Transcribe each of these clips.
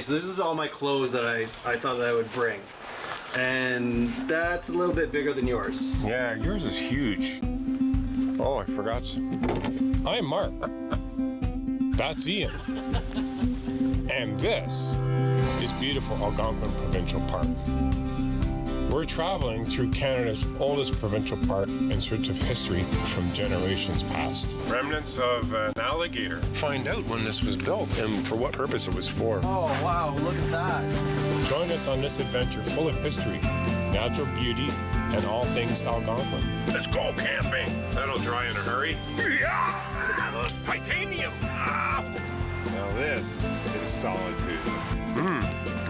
So this is all my clothes that I thought that I would bring. And that's a little bit bigger than yours. Yeah, yours is huge. Oh, I forgot. I'm Mark. That's Ian. And this is beautiful Algonquin Provincial Park. We're traveling through Canada's oldest provincial park in search of history from generations past. Remnants of an alligator. Find out when this was built and for what purpose it was for. Oh, wow, look at that. Join us on this adventure full of history, natural beauty, and all things Algonquin. Let's go camping. That'll dry in a hurry. Yeah! Titanium! Ah! Now this is solitude.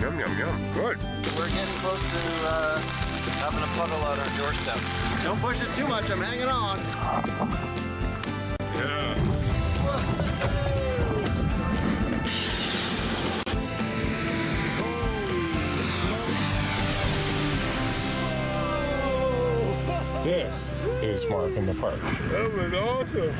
Yum, yum, yum. Good. We're getting close to having a puddle on our doorstep. Don't push it too much, I'm hanging on. Yeah. This is Mark in the Park. That was awesome.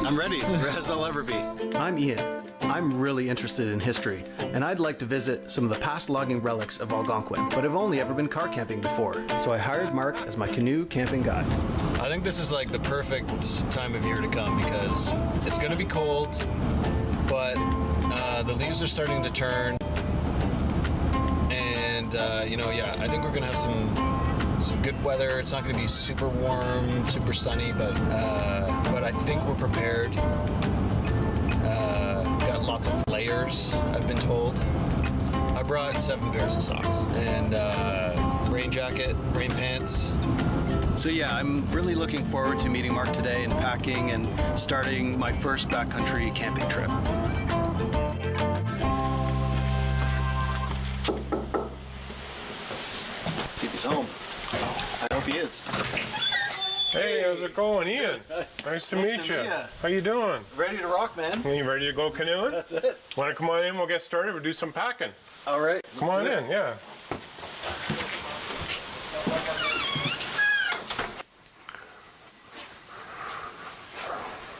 I'm ready, as I'll ever be. I'm Ian. I'm really interested in history, and I'd like to visit some of the past logging relics of Algonquin, but I've only ever been car camping before, so I hired Mark as my canoe camping guide. I think this is like the perfect time of year to come because it's going to be cold, but the leaves are starting to turn, and I think we're going to have some good weather. It's not going to be super warm, super sunny, but I think we're prepared. Got lots of layers, I've been told. I brought 7 pairs of socks and rain jacket, rain pants. So yeah, I'm really looking forward to meeting Mark today and packing and starting my first backcountry camping trip. See if he's home. I hope he is. Hey, how's it going, Ian? Nice to meet you. How you doing? Ready to rock, man. You ready to go canoeing? That's it. Want to come on in? We'll get started. We'll do some packing. All right. Come on in, yeah.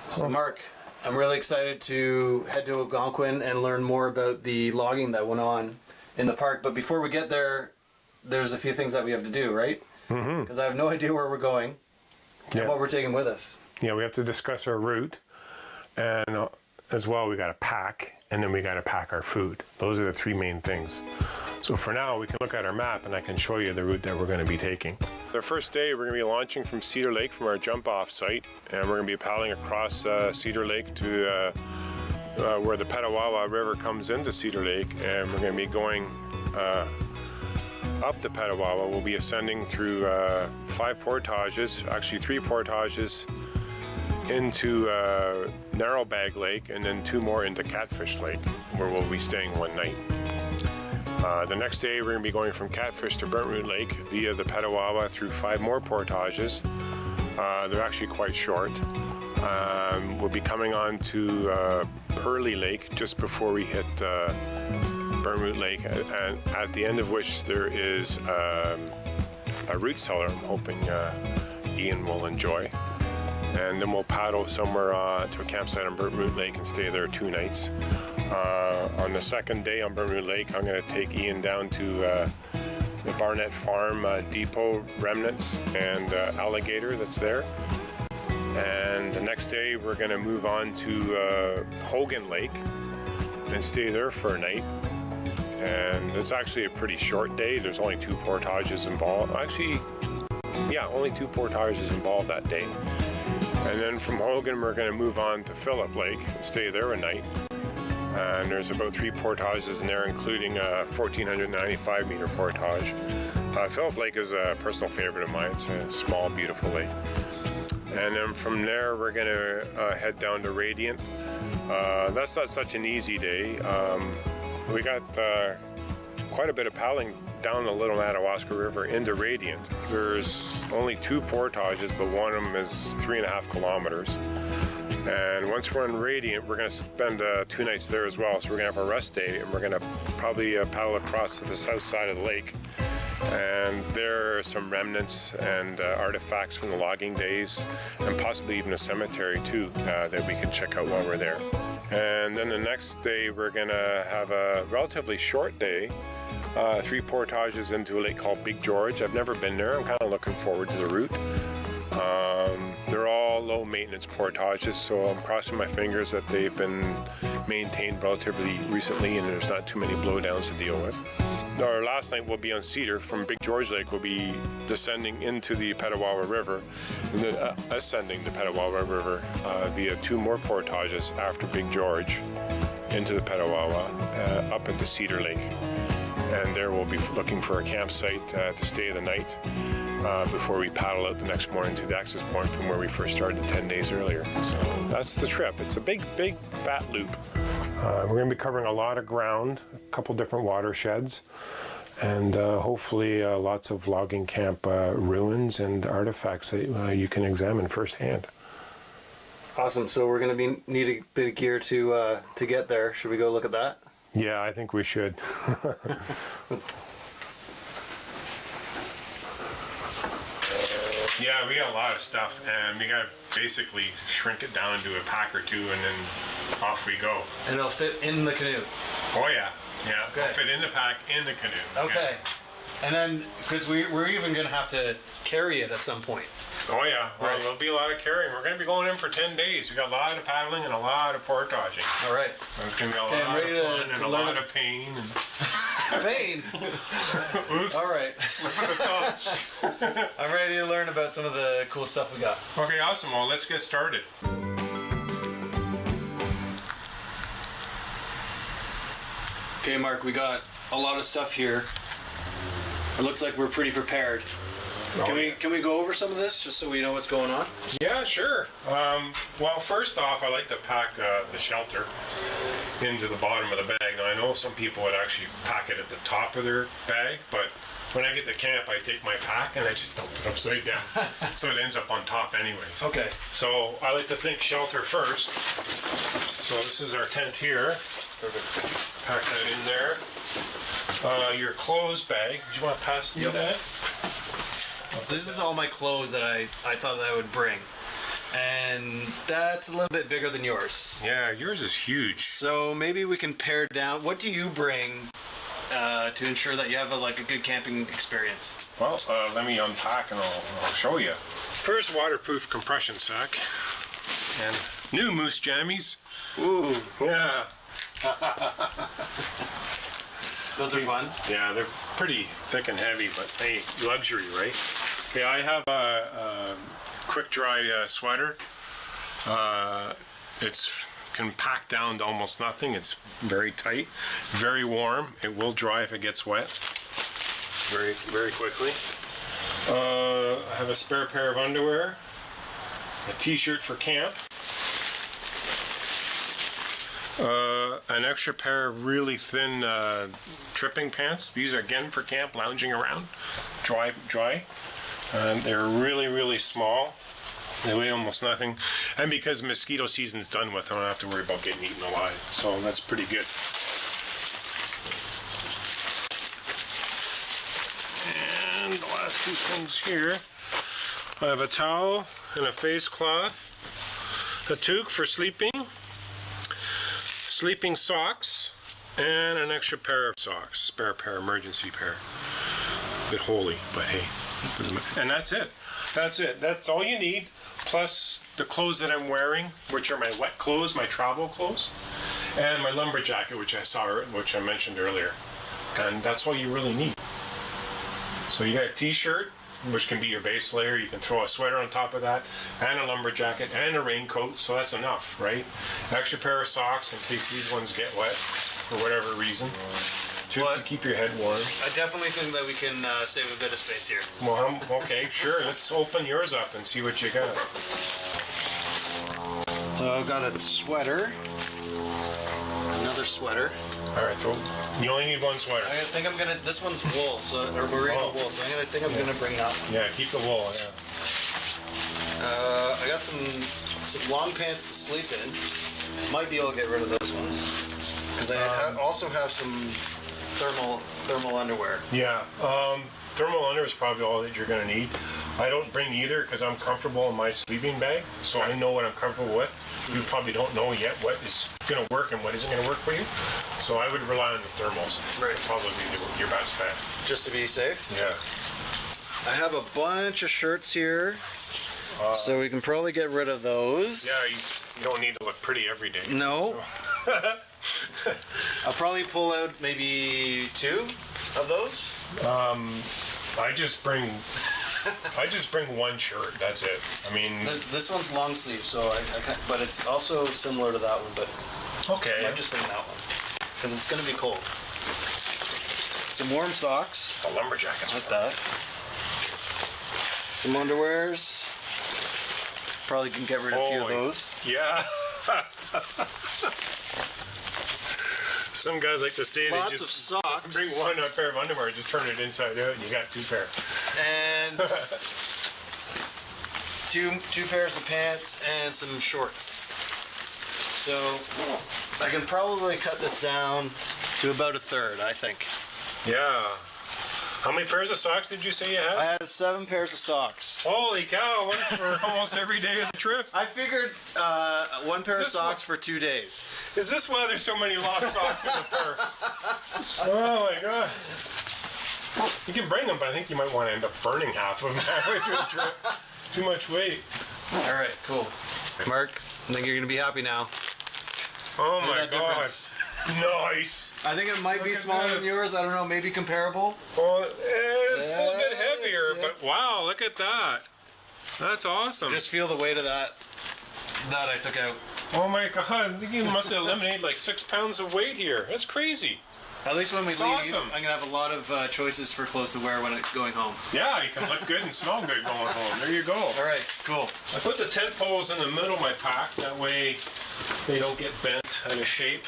So Mark, I'm really excited to head to Algonquin and learn more about the logging that went on in the park. But before we get there, there's a few things that we have to do, right? Because I have no idea where we're going and what we're taking with us. Yeah, we have to discuss our route, and as well we got to pack, and then we got to pack our food. Those are the 3 main things. So for now, we can look at our map and I can show you the route that we're going to be taking. The first day, we're going to be launching from Cedar Lake from our jump-off site, and we're going to be paddling across Cedar Lake to where the Petawawa River comes into Cedar Lake, and we're going to be going up the Petawawa. We'll be ascending through 5 portages, actually 3 portages, into Narrowbag Lake, and then 2 more into Catfish Lake, where we'll be staying one night. The next day, we're going to be going from Catfish to Burnt Root Lake via the Petawawa through 5 more portages. They're actually quite short. We'll be coming on to Pearly Lake just before we hit Burnt Root Lake, and at the end of which there is a root cellar I'm hoping Ian will enjoy. And then we'll paddle somewhere to a campsite on Burnt Root Lake and stay there 2 nights. On the second day on Burnt Root Lake, I'm going to take Ian down to the Barnett Farm depot remnants and alligator that's there. And the next day, we're going to move on to Hogan Lake and stay there for a night. And it's actually a pretty short day. There's only 2 portages involved. Actually, yeah, only 2 portages involved that day. And then from Hogan, we're going to move on to Phillip Lake and stay there a night. And there's about 3 portages in there, including a 1,495 meter portage. Phillip Lake is a personal favorite of mine. It's a small, beautiful lake. And then from there, we're going to head down to Radiant. That's not such an easy day. We got quite a bit of paddling down the Little Madawaska River into Radiant. There's only 2 portages, but one of them is 3.5 kilometers. And once we're in Radiant, we're going to spend 2 nights there as well. So we're going to have a rest day, and we're going to probably paddle across to the south side of the lake And there are some remnants and artifacts from the logging days, and possibly even a cemetery too that we can check out while we're there. And then the next day we're gonna have a relatively short day, 3 portages into a lake called Big George. I've never been there. I'm kind of looking forward to the route. They're all low maintenance portages, so I'm crossing my fingers that they've been maintained relatively recently and there's not too many blowdowns to deal with. Our last night will be on Cedar. From Big George Lake, we'll be descending into the Petawawa River and then ascending the Petawawa River via 2 more portages after Big George into the Petawawa up into Cedar Lake. And there we'll be looking for a campsite to stay the night before we paddle out the next morning to the access point from where we first started 10 days earlier. So that's the trip. It's a big, fat loop. We're going to be covering a lot of ground, a couple different watersheds, and hopefully lots of logging camp ruins and artifacts that you can examine firsthand. Awesome. So we're going to need a bit of gear to get there. Should we go look at that? Yeah, I think we should. Yeah, we got a lot of stuff, and we got to basically shrink it down into a pack or 2, and then off we go. And it'll fit in the canoe. Oh yeah, yeah. Okay. It'll fit in the pack in the canoe. Okay. Yeah. And then, because we're even going to have to carry it at some point. Oh yeah, well, Right. there'll be a lot of carrying. We're going to be going in for 10 days. We got a lot of paddling and a lot of portaging. All right. It's going to be a Okay, I'm lot of ready fun and to a learn lot of pain. And Pain. oops. All right. Slip of the tongue. I'm ready to learn about some of the cool stuff we got. Okay, awesome. Well, let's get started. Okay, Mark, we got a lot of stuff here. It looks like we're pretty prepared. Can we go over some of this just so we know what's going on? Yeah, sure. Well, first off, I like to pack the shelter into the bottom of the bag. Now, I know some people would actually pack it at the top of their bag, but when I get to camp, I take my pack and I just dump it upside down. So it ends up on top anyways. Okay. So I like to think shelter first. So this is our tent here. Perfect. Pack that in there. Your clothes bag. Do you want to pass me that? This is all my clothes that I thought that I would bring. And that's a little bit bigger than yours. Yeah, yours is huge. So maybe we can pare down. What do you bring to ensure that you have a good camping experience? Well, let me unpack and I'll show you. First, waterproof compression sack. And new moose jammies. Ooh. Yeah. Those are fun. Yeah, they're pretty thick and heavy, but hey, luxury, right? Okay, I have a quick dry sweater. It's can pack down to almost nothing. It's very tight, very warm. It will dry if it gets wet very quickly. I have a spare pair of underwear, a t-shirt for camp, an extra pair of really thin tripping pants. These are again for camp, lounging around, dry. They're really small. They weigh almost nothing. And because mosquito season's done with, I don't have to worry about getting eaten alive. So that's pretty good. And the last two things here, I have a towel and a face cloth, a toque for sleeping, sleeping socks, and an extra pair of socks, spare pair, emergency pair. A bit holy, but hey, doesn't matter. And that's it. That's it. That's all you need. Plus the clothes that I'm wearing, which are my wet clothes, my travel clothes, and my lumber jacket, which I mentioned earlier. And that's all you really need. So you got a t-shirt, which can be your base layer. You can throw a sweater on top of that, and a lumber jacket, and a raincoat, so that's enough, right? An extra pair of socks in case these ones get wet for whatever reason, to keep your head warm. I definitely think that we can save a bit of space here. Well, okay, sure. Let's open yours up and see what you got. So I've got a sweater, another sweater. All right, you only need one sweater. I think I'm gonna. This one's wool, or merino wool. So I'm gonna bring that one. Yeah, keep the wool. Yeah. I got some long pants to sleep in. Might be able to get rid of those ones because I also have some thermal underwear. Yeah. thermal under is probably all that you're going to need. I don't bring either because I'm comfortable in my sleeping bag, so I know what I'm comfortable with. You probably don't know yet what is going to work and what isn't going to work for you. So I would rely on the thermals. Right. Probably your best bet. Just to be safe? Yeah. I have a bunch of shirts here, so we can probably get rid of those. Yeah, you don't need to look pretty every day. No. So. I'll probably pull out maybe 2 of those. I just bring one shirt. That's it. I mean, this one's long sleeve, so I can't, but it's also similar to that one. But okay, I just bring that one because it's gonna be cold. Some warm socks. a lumberjack is Like that. Some underwears. Probably can get rid of a few of those. Yeah. Some guys like to say Lots they of just socks. bring one pair of underwear, just turn it inside out, and you got 2 pair. And two pairs of pants and some shorts. So I can probably cut this down to about 1/3, I think. Yeah. How many pairs of socks did you say you had? I had 7 pairs of socks. Holy cow! One for almost every day of the trip. I figured 1 pair of socks for 2 days. Is this why there's so many lost socks in the pair? Oh my god. You can bring them, but I think you might want to end up burning half of them halfway through the trip. Too much weight. All right, cool. Mark, I think you're gonna be happy now. Oh Look my at that god. difference. Nice. I think it might be Look at smaller that. than yours. I don't know, maybe comparable. Well, it's still a bit Yeah, heavier, it's- but wow, look at that. That's awesome. Just feel the weight of that I took out. Oh my god, I think you must have eliminated like 6 pounds of weight here. That's crazy. At least when we leave, awesome. I'm gonna have a lot of choices for clothes to wear when it's going home. Yeah, you can look good and smell good going home. There you go. All right, cool. I put the tent poles in the middle of my pack. That way they don't get bent out of shape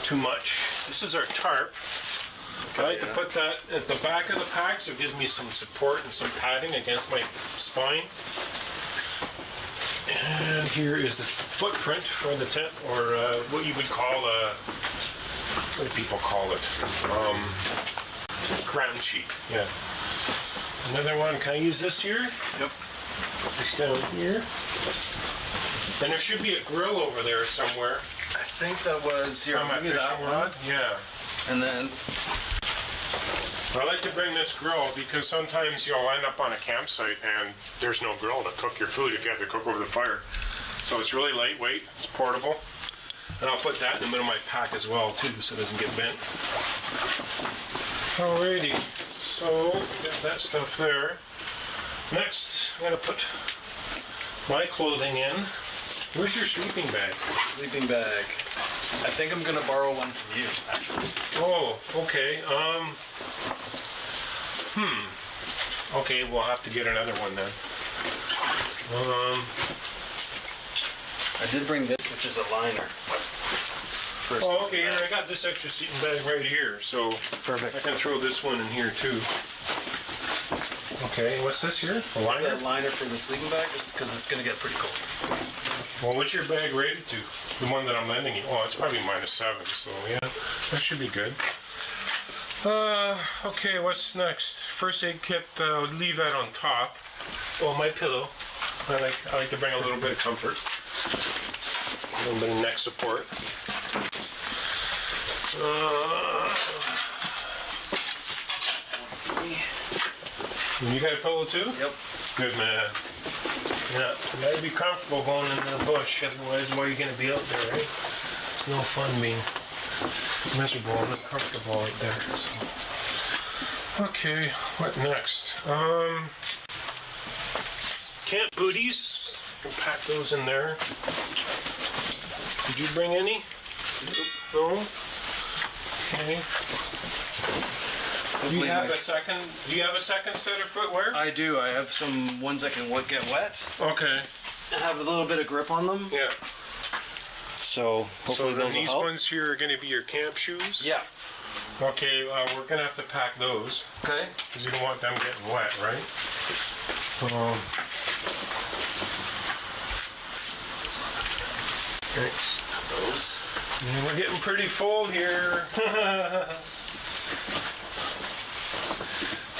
too much. This is our tarp. I like to put that at the back of the pack so it gives me some support and some padding against my spine. And here is the footprint for the tent, or what you would call what do people call it? Ground sheet. Yeah. Another one. Can I use this here? Yep. This down here. And there should be a grill over there somewhere. I think that was here. On my Give me that fishing one. rod. Yeah. And then I like to bring this grill because sometimes you'll end up on a campsite and there's no grill to cook your food if you have to cook over the fire. So it's really lightweight, it's portable. And I'll put that in the middle of my pack as well too so it doesn't get bent. Alrighty, so got that stuff there. Next, I'm gonna put my clothing in. Where's your sleeping bag? sleeping bag. I think I'm gonna borrow one from you, actually. Oh, okay. Okay, we'll have to get another one then. I did bring this, which is a liner. Oh, okay, here, I got this extra sleeping bag right here, so Perfect. I can throw this one in here too. Okay, what's this here? A It's liner? a liner for the sleeping bag, just because it's gonna get pretty cold. Well, what's your bag rated to? The one that I'm lending you? Oh, it's probably -7, so yeah, that should be good. Okay, what's next? First aid kit, leave that on top. Oh, my pillow. I like to bring a little bit of comfort. A little bit of neck support. You got a pillow too? Yep. Good man. Yeah, you gotta be comfortable going into the bush, otherwise why are you gonna be out there, right? It's no fun being miserable and uncomfortable out there. So. Okay, what next? Camp booties. You can pack those in there. Did you bring any? No? Okay. Do you have a second set of footwear? I do. I have some ones that can get wet Okay. and have a little bit of grip on them. Yeah. So hopefully then those will these help. ones here are going to be your camp shoes? Yeah. Okay, we're going to have to pack those Okay. because you don't want them getting wet, right? Thanks. Those. Yeah, we're getting pretty full here.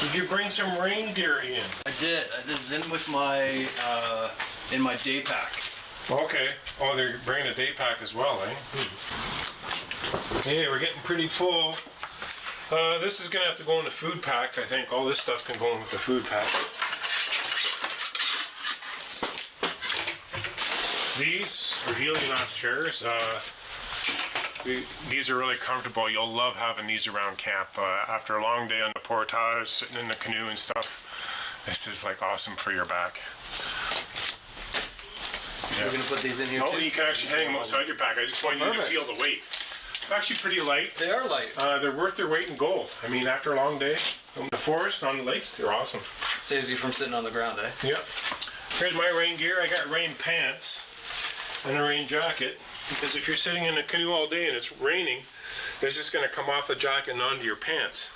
Did you bring some rain gear, Ian? I did. It's in with my in my day pack. Okay. Oh, they're bringing a day pack as well, eh? Hey, we're getting pretty full. This is gonna have to go in the food pack. I think all this stuff can go in with the food pack. These are helium chairs. These are really comfortable. You'll love having these around camp. After a long day on the portage, sitting in the canoe and stuff, this is like awesome for your back. Yeah. We're gonna put these in here too. You can actually hang them outside your pack. I just want you to feel the weight. They're actually pretty light. They are light. They're worth their weight in gold. I mean, after a long day in the forest, on the lakes, they're awesome. Saves you from sitting on the ground, eh? Yep. Here's my rain gear. I got rain pants and a rain jacket, because if you're sitting in a canoe all day and it's raining, it's just going to come off the jacket and onto your pants.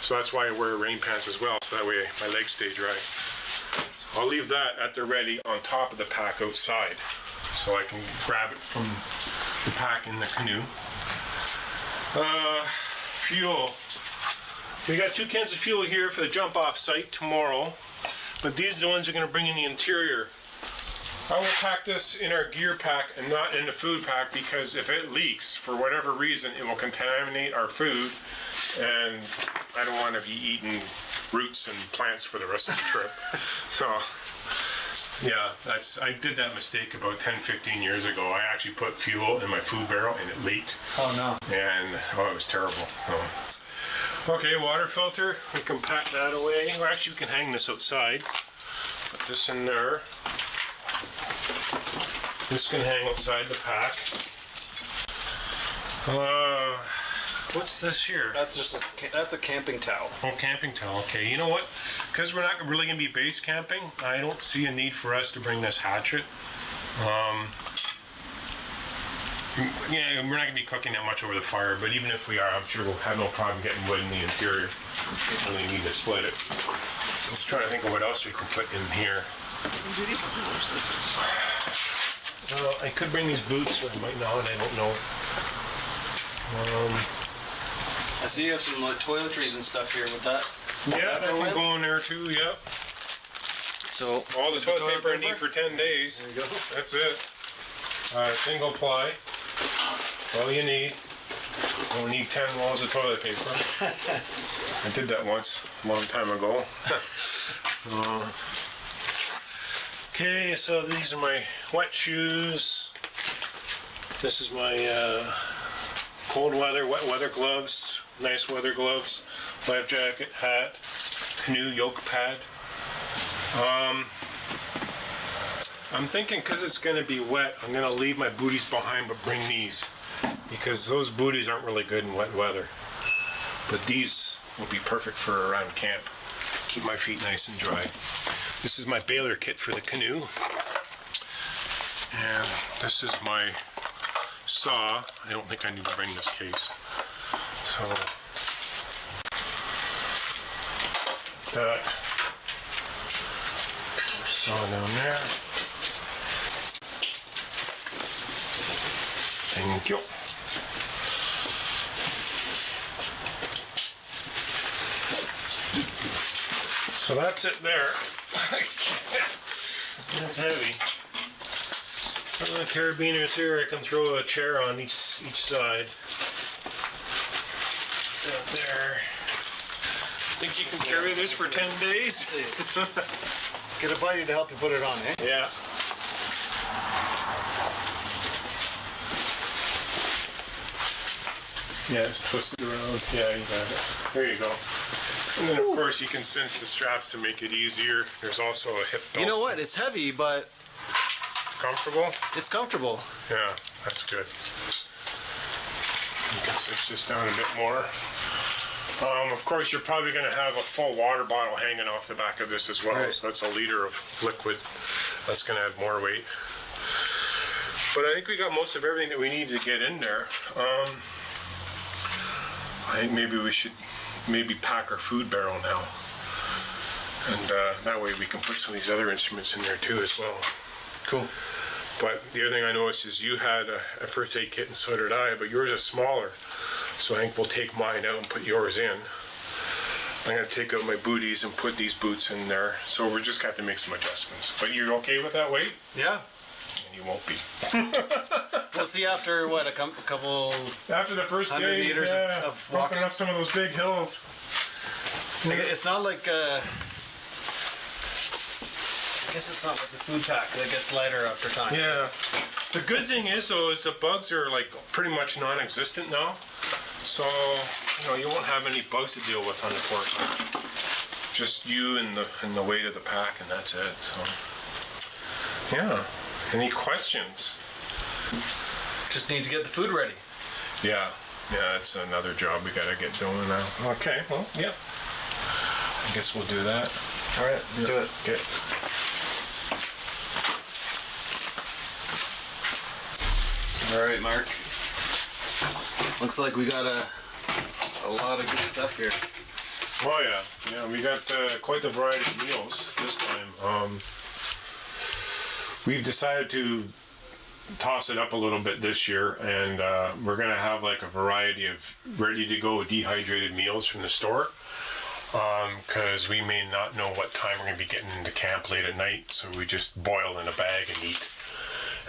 So that's why I wear rain pants as well, so that way my legs stay dry. So I'll leave that at the ready on top of the pack outside, so I can grab it from the pack in the canoe. Fuel. We got 2 cans of fuel here for the jump off site tomorrow, but these are the ones you're going to bring in the interior. I will pack this in our gear pack and not in the food pack, because if it leaks for whatever reason, it will contaminate our food, and I don't want to be eating roots and plants for the rest of the trip. So yeah, I did that mistake about 10-15 years ago. I actually put fuel in my food barrel and it leaked. Oh no. And it was terrible. So, okay, water filter, we can pack that away. Or actually we can hang this outside. Put this in there. This can hang outside the pack. What's this here? That's a camping towel. Oh, camping towel. Okay, you know what? Because we're not really going to be base camping, I don't see a need for us to bring this hatchet. Yeah, we're not going to be cooking that much over the fire, but even if we are, I'm sure we'll have no problem getting wood in the interior. We don't really need to split it. Let's try to think of what else we can put in here. So I could bring these boots, or I might not, I don't know. I see you have some like toiletries and stuff here with that. Yeah, that can go in there too, yep. So all the toilet paper I need for 10 days. There you go. That's it. Single ply. That's all you need. You don't need 10 rolls of toilet paper. I did that once, a long time ago. Okay, so these are my wet shoes. This is my cold weather, wet weather gloves, nice weather gloves, life jacket, hat, canoe yoke pad. I'm thinking because it's going to be wet, I'm going to leave my booties behind but bring these, because those booties aren't really good in wet weather. But these will be perfect for around camp. Keep my feet nice and dry. This is my baler kit for the canoe. And this is my saw. I don't think I need to bring this case. So that saw down there. Thank you. So that's it there. It's heavy. Some of the carabiners here, I can throw a chair on each side. Down there. Think you can carry this for 10 days? Get a buddy to help you put it on, eh? Yeah. Yeah, it's twisted around. Yeah, you got it. There you go. And then, of course, you can cinch the straps to make it easier. There's also a hip belt. You know what? It's heavy, but Comfortable? it's comfortable. Yeah, that's good. You can cinch this down a bit more. Of course, you're probably going to have a full water bottle hanging off the back of this as well. Right. So that's a liter of liquid. That's going to add more weight. But I think we got most of everything that we need to get in there. I think maybe we should pack our food barrel now. And that way we can put some of these other instruments in there too as well. Cool. But the other thing I noticed is you had a first aid kit and so did I, but yours is smaller. So I think we'll take mine out and put yours in. I'm going to take out my booties and put these boots in there. So we're just got to make some adjustments. But you're okay with that weight? Yeah. And you won't be. We'll see after what, a couple. After the first 100 day, meters of walking up some of those big hills. It's not like. I guess it's not like the food pack that gets lighter after time. Yeah. The good thing is though, is the bugs are like pretty much non-existent now. So, you won't have any bugs to deal with on the portage. Just you and the weight of the pack, and that's it. So, yeah. Any questions? Just need to get the food ready. Yeah. Yeah, that's another job we gotta get doing now. Okay. Well, yeah. I guess we'll do that. All right, let's do it. Okay. All right, Mark. Looks like we got a lot of good stuff here. Oh yeah, yeah. We got quite the variety of meals this time. We've decided to toss it up a little bit this year, and we're gonna have like a variety of ready-to-go dehydrated meals from the store. Because we may not know what time we're gonna be getting into camp late at night, so we just boil in a bag and eat.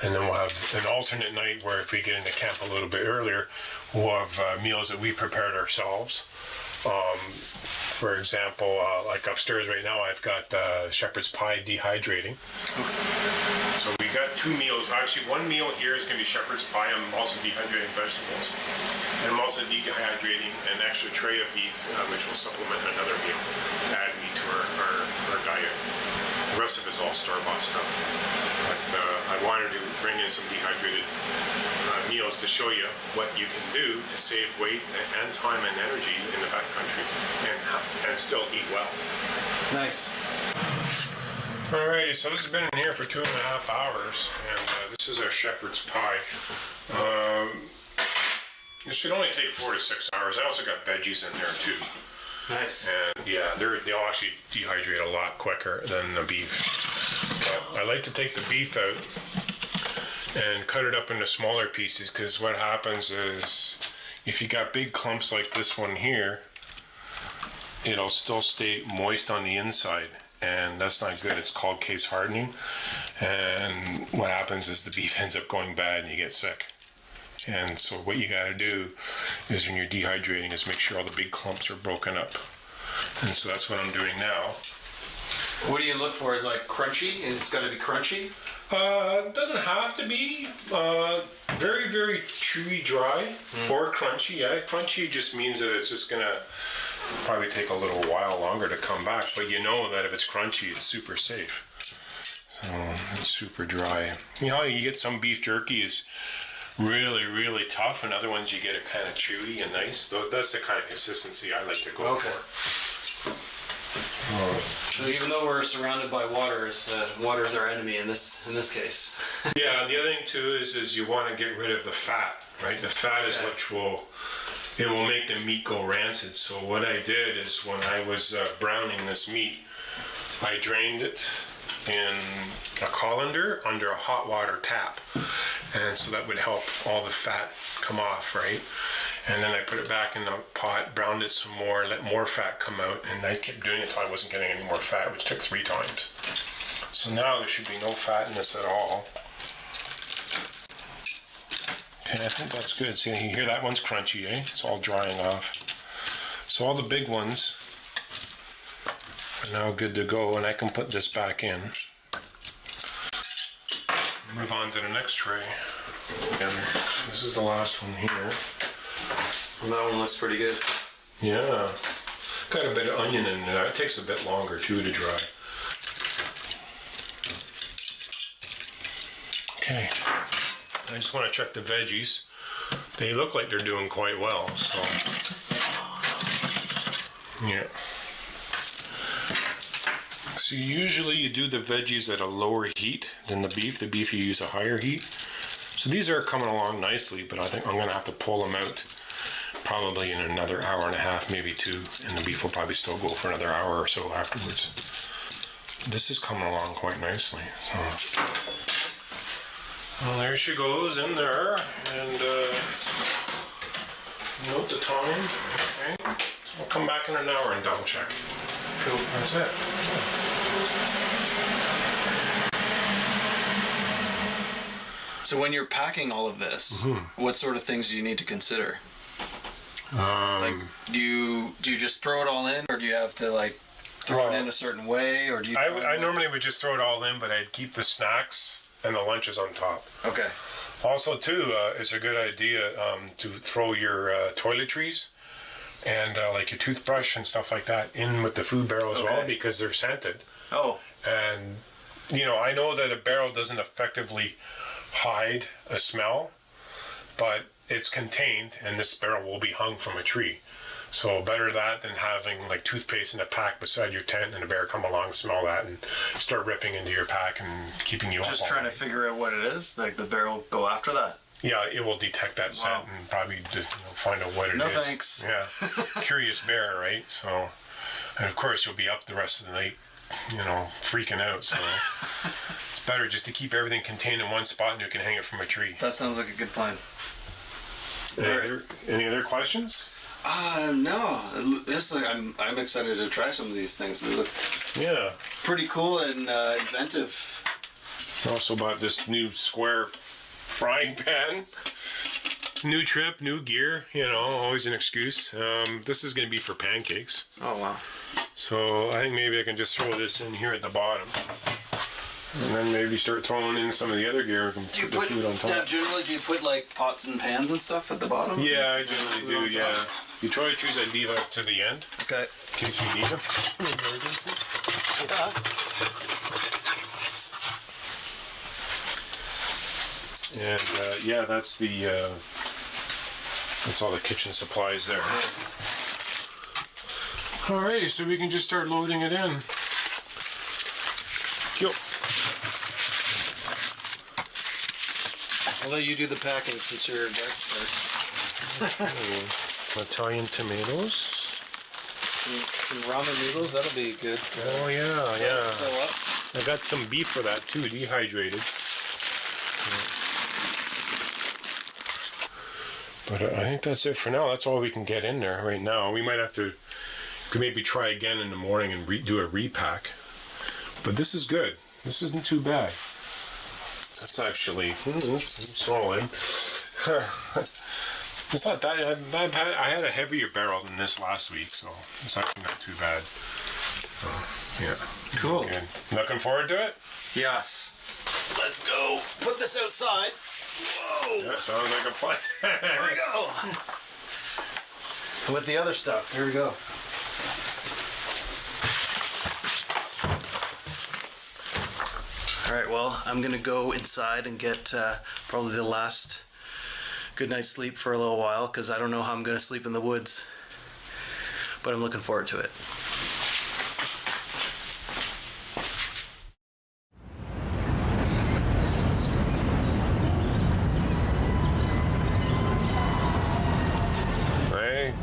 And then we'll have an alternate night where if we get into camp a little bit earlier, we'll have meals that we prepared ourselves. For example, like upstairs right now, I've got shepherd's pie dehydrating. So we got two meals. Actually, one meal here is going to be shepherd's pie. I'm also dehydrating vegetables. And I'm also dehydrating an extra tray of beef, which will supplement another meal to add meat to our diet. The rest of it is all store-bought stuff. But I wanted to bring in some dehydrated meals to show you what you can do to save weight and time and energy in the backcountry and still eat well. Nice. Alrighty, so this has been in here for 2.5 hours, and this is our shepherd's pie. It should only take 4 to 6 hours. I also got veggies in there too. Nice. And yeah, they'll actually dehydrate a lot quicker than the beef. But I like to take the beef out and cut it up into smaller pieces, because what happens is if you got big clumps like this one here, it'll still stay moist on the inside, and that's not good. It's called case hardening, and what happens is the beef ends up going bad and you get sick. And so what you got to do is when you're dehydrating is make sure all the big clumps are broken up. And so that's what I'm doing now. What do you look for? Is like crunchy? It's got to be crunchy? It doesn't have to be very, very chewy dry or crunchy. Yeah, crunchy just means that it's just going to probably take a little while longer to come back. But you know that if it's crunchy, it's super safe. So it's super dry. You know, you get some beef jerky is really, really tough, and other ones you get it kind of chewy and nice. So that's the kind of consistency I like to go for. So even though we're surrounded by water, water's our enemy in this case. Yeah, the other thing too is you want to get rid of the fat, right? The fat is what will make the meat go rancid. So what I did is when I was browning this meat, I drained it in a colander under a hot water tap, and so that would help all the fat come off, right? And then I put it back in the pot, browned it some more, let more fat come out, and I kept doing it until I wasn't getting any more fat, which took 3 times. So now there should be no fat in this at all. Okay, I think that's good. See, you hear that one's crunchy, eh? It's all drying off. So all the big ones are now good to go, and I can put this back in. Move on to the next tray. And this is the last one here. And that one looks pretty good. Yeah. Got a bit of onion in there. It takes a bit longer too to dry. Okay. I just want to check the veggies. They look like they're doing quite well, so. Yeah. So usually you do the veggies at a lower heat than the beef. The beef you use a higher heat. So these are coming along nicely, but I think I'm going to have to pull them out probably in another hour and a half, maybe 2, and the beef will probably still go for another hour or so afterwards. This is coming along quite nicely. So. Well, there she goes in there, and note the time. Okay, We'll come back in an hour and double check. Cool. That's it. So when you're packing all of this, what sort of things do you need to consider? Like, do you just throw it all in, or do you have to like throw it in a certain way, or do you? I normally would just throw it all in, but I'd keep the snacks and the lunches on top. Okay. Also, too, it's a good idea to throw your toiletries and like your toothbrush and stuff like that in with the food barrel as well, because they're scented. Oh. And you know, I know that a barrel doesn't effectively hide a smell, but it's contained, and this barrel will be hung from a tree. So better that than having like toothpaste in a pack beside your tent and a bear come along, smell that, and start ripping into your pack and keeping you just trying to figure out what it is. Like the bear will go after that. Yeah, it will detect that scent and probably just find out what it is. No thanks. Yeah, curious bear, right? So, and of course you'll be up the rest of the night, you know, freaking out. So it's better just to keep everything contained in one spot, and you can hang it from a tree. That sounds like a good plan. Any other questions? No. I'm excited to try some of these things. They look pretty cool and inventive. I also bought this new square frying pan. New trip, new gear, you know, always an excuse. This is going to be for pancakes. Oh, wow. So I think maybe I can just throw this in here at the bottom. And then maybe start throwing in some of the other gear and put the food on top. Yeah, generally, do you put like pots and pans and stuff at the bottom? Yeah, I generally do, yeah. The toiletries I leave up to the end. Okay. In case you need them. Emergency. Yeah. And that's all the kitchen supplies there. Alrighty, so we can just start loading it in. Go. I'll let you do the packing since you're an expert. Italian tomatoes. Some ramen noodles, that'll be good. Oh yeah. I got some beef for that too, dehydrated. But I think that's it for now. That's all we can get in there right now. We might have to could maybe try again in the morning and do a repack. But this is good. This isn't too bad. That's actually solid. It's not that I had a heavier barrel than this last week, so it's actually not too bad. Yeah. Cool. Good. Looking forward to it? Yes. Let's go. Put this outside. Whoa. Yeah, sounds like a plan. Here we go. With the other stuff. Here we go. All right, well, I'm going to go inside and get probably the last good night's sleep for a little while, because I don't know how I'm going to sleep in the woods. But I'm looking forward to it.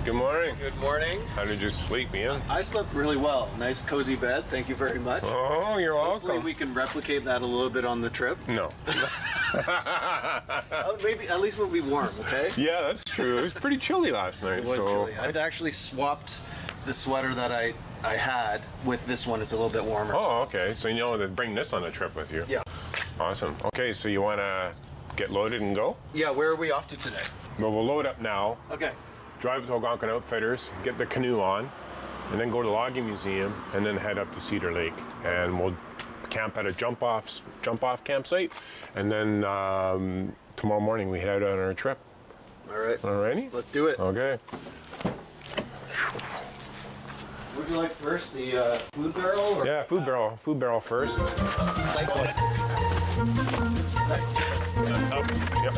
Good morning. Good morning. How did you sleep, Ian? I slept really well. Nice cozy bed. Thank you very much. Oh, you're Hopefully welcome. we can replicate that a little bit on the trip. No. Maybe at least we'll be warm, okay? Yeah, that's true. It was pretty chilly last night. It was chilly. I've actually swapped the sweater that I had with this one. It's a little bit warmer. Oh, okay. So you know to bring this on the trip with you. Yeah. Awesome. Okay, so you want to get loaded and go? Yeah, where are we off to today? Well, we'll load up now. Okay. Drive to Algonquin Outfitters, get the canoe on, and then go to the logging museum, and then head up to Cedar Lake, and we'll camp at a jump off campsite, and then tomorrow morning we head out on our trip. All right. Alrighty. Let's do it. Okay. Would you like first the food barrel? Or Yeah, food barrel first. Yep.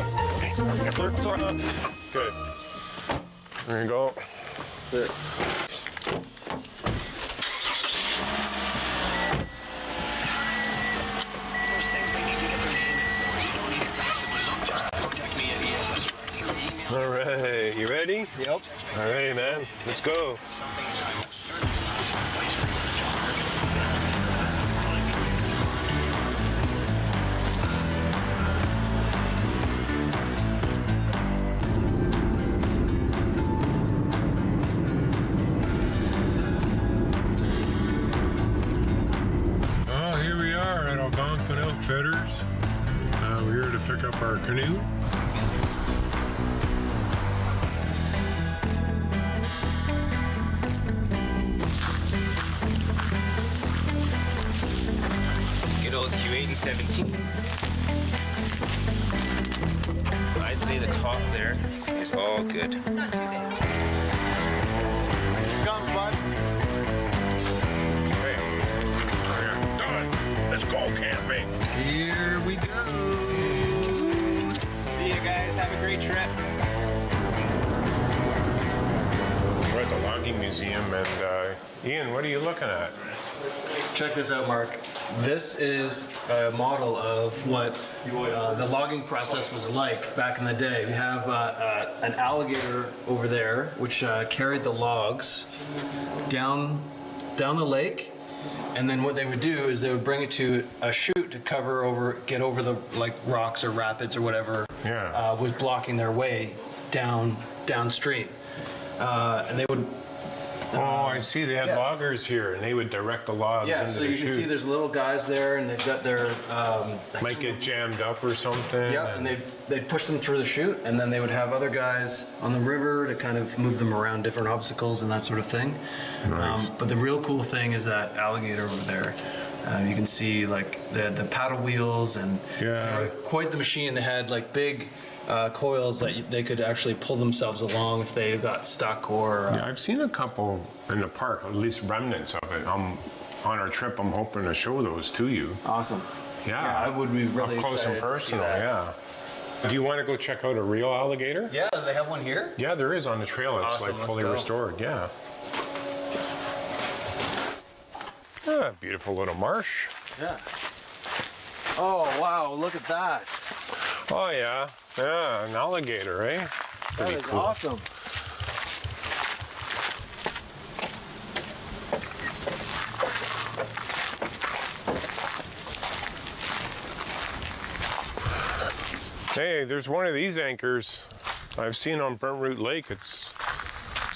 Good. There you go. That's it. All right, you ready? Yep. All right, man. Let's go. pick up our canoe. Good old Q8 and 17. I'd say the top there is all good. Not too bad. Comes, bud. Hey, we're done. Let's go camping. Here we go. See you guys. Have a great trip. We're at the logging museum, and Ian, what are you looking at? Check this out, Mark. This is a model of what the logging process was like back in the day. We have an alligator over there, which carried the logs down the lake, and then what they would do is they would bring it to a chute to get over the rocks or rapids or whatever was blocking their way downstream, and they would. Oh, I see. They had loggers here, and they would direct the logs into the chute. Yeah, so you can see there's little guys there, and they've got their... might get jammed up or something. Yeah, and they'd push them through the chute, and then they would have other guys on the river to kind of move them around different obstacles and that sort of thing. Nice. But the real cool thing is that alligator over there. You can see the paddle wheels and quite the machine. They had big coils that they could actually pull themselves along if they got stuck or... Yeah, I've seen a couple in the park, at least remnants of it. On our trip, I'm hoping to show those to you. Awesome. Yeah, I would be really up close and excited to see personal. that. Yeah. Do you want to go check out a real alligator? Yeah, do they have one here? Yeah, there is on the trail. It's Awesome, let's fully go. restored. Yeah. Ah, beautiful little marsh. Yeah. Oh, wow, look at that. Oh yeah, yeah, an alligator, eh? That Pretty is cool. awesome. Hey, there's one of these anchors I've seen on Burnt Root Lake. It's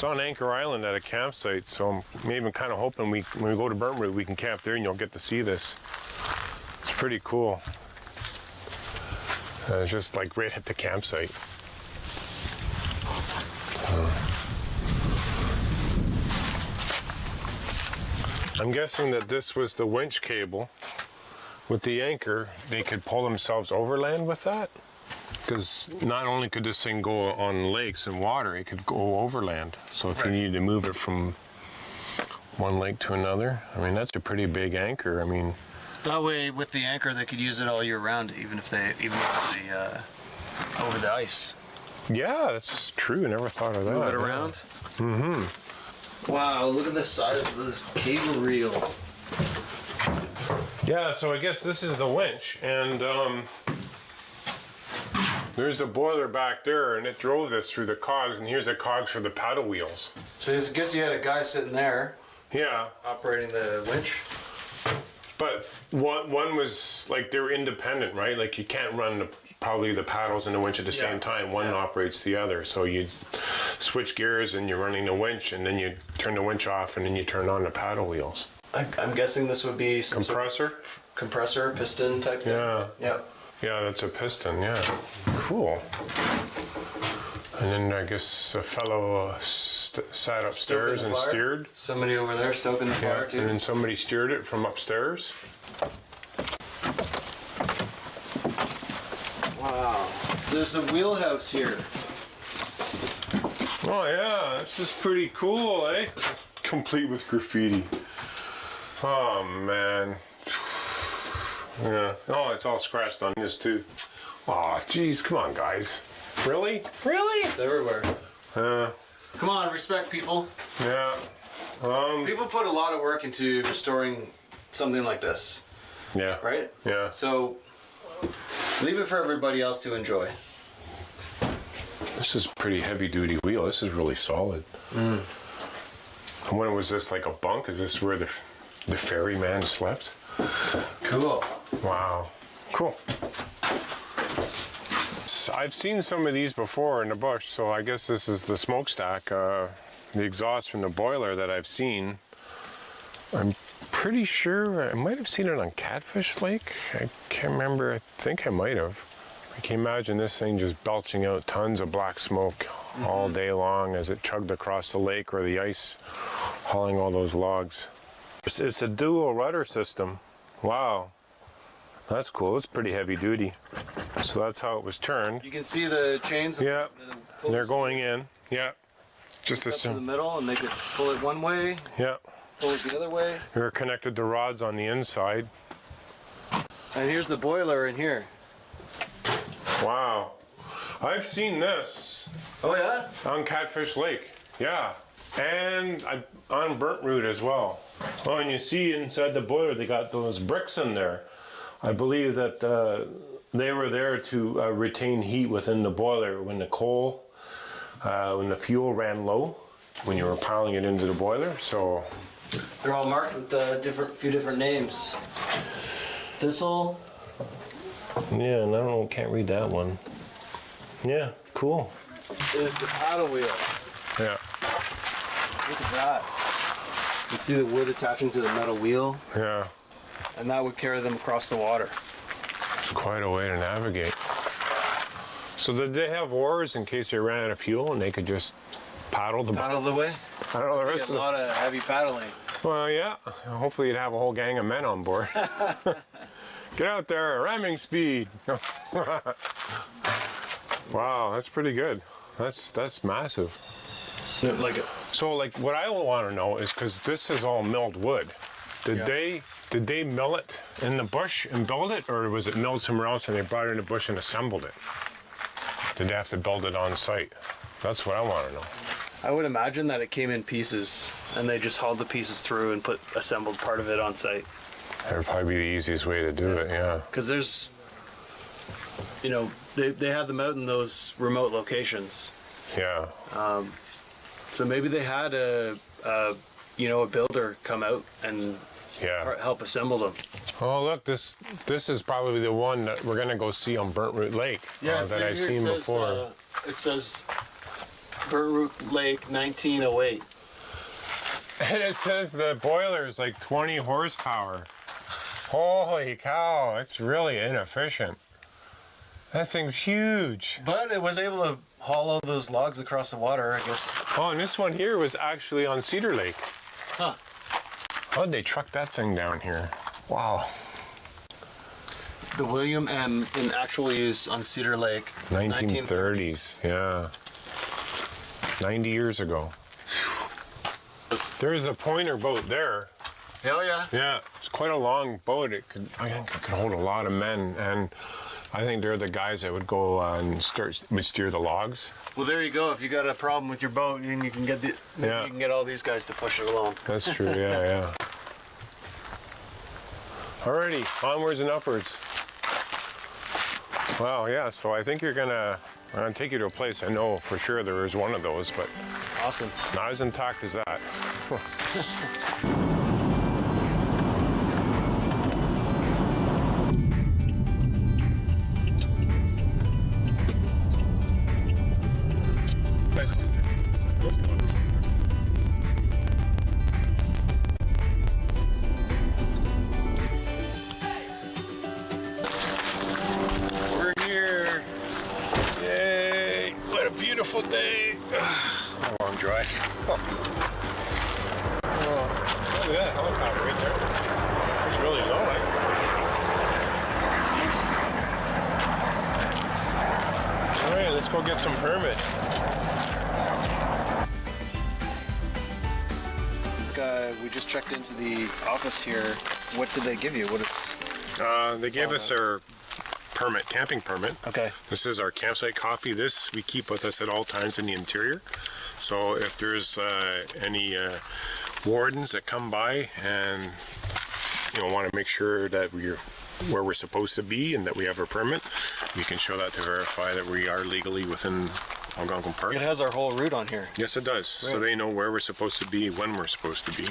on Anchor Island at a campsite, so I'm maybe kind of hoping when we go to Burnt Root, we can camp there and you'll get to see this. It's pretty cool. It's just right at the campsite. I'm guessing that this was the winch cable. With the anchor, they could pull themselves overland with that. Because not only could this thing go on lakes and water, it could go overland. So if you needed to move it from one lake to another, I mean, that's a pretty big anchor. I mean, That way, with the anchor, they could use it all year round, even over the ice. yeah, that's true. Never thought of that. Move it yeah. around. Mm-hmm. Wow, look at the size of this cable reel. Yeah, so I guess this is the winch, and there's a boiler back there, and it drove this through the cogs, and here's the cogs for the paddle wheels. So I guess you had a guy sitting there Yeah, operating the winch. but one was they were independent, right? You can't run probably the paddles and the winch at the same time. One operates the other, so you switch gears and you're running the winch, and then you turn the winch off, and then you turn on the paddle wheels. I'm guessing this would be some Compressor? compressor, piston type thing. Yeah. Yep. Yeah, that's a piston, yeah. Cool. And then I guess a fellow sat upstairs and steered. Somebody over there stoking the fire too. And then somebody steered it from upstairs. Wow. There's the wheelhouse here. Oh yeah, this is pretty cool, eh? Complete with graffiti. Oh man. Yeah. Oh, it's all scratched on this too. Oh, geez, come on, guys. Really? Really? It's everywhere. Yeah. Come on, respect people. Yeah. People put a lot of work into restoring something like this, Yeah. right? Yeah. So leave it for everybody else to enjoy. This is a pretty heavy duty wheel. This is really solid. And when was this a bunk? Is this where the ferryman slept? Cool. Wow. Cool. I've seen some of these before in the bush, so I guess this is the smokestack, the exhaust from the boiler that I've seen. I'm pretty sure I might have seen it on Catfish Lake. I can't remember. I think I might have. Can you imagine this thing just belching out tons of black smoke all day long as it chugged across the lake or the ice, hauling all those logs. It's a dual rudder system. Wow. That's cool. It's pretty heavy duty. So that's how it was turned. You can see the chains. Yeah. They're going in. Yeah. Just up to the middle, and they could pull it one way. Yeah. Pull it the other way. They're connected to rods on the inside. And here's the boiler in here. Wow. I've seen this. Oh yeah? On Catfish Lake. Yeah. And on Burnt Root as well. Oh, and you see inside the boiler they got those bricks in there. I believe that they were there to retain heat within the boiler when the coal, when the fuel ran low, when you were piling it into the boiler. So they're all marked with few different names. Thistle. Yeah, and I don't know, can't read that one. Yeah, cool. Is the paddle wheel. Yeah. Look at that. You see the wood attaching to the metal wheel? Yeah. And that would carry them across the water. It's quite a way to navigate. So did they have oars in case they ran out of fuel and they could just paddle the way? I don't know the rest of a lot of heavy paddling. Well, yeah. Hopefully you'd have a whole gang of men on board. Get out there, ramming speed. Wow, that's pretty good. That's massive. So what I want to know is, because this is all milled wood, did they mill it in the bush and build it, or was it milled somewhere else and they brought it in the bush and assembled it? Did they have to build it on site? That's what I want to know. I would imagine that it came in pieces and they just hauled the pieces through and assembled part of it on site. That would probably be the easiest way to do it, yeah. Because there's, they have them out in those remote locations. Yeah. So maybe they had a builder come out and help assemble them. Oh, look, this is probably the one that we're going to go see on Burnt Root Lake that I've seen before. It says Burnt Root Lake 1908. And it says the boiler is like 20 horsepower. Holy cow, it's really inefficient. That thing's huge. But it was able to haul all those logs across the water, I guess. Oh, and this one here was actually on Cedar Lake. Huh. How did they truck that thing down here? Wow. The William M. in actual use on Cedar Lake. 1930s, yeah. 90 years ago. There's a pointer boat there. Oh, yeah? Yeah, it's quite a long boat. I think it could hold a lot of men, and I think they're the guys that would go and steer the logs. Well, there you go. If you got a problem with your boat, then you can get you can get all these guys to push it along. That's true. Yeah. Alrighty, onwards and upwards. Wow, yeah. So I think I'm gonna take you to a place I know for sure there is one of those, but awesome. Not as intact as that. We're here. Yay! What a beautiful day. A long drive. Oh, look at that helicopter right there. It's really low, right? All right, let's go get some permits. We just checked into the office here. What did they give you? They gave us our permit, camping permit. Okay. This is our campsite copy. This we keep with us at all times in the interior. So if there's any wardens that come by and want to make sure that we're where we're supposed to be and that we have a permit, we can show that to verify that we are legally within Algonquin Park. It has our whole route on here. Yes, it does. Right. So they know where we're supposed to be, when we're supposed to be.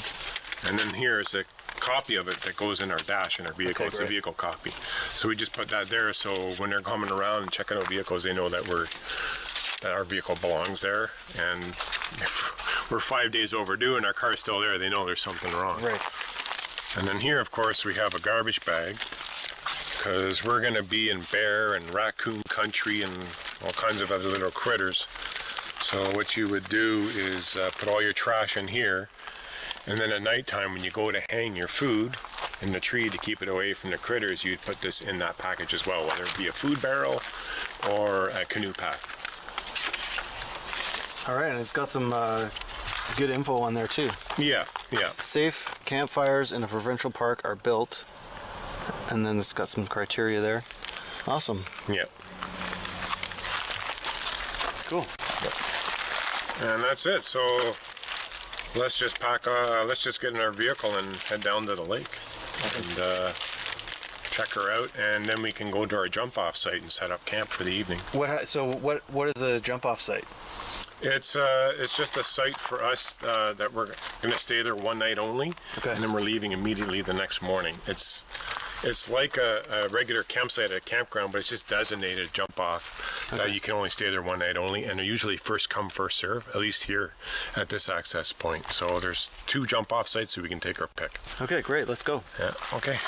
And then here is a copy of it that goes in our dash in our vehicle. Okay, it's a vehicle copy. So we just put that there so when they're coming around and checking out vehicles, they know that our vehicle belongs there. And if we're 5 days overdue and our car's still there, they know there's something wrong. Right. And then here, of course, we have a garbage bag. because we're going to be in bear and raccoon country and all kinds of other little critters. So what you would do is put all your trash in here, and then at nighttime when you go to hang your food in the tree to keep it away from the critters, you'd put this in that package as well, whether it be a food barrel or a canoe pack. All right, and it's got some good info on there too. Yeah. Safe campfires in a provincial park are built, and then it's got some criteria there. Awesome. Yeah. Cool. And that's it. So let's just let's just get in our vehicle and head down to the lake and check her out, and then we can go to our jump off site and set up camp for the evening. What is the jump off site? It's just a site for us that we're going to stay there one night only, and then we're leaving immediately the next morning. It's like a regular campsite at a campground, but it's just designated jump off that you can only stay there one night only, and they're usually first come first serve, at least here at this access point. So there's 2 jump off sites, so we can take our pick. Okay, great. Let's go. Yeah. Okay.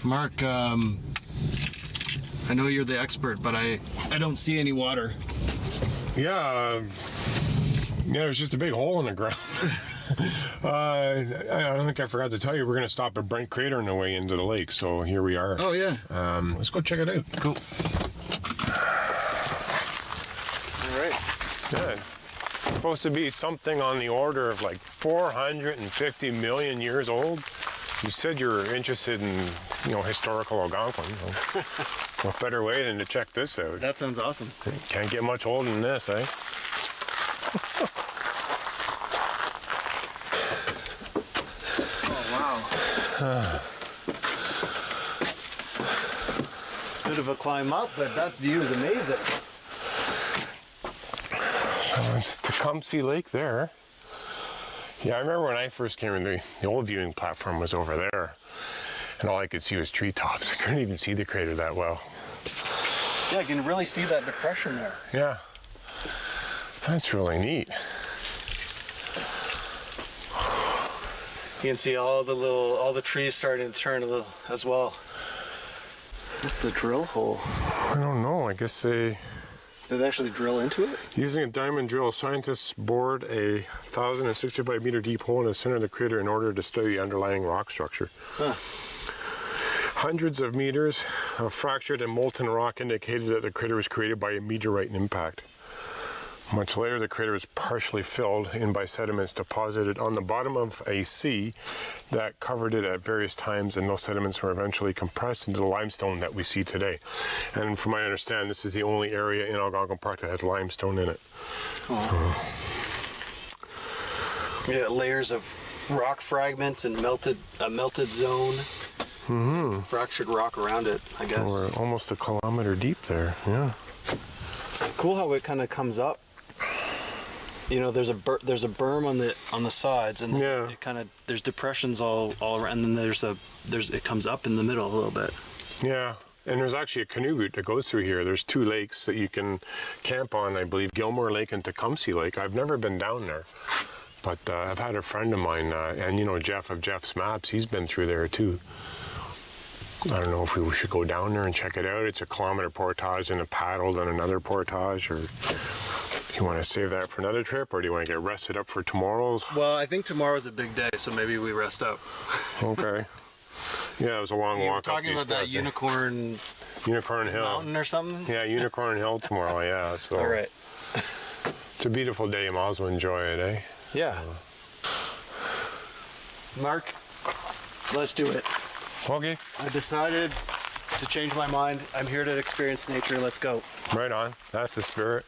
Mark, I know you're the expert, but I don't see any water. Yeah, there's just a big hole in the ground. I don't think I forgot to tell you, we're going to stop at Brent Crater on the way into the lake, so here we are. Oh, yeah. Let's go check it out. Cool. All right. Yeah. It's supposed to be something on the order of like 450 million years old. You said you were interested in, historical Algonquin. What better way than to check this out? That sounds awesome. Can't get much older than this, eh? Oh, wow. Bit of a climb up, but that view is amazing. So it's Tecumseh Lake there. Yeah, I remember when I first came in, the old viewing platform was over there, and all I could see was treetops. I couldn't even see the crater that well. Yeah, I can really see that depression there. Yeah, that's really neat. You can see all the trees starting to turn a little as well. What's the drill hole? I don't know. I guess Did they actually drill into it? Using a diamond drill, scientists bored a 1,065 meter deep hole in the center of the crater in order to study the underlying rock structure. Huh. Hundreds of meters of fractured and molten rock indicated that the crater was created by a meteorite impact. Much later, the crater was partially filled in by sediments deposited on the bottom of a sea that covered it at various times, and those sediments were eventually compressed into the limestone that we see today. And from what I understand, this is the only area in Algonquin Park that has limestone in it. Oh. So. Yeah, layers of rock fragments and a melted zone. Mm-hmm. Fractured rock around it, I guess. We're almost a kilometer deep there, yeah. It's cool how it kind of comes up. There's a berm on the sides, and it kind of there's depressions all around, and then it comes up in the middle a little bit. Yeah, and there's actually a canoe route that goes through here. There's 2 lakes that you can camp on, I believe, Gilmore Lake and Tecumseh Lake. I've never been down there, but I've had a friend of mine, and Jeff of Jeff's Maps, he's been through there too. I don't know if we should go down there and check it out. It's a kilometer portage and a paddle, then another portage, or do you want to save that for another trip, or do you want to get rested up for tomorrow's? Well, I think tomorrow's a big day, so maybe we rest up. Okay. Yeah, it was a long walk up. Talking about that Unicorn Hill Mountain or something? Yeah, Unicorn Hill tomorrow, yeah. So all right. It's a beautiful day. You might as well enjoy it, eh? Yeah. Mark, let's do it. Okay. I decided to change my mind. I'm here to experience nature. Let's go. Right on. That's the spirit.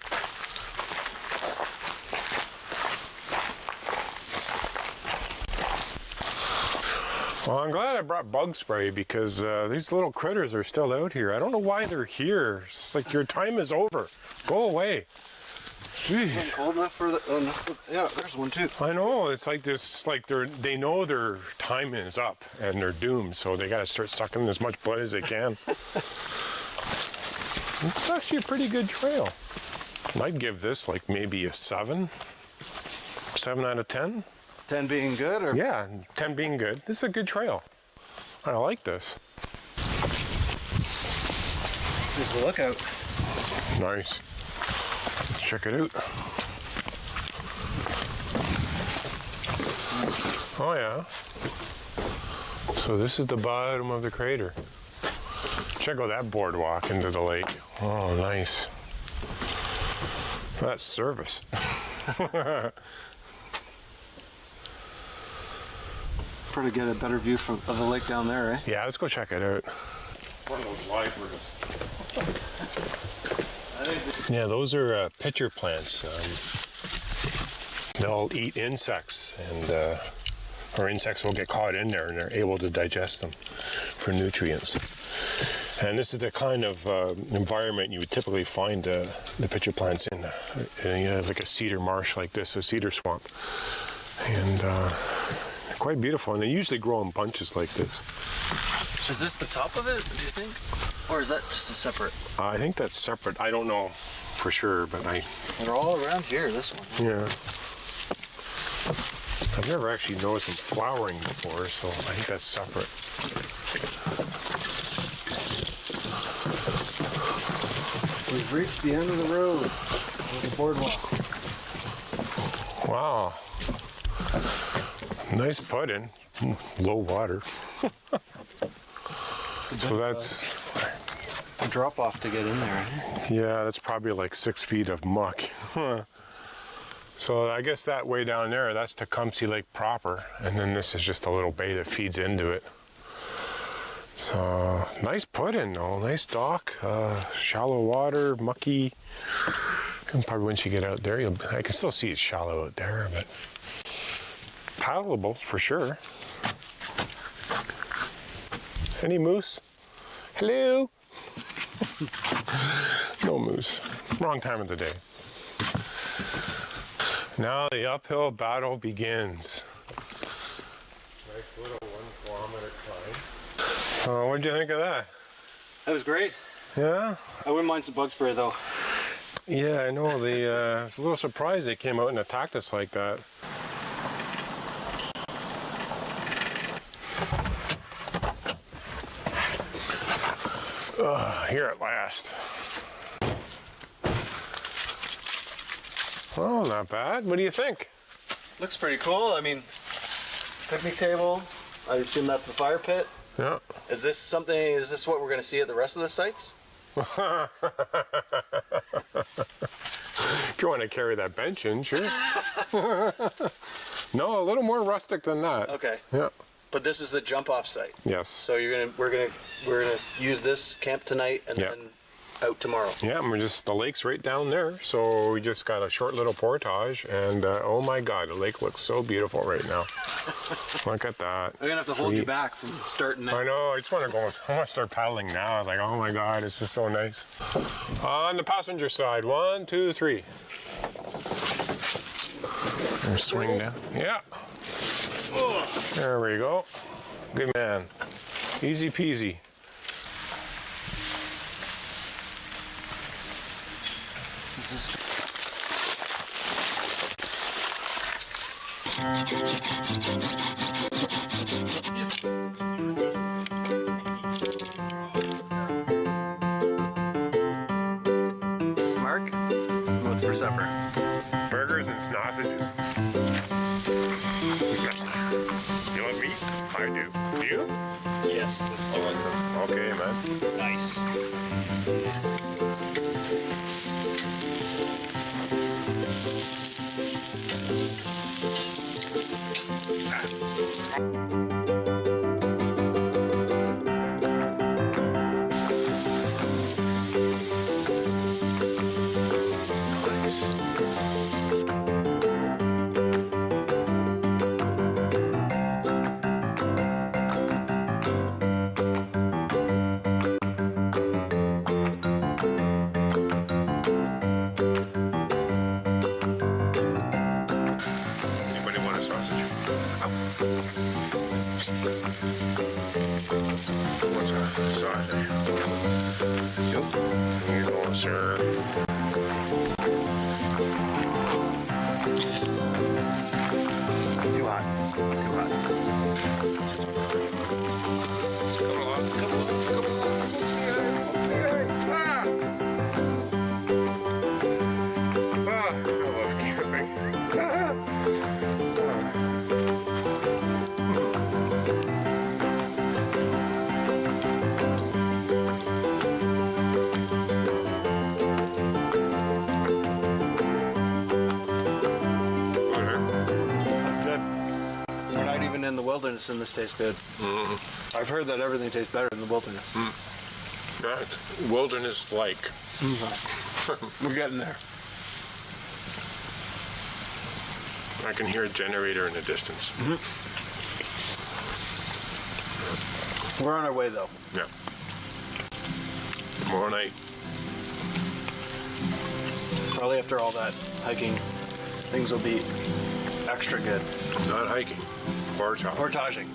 Well, I'm glad I brought bug spray because these little critters are still out here. I don't know why they're here. It's like your time is over. Go away. Jeez. Cold enough for the. Yeah, there's one too. I know. It's like this. Like they know their time is up and they're doomed, so they got to start sucking in as much blood as they can. It's actually a pretty good trail. I'd give this like maybe a 7 out of 10. 10 being good, or Yeah, 10 being good. This is a good trail. I like this. here's the lookout. Nice. Let's check it out. Oh yeah. So this is the bottom of the crater. Check out that boardwalk into the lake. Oh, nice. That's service. Probably get a better view of the lake down there, eh? Yeah, let's go check it out. One of those libraries. Yeah, those are pitcher plants. They'll eat insects, and or insects will get caught in there, and they're able to digest them for nutrients. And this is the kind of environment you would typically find the pitcher plants in, like a cedar marsh like this, a cedar swamp. And quite beautiful, and they usually grow in bunches like this. Is this the top of it, do you think? Or is that just a separate? I think that's separate. I don't know for sure, but They're all around here, this one. yeah. I've never actually noticed them flowering before, so I think that's separate. We've reached the end of the road, of the boardwalk. Wow. Nice put-in. Low water. So that's... A drop off to get in there. Yeah, that's probably like 6 feet of muck. So I guess that way down there, that's Tecumseh Lake proper, and then this is just a little bay that feeds into it. So nice put-in though, nice dock, shallow water, mucky. And probably once you get out there, I can still see it's shallow out there, but paddleable for sure. Any moose? Hello? No moose. Wrong time of the day. Now the uphill battle begins. Nice little 1 kilometer climb. What did you think of that? That was great. Yeah? I wouldn't mind some bug spray though. Yeah, I know. I was a little surprised they came out and attacked us like that. Here at last. Oh, not bad. What do you think? Looks pretty cool. I mean, picnic table. I assume that's the fire pit. Yeah. Is this what we're going to see at the rest of the sites? If you want to carry that bench in, sure. No, a little more rustic than that. Okay. Yeah. But this is the jump off site. Yes. So we're gonna use this camp tonight and Yeah. then out tomorrow. Yeah, and the lake's right down there, so we just got a short little portage, and oh my God, the lake looks so beautiful right now. Look at that. I'm gonna have to hold you back from starting now. I know, I just want to go, I want to start paddling now. I was like, oh my God, it's just so nice. On the passenger side, 1, 2, 3. There's swing down. Yeah. There we go. Good man. Easy peasy. Mark, what's for supper? Burgers and sausages. You want meat? I do. You? Yes, let's do it. Okay, man. Nice. What's our sausage? Yep. Here you go, sir. Too hot. Too hot. Come on, come on, come on. I love camping. Good. We're not even in the wilderness and this tastes good. I've heard that everything tastes better in the wilderness. Right. Wilderness-like. We're getting there. I can hear a generator in the distance. We're on our way though. Yeah. Tomorrow night. Probably after all that hiking, things will be extra good. Not hiking. Portage. Portaging.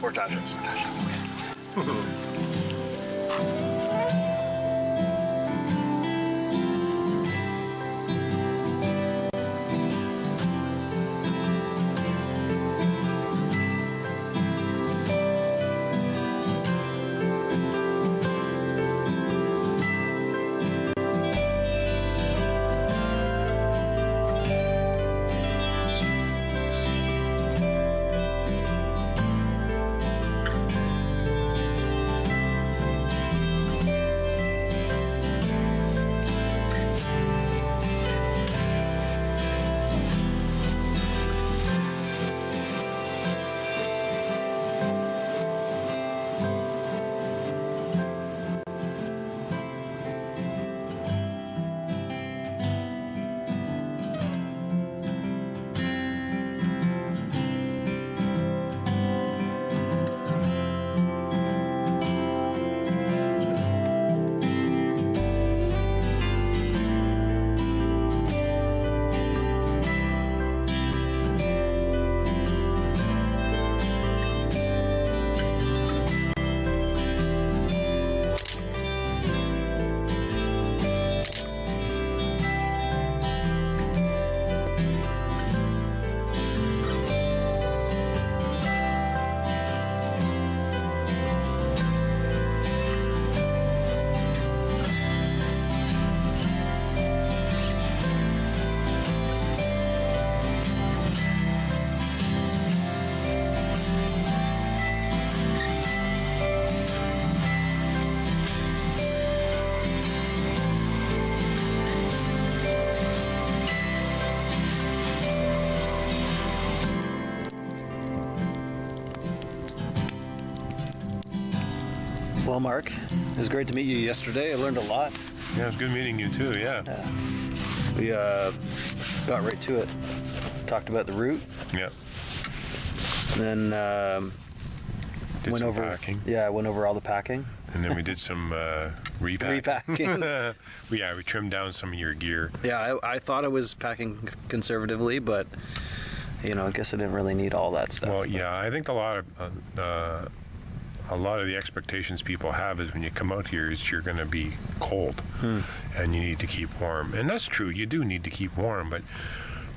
Well, Mark, it was great to meet you yesterday. I learned a lot. Yeah, it was good meeting you too, yeah. We got right to it. Talked about the route. Yeah. Then Did went some over packing. Yeah, I went over all the packing. And then we did some repacking. Repacking. Yeah, we trimmed down some of your gear. Yeah, I thought I was packing conservatively, but you know, I guess I didn't really need all that stuff. Well, yeah, I think a lot of the expectations people have is when you come out here is you're going to be cold and you need to keep warm. And that's true. You do need to keep warm, but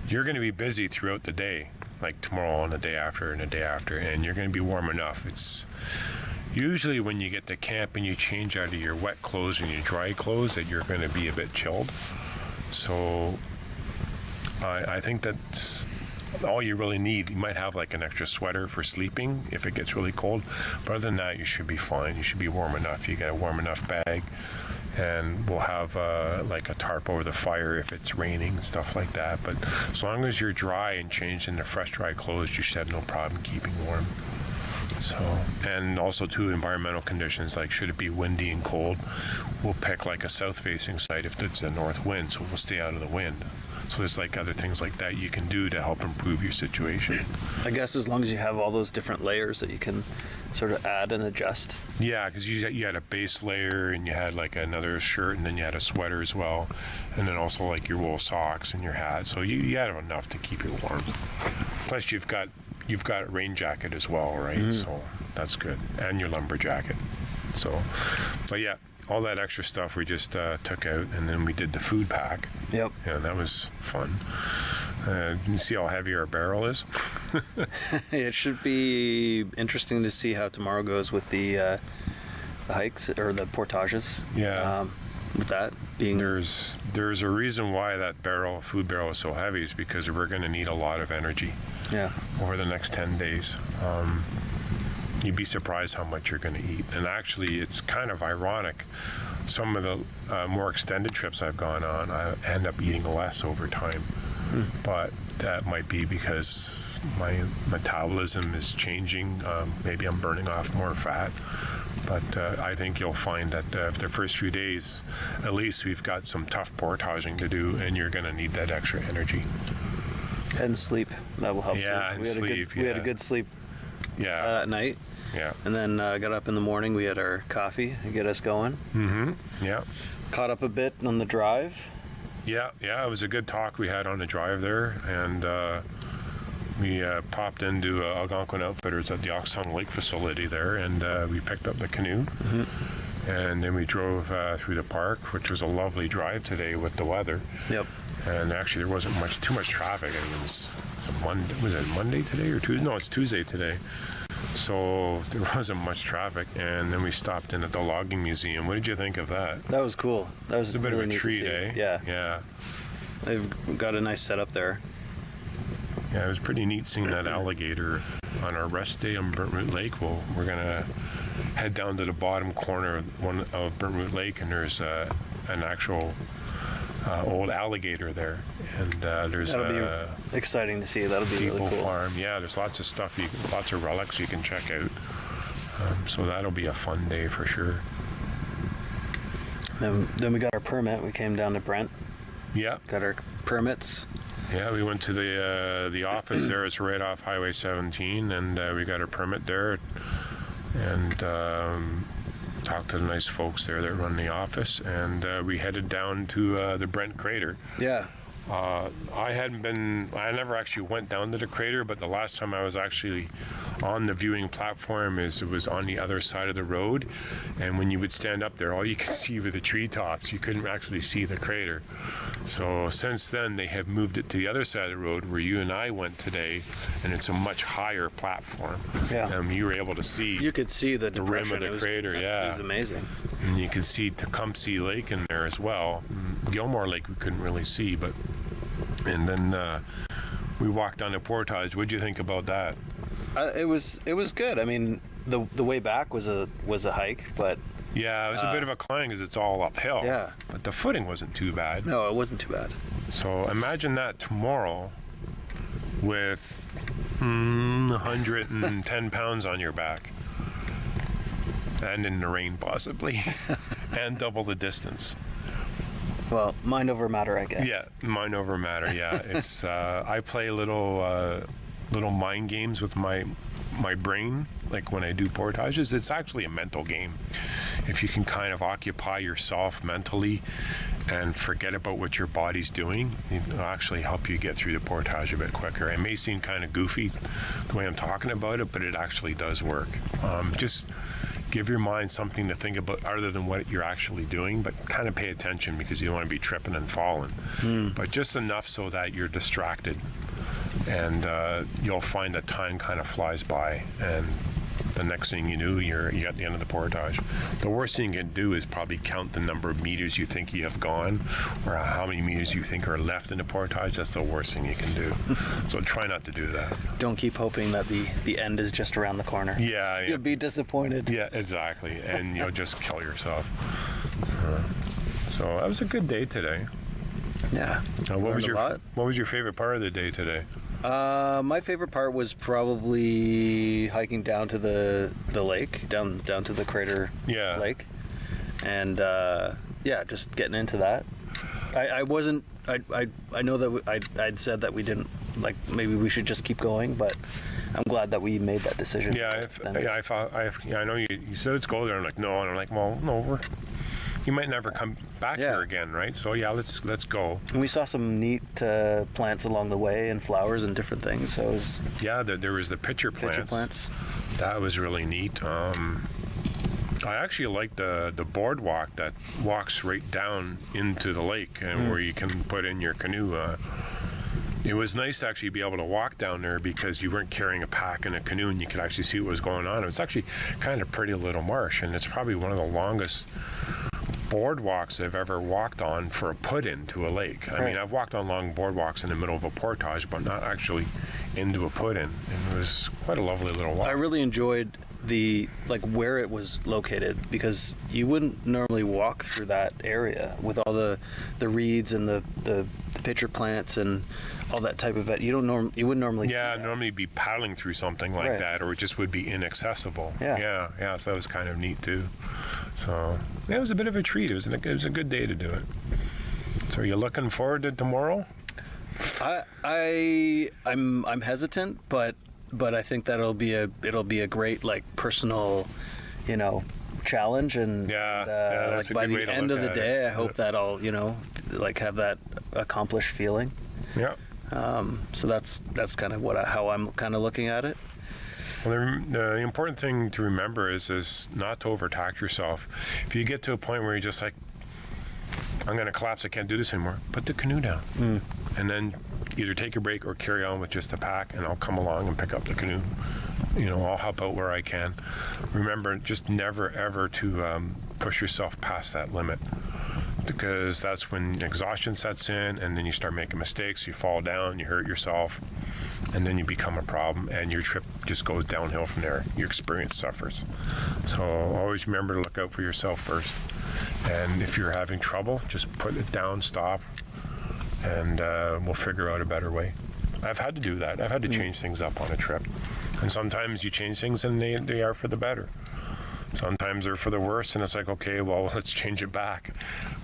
you're going to be busy throughout the day, like tomorrow and the day after and the day after, and you're going to be warm enough. It's usually when you get to camp and you change out of your wet clothes and your dry clothes that you're going to be a bit chilled. So I think that's all you really need. You might have like an extra sweater for sleeping if it gets really cold, but other than that, you should be fine. You should be warm enough. You got a warm enough bag, and we'll have like a tarp over the fire if it's raining and stuff like that. But as long as you're dry and changed into fresh, dry clothes, you should have no problem keeping warm. So, and also too, environmental conditions, like should it be windy and cold, we'll pick like a south-facing site if it's a north wind, so we'll stay out of the wind. So there's like other things like that you can do to help improve your situation. I guess as long as you have all those different layers that you can sort of add and adjust. Yeah, because you had a base layer and you had like another shirt and then you had a sweater as well. And then also like your wool socks and your hat. So you had enough to keep it warm. Plus you've got you've got a rain jacket as well, right? So that's good, and your lumber jacket. So, but yeah, all that extra stuff we just took out, and then we did the food pack. Yep. Yeah, that was fun. You see how heavy our barrel is? It should be interesting to see how tomorrow goes with the hikes or the portages. Yeah. With that being There's a reason why that food barrel is so heavy, is because we're going to need a lot of energy over the next 10 days. You'd be surprised how much you're going to eat. And actually, it's kind of ironic. Some of the more extended trips I've gone on, I end up eating less over time. But that might be because my metabolism is changing. Maybe I'm burning off more fat. But I think you'll find that the first few days, at least we've got some tough portaging to do, and you're going to need that extra energy. and sleep. That will help. Yeah, too. and sleep. We had a good sleep at night. Yeah. And then got up in the morning. We had our coffee to get us going. Mm-hmm. Yeah. Caught up a bit on the drive. Yeah. It was a good talk we had on the drive there, and we popped into Algonquin Outfitters at the Oxton Lake facility there, and we picked up the canoe. Mm-hmm. And then we drove through the park, which was a lovely drive today with the weather. Yep. And actually, there wasn't too much traffic. I mean, it's a Monday. Was it Monday today or Tuesday? No, it's Tuesday today. So there wasn't much traffic. And then we stopped in at the logging museum. What did you think of that? That was cool. That was It's a bit really of a neat to treat, see. eh? Yeah. Yeah. They've got a nice setup there. Yeah, it was pretty neat seeing that alligator on our rest day on Burnt Root Lake. Well, we're gonna head down to the bottom corner of Burnt Root Lake, and there's an actual old alligator there, and there's That'll be exciting to see. That'll be People really cool. Farm. Yeah, there's lots of stuff, lots of relics you can check out. So that'll be a fun day for sure. Then we got our permit. We came down to Brent. Yeah. Got our permits. Yeah, we went to the office there. It's right off Highway 17, and we got a permit there, and talked to the nice folks there that run the office, and we headed down to the Brent Crater. Yeah. I never actually went down to the crater, but the last time I was actually on the viewing platform it was on the other side of the road, and when you would stand up there, all you could see were the treetops. You couldn't actually see the crater. So since then, they have moved it to the other side of the road where you and I went today, and it's a much higher platform. Yeah. You were able to see. You could see the rim of the It was- crater. Yeah. It was amazing. And you could see Tecumseh Lake in there as well. Gilmore Lake we couldn't really see, but. And then we walked down the portage. What'd you think about that? It was good. I mean, the way back was a hike, but Yeah, it was a bit of a climb because it's all uphill. Yeah. But the footing wasn't too bad. no, it wasn't too bad. So imagine that tomorrow with 110 pounds on your back. And in the rain, possibly. And double the distance. Well, mind over matter, I guess. Yeah, mind over matter. Yeah, it's I play little mind games with my brain, like when I do portages. It's actually a mental game. If you can kind of occupy yourself mentally and forget about what your body's doing, it'll actually help you get through the portage a bit quicker. It may seem kind of goofy the way I'm talking about it, but it actually does work. Just give your mind something to think about other than what you're actually doing, but kind of pay attention because you don't want to be tripping and falling. But just enough so that you're distracted, and you'll find that time kind of flies by, and the next thing you know, you're at the end of the portage. The worst thing you can do is probably count the number of meters you think you have gone, or how many meters you think are left in the portage. That's the worst thing you can do. So try not to do that. Don't keep hoping that the end is just around the corner. Yeah. You'll be disappointed. Yeah, exactly. And you'll just kill yourself. So that was a good day today. Yeah. What was Learned a lot. your favorite part of the day today? My favorite part was probably hiking down to the lake, down to the Crater Lake, and just getting into that. I know that I'd said that we didn't, like, maybe we should just keep going, but I'm glad that we made that decision. Yeah, I know you said let's go there. I'm like, no, and I'm like, well, no, you might never come back here again, right? So yeah, let's go. And we saw some neat plants along the way and flowers and different things. So it was there was the pitcher plants. That was really neat. I actually like the boardwalk that walks right down into the lake and where you can put in your canoe. It was nice to actually be able to walk down there because you weren't carrying a pack and a canoe and you could actually see what was going on. It was actually kind of pretty little marsh, and it's probably one of the longest boardwalks I've ever walked on for a put-in to a lake. I mean, I've walked on long boardwalks in the middle of a portage, but not actually into a put-in. And it was quite a lovely little walk. I really enjoyed where it was located, because you wouldn't normally walk through that area with all the reeds and the pitcher plants and all that type of it. You wouldn't normally see that. Normally be paddling through something like that, or it just would be inaccessible. Yeah, so that was kind of neat too. So it was a bit of a treat. It was a good day to do it. So are you looking forward to tomorrow? I'm hesitant, but I think that it'll be a great personal, challenge, and that's by the end of the day, I hope that I'll have that accomplished feeling. Yeah. So that's kind of how I'm kind of looking at it. Well, the important thing to remember is not to overtax yourself. If you get to a point where you're just like, I'm going to collapse, I can't do this anymore, put the canoe down. And then either take a break or carry on with just a pack, and I'll come along and pick up the canoe. I'll help out where I can. Remember, just never ever to push yourself past that limit, because that's when exhaustion sets in, and then you start making mistakes, you fall down, you hurt yourself, and then you become a problem, and your trip just goes downhill from there. Your experience suffers. So always remember to look out for yourself first. And if you're having trouble, just put it down, stop, and we'll figure out a better way. I've had to do that. I've had to change things up on a trip. And sometimes you change things and they are for the better. Sometimes they're for the worse, and it's like, okay, well, let's change it back.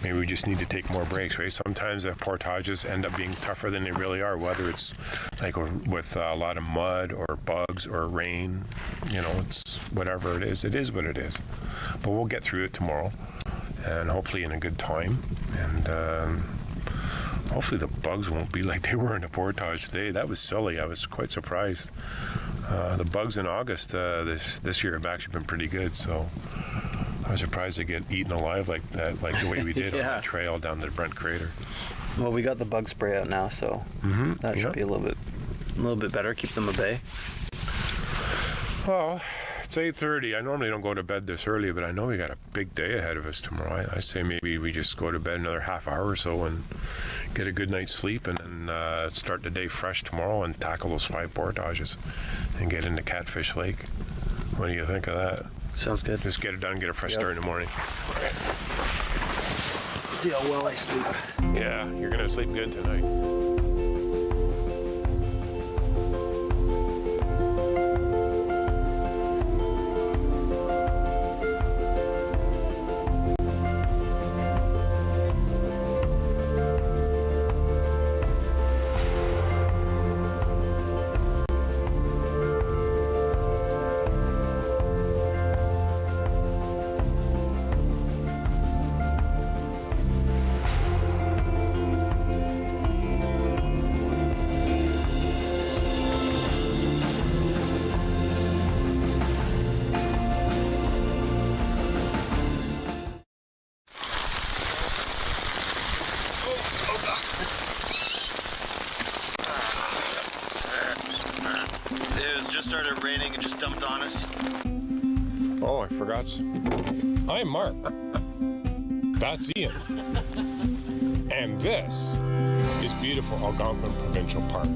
Maybe we just need to take more breaks, right? Sometimes the portages end up being tougher than they really are, whether it's like with a lot of mud or bugs or rain. It's whatever it is what it is. But we'll get through it tomorrow, and hopefully in a good time. And hopefully the bugs won't be like they were in the portage today. That was silly. I was quite surprised. The bugs in August this year have actually been pretty good, so I was surprised to get eaten alive like that, like the way we did on the trail down the Brent Crater. Well, we got the bug spray out now, so that should be a little bit better. Keep them at bay. Well, it's 8:30. I normally don't go to bed this early, but I know we got a big day ahead of us tomorrow. I say maybe we just go to bed another half hour or so and get a good night's sleep, and then start the day fresh tomorrow and tackle those 5 portages and get into Catfish Lake. What do you think of that? Sounds good. Just get it done, get a fresh start in the morning. See how well I sleep. Yeah, you're going to sleep good tonight. Started raining and just dumped on us. Oh, I forgot. I'm Mark. That's Ian. And this is beautiful Algonquin Provincial Park.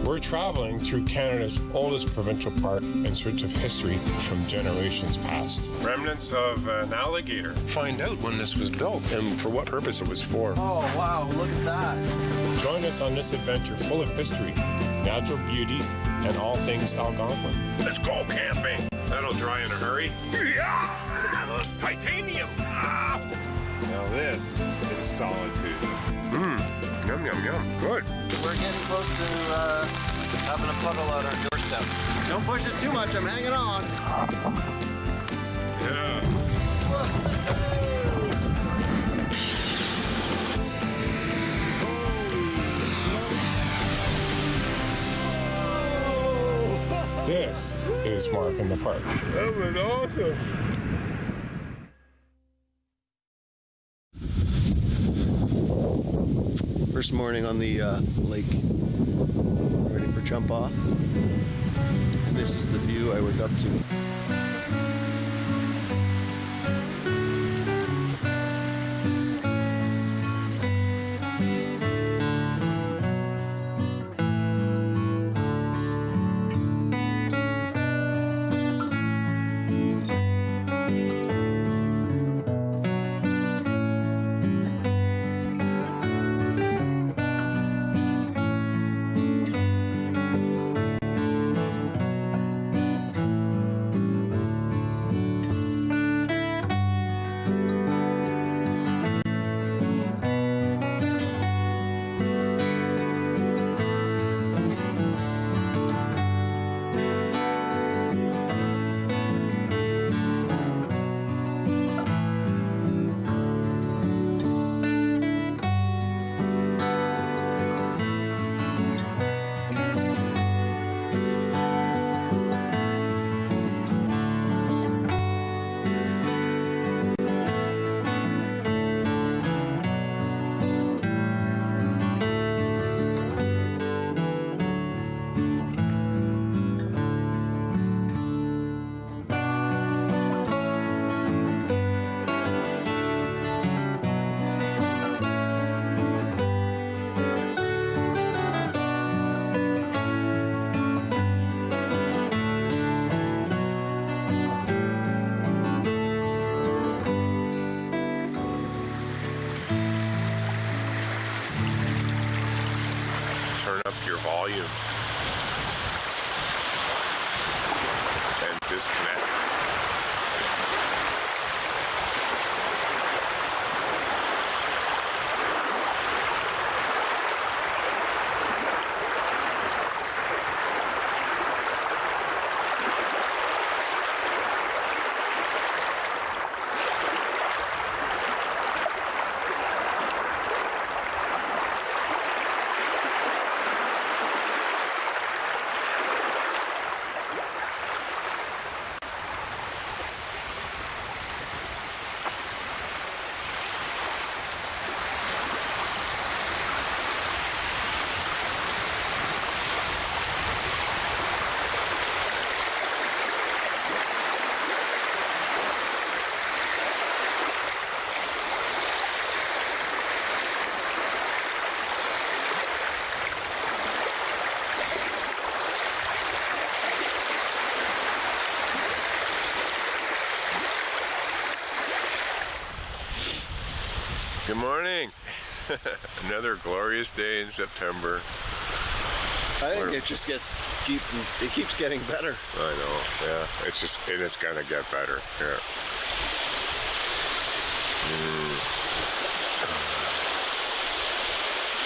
We're traveling through Canada's oldest provincial park in search of history from generations past. Remnants of an alligator. Find out when this was built and for what purpose it was for. Oh, wow, look at that. Join us on this adventure full of history, natural beauty, and all things Algonquin. Let's go camping. That'll dry in a hurry. Yeah! Titanium. Ah! Now this is solitude. Yum, yum, yum. Good. We're getting close to having a puddle on our doorstep. Don't push it too much. I'm hanging on. Yeah. This is Mark in the Park. That was awesome. First morning on the lake, ready for jump off. And this is the view I wake up to. Turn up your volume and disconnect. Good morning. Another glorious day in September. I think it just it keeps getting better. I know, yeah. It's gonna get better. Yeah.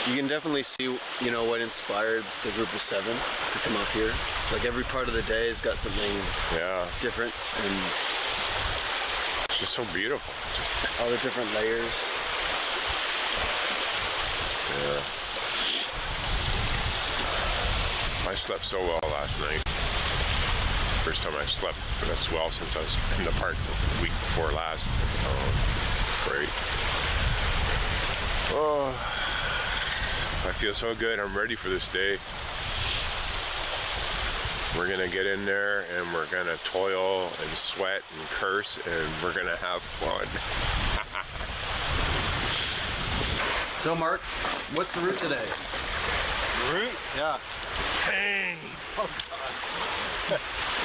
You can definitely see, what inspired the group of 7 to come up here. Like every part of the day has got something different, and It's just so beautiful. Just all the different layers. Yeah. I slept so well last night. First time I've slept this well since I was in the park the week before last. It's great. Oh, I feel so good. I'm ready for this day. We're gonna get in there and we're gonna toil and sweat and curse and we're gonna have fun. So Mark, what's the route today? Route? Yeah. Pain. Oh God.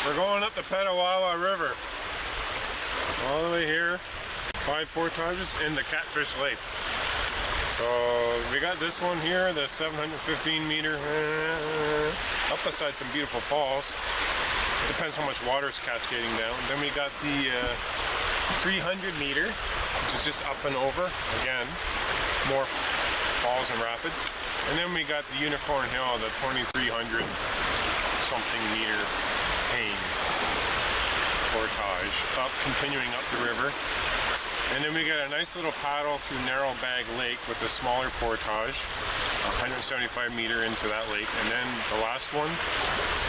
We're going up the Petawawa River. All the way here, 5 portages into Catfish Lake. So we got this one here, the 715 meter, up beside some beautiful falls. Depends how much water is cascading down. Then we got the 300 meter, which is just up and over. Again, more falls and rapids. And then we got the Unicorn Hill, the 2,300 something meter hang portage, continuing up the river. And then we got a nice little paddle through Narrow Bag Lake with a smaller portage, 175 meter into that lake. And then the last one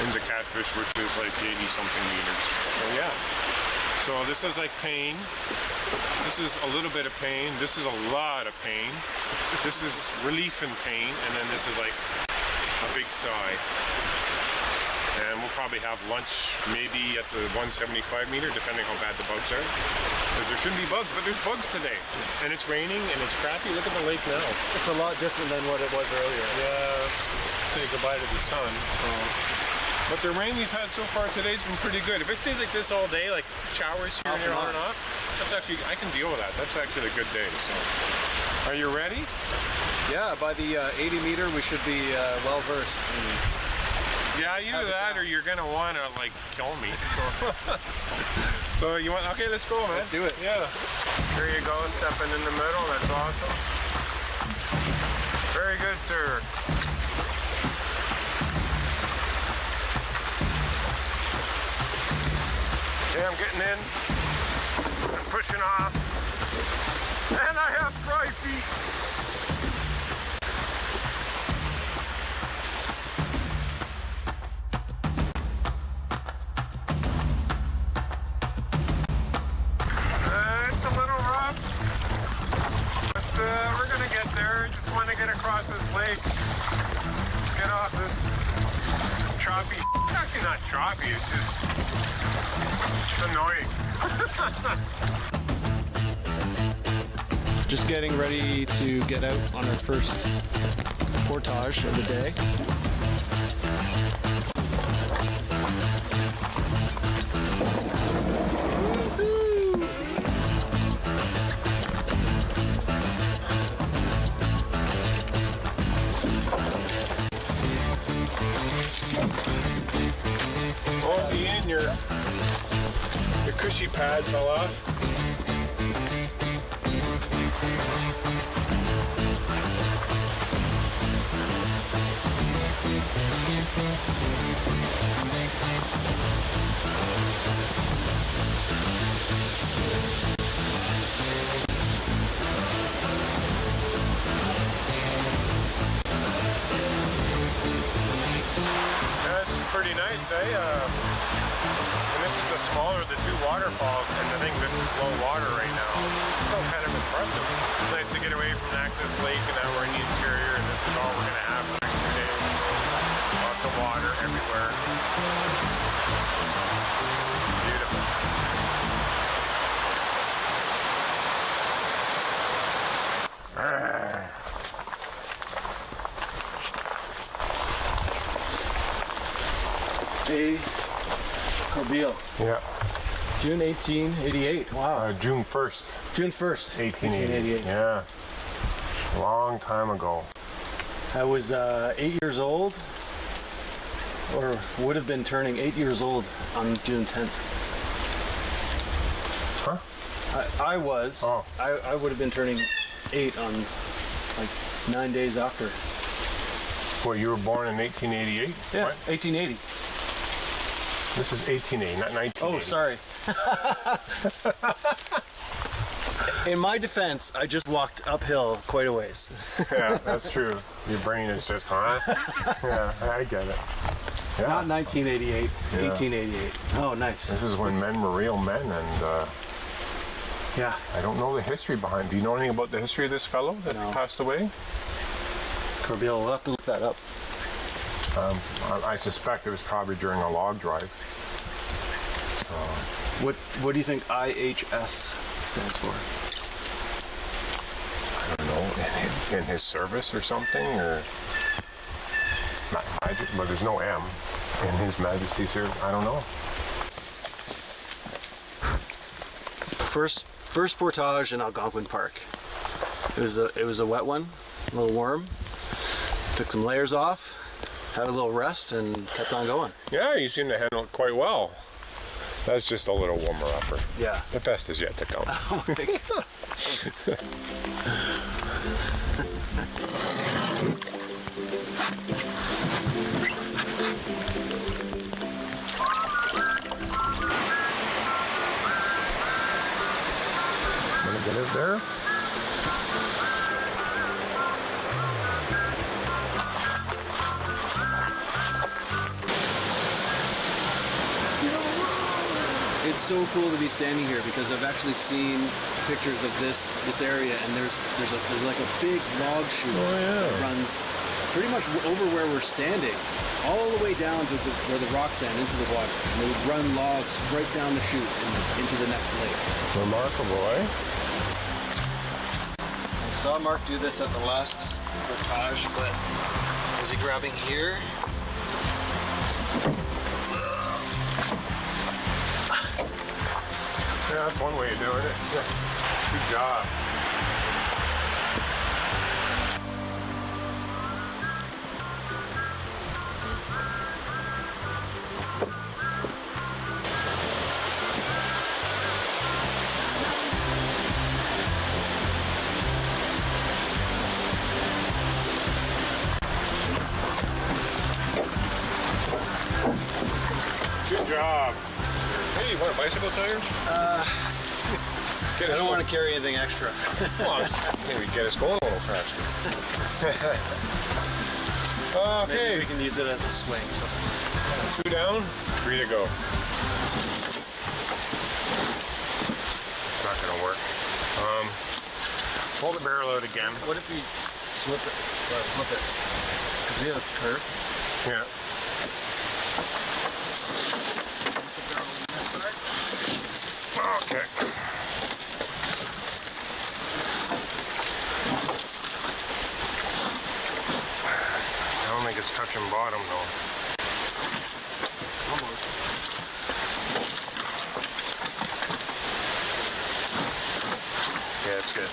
into Catfish, which is like 80 something meters. So yeah. So this is like pain. This is a little bit of pain. This is a lot of pain. This is relief in pain. And then this is like a big sigh. And we'll probably have lunch maybe at the 175 meter, depending how bad the bugs are. Because there shouldn't be bugs, but there's bugs today. And it's raining and it's crappy. Look at the lake now. It's a lot different than what it was earlier. Yeah, say goodbye to the sun. So. But the rain we've had so far today's been pretty good. If it stays like this all day, like showers here and there on and off, that's actually, I can deal with that. That's actually a good day. So, are you ready? Yeah, by the 80 meter, we should be well versed. Yeah, either that or you're gonna want to like kill me. So you want? Okay, let's go, man. Let's do it. Yeah. Here you go, stepping in the middle. That's awesome. Very good, sir. Okay, I'm getting in. I'm pushing off. And I have dry feet. We're gonna get there. Just want to get across this lake. Get off this choppy. It's actually not choppy. It's just annoying. Just getting ready to get out on our first portage of the day. Oh, Iain, your cushy pad fell off. That's pretty nice, eh? And this is the smaller of the two waterfalls, and I think this is low water right now. It's still kind of impressive. It's nice to get away from Access Lake, and now we're in the interior, and this is all we're going to have for the next 2 days. Lots of water everywhere. Beautiful. Hey, Corbeil. Yeah. June 1888. Wow. June 1st. June 1st, 1888. Yeah. A long time ago. I was 8 years old, or would have been turning 8 years old on June 10th. Huh? I was. Oh. I would have been turning 8 on like 9 days after. Well, you were born in 1888? Yeah, What? 1880. This is 1880, not 1980. Oh, sorry. In my defense, I just walked uphill quite a ways. Yeah, that's true. Your brain is just, huh? Yeah, I get it. Yeah. Not 1988, Yeah. 1888. Oh, nice. This is when men were real men, and Yeah. I don't know the history behind. Do you know anything about the history of this fellow that No. passed away? Corbeil, we'll have to look that up. I suspect it was probably during a log drive. What do you think IHS stands for? I don't know, in his service or something, or not magic, but there's no M in His Majesty's service. I don't know. First portage in Algonquin Park. It was a wet one, a little warm. Took some layers off, had a little rest, and kept on going. Yeah, you seem to handle it quite well. That's just a little warmer upper. Yeah. The best is yet to come. Oh my God. Get it there. It's so cool to be standing here because I've actually seen pictures of this area, and there's like a big log chute that runs pretty much over where we're standing, all the way down to where the rocks end into the water, and they would run logs right down the chute and into the next lake. Remarkable, eh? I saw Mark do this at the last portage, but was he grabbing here? Yeah, that's one way of doing it. Yeah. Good job. Good job. Hey, you want a bicycle tire? I don't want to carry anything extra. Well, maybe get us going a little faster. Maybe Okay. we can use it as a swing. So. 2 down, 3 to go. It's not gonna work. Pull the barrel out again. What if you flip it? Because see how it's curved? Yeah. This side? Okay. I don't think it's touching bottom though. Almost. Yeah, it's good.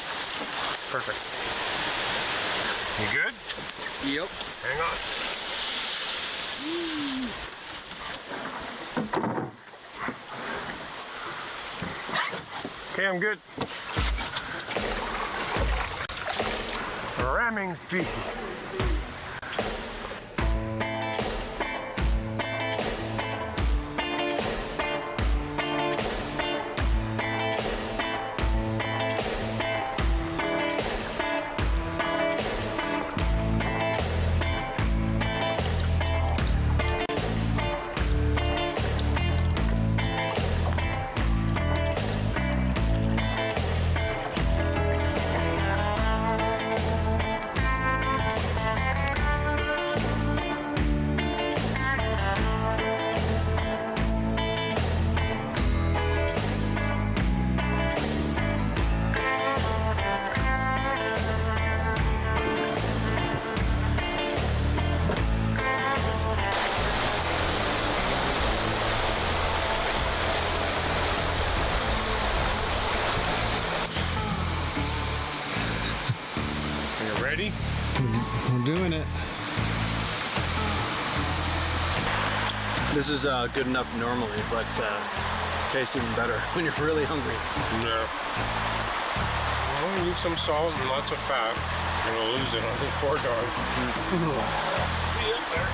Perfect. You good? Yep. Hang on. Okay, I'm good. Ramming speed. Ready? We're doing it. This is good enough normally, but tastes even better when you're really hungry. Yeah. Well, use some salt and lots of fat. You're gonna lose it on this poor dog. See you up there.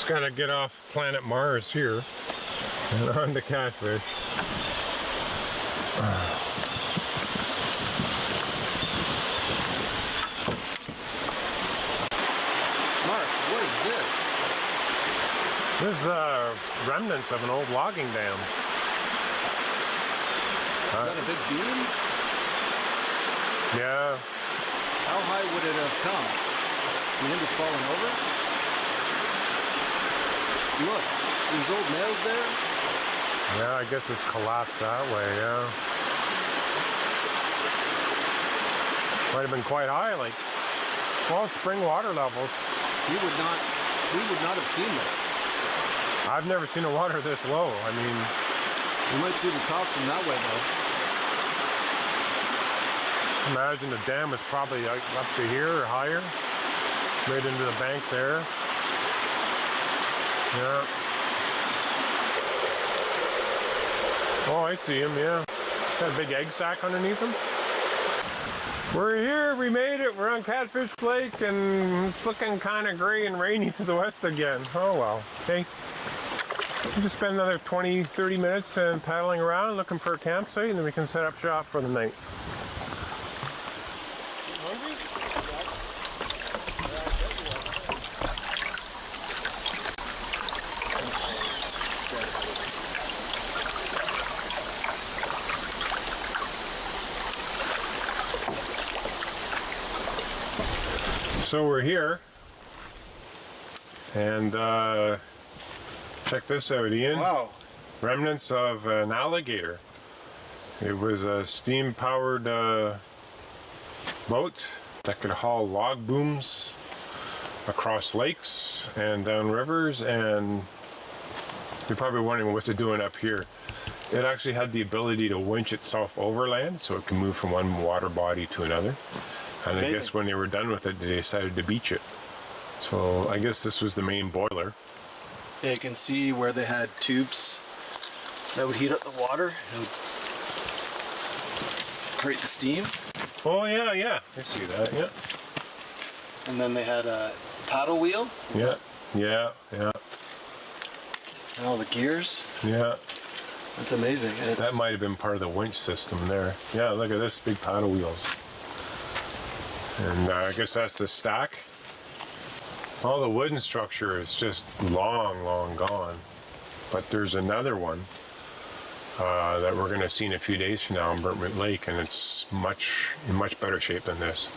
gotta get off planet Mars here and on to catfish. Mark, what is this? This is remnants of an old logging dam. Is that a big beam? Yeah. How high would it have come? You think it's fallen over? Look, these old nails there? Yeah, I guess it's collapsed that way, yeah. Might have been quite high, like, well, spring water levels. We would not have seen this. I've never seen the water this low. I mean, You might see the top from that way though. imagine the dam is probably up to here or higher. Right into the bank there. Yeah. Oh, I see him, yeah. Got a big egg sac underneath him. We're here, we made it. We're on Catfish Lake and it's looking kind of gray and rainy to the west again. Oh well, okay. We'll just spend another 20-30 minutes paddling around looking for a campsite and then we can set up shop for the night. So we're here, and check this out, Ian. Wow. Remnants of an alligator. It was a steam-powered boat that could haul log booms across lakes and down rivers, and you're probably wondering what's it doing up here. It actually had the ability to winch itself overland, so it can move from one water body to another. And I guess when they were done with it, they decided to beach it. So I guess this was the main boiler. Yeah, you can see where they had tubes that would heat up the water and create the steam. Oh yeah, yeah, I see that, yeah. And then they had a paddle wheel. Yeah, yeah, yeah. And all the gears. Yeah. That's amazing. That might have been part of the winch system there. Yeah, look at this, big paddle wheels. And I guess that's the stack. All the wooden structure is just long, long gone. But there's another one that we're going to see in a few days from now on Burnt Root Lake, and it's in much better shape than this.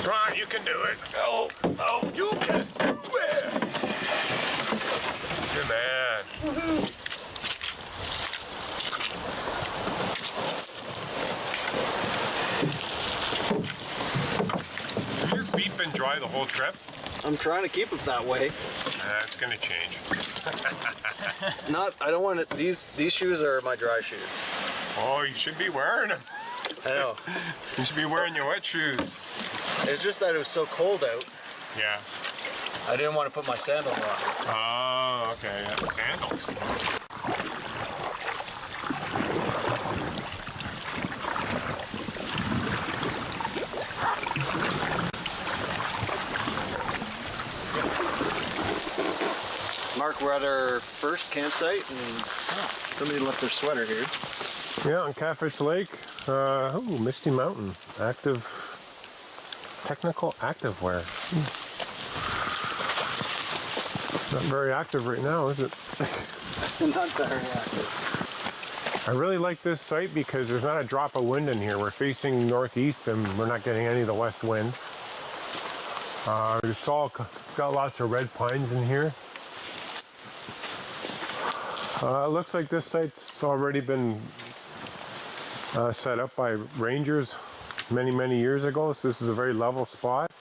Come on, you can do it. Oh, you can do it. Good man. Woohoo. Been dry the whole trip? I'm trying to keep it that way. It's gonna change. I don't want it. These shoes are my dry shoes. Oh, you should be wearing them. I know. You should be wearing your wet shoes. It's just that it was so cold out. Yeah. I didn't want to put my sandals on. Oh, okay. Yeah, sandals. Mark, we're at our first campsite and somebody left their sweater here. Yeah, on Catfish Lake. Misty Mountain. Technical activewear. Not very active right now, is it? Not very active. I really like this site because there's not a drop of wind in here. We're facing northeast and we're not getting any of the west wind. It's all got lots of red pines in here. It looks like this site's already been set up by rangers many years ago, so this is a very level spot.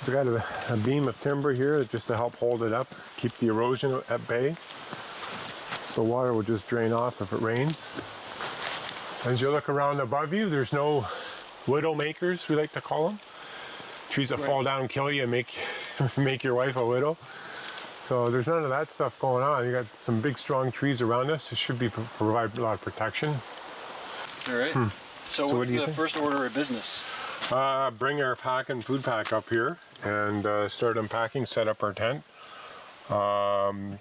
It's got a beam of timber here just to help hold it up, keep the erosion at bay. So water will just drain off if it rains. As you look around above you, there's no widow makers, we like to call them. Trees that fall down and kill you and make your wife a widow. So there's none of that stuff going on. You got some big strong trees around us. It should provide a lot of protection. All right. So what's the first order of business? Bring our pack and food pack up here and start unpacking, set up our tent.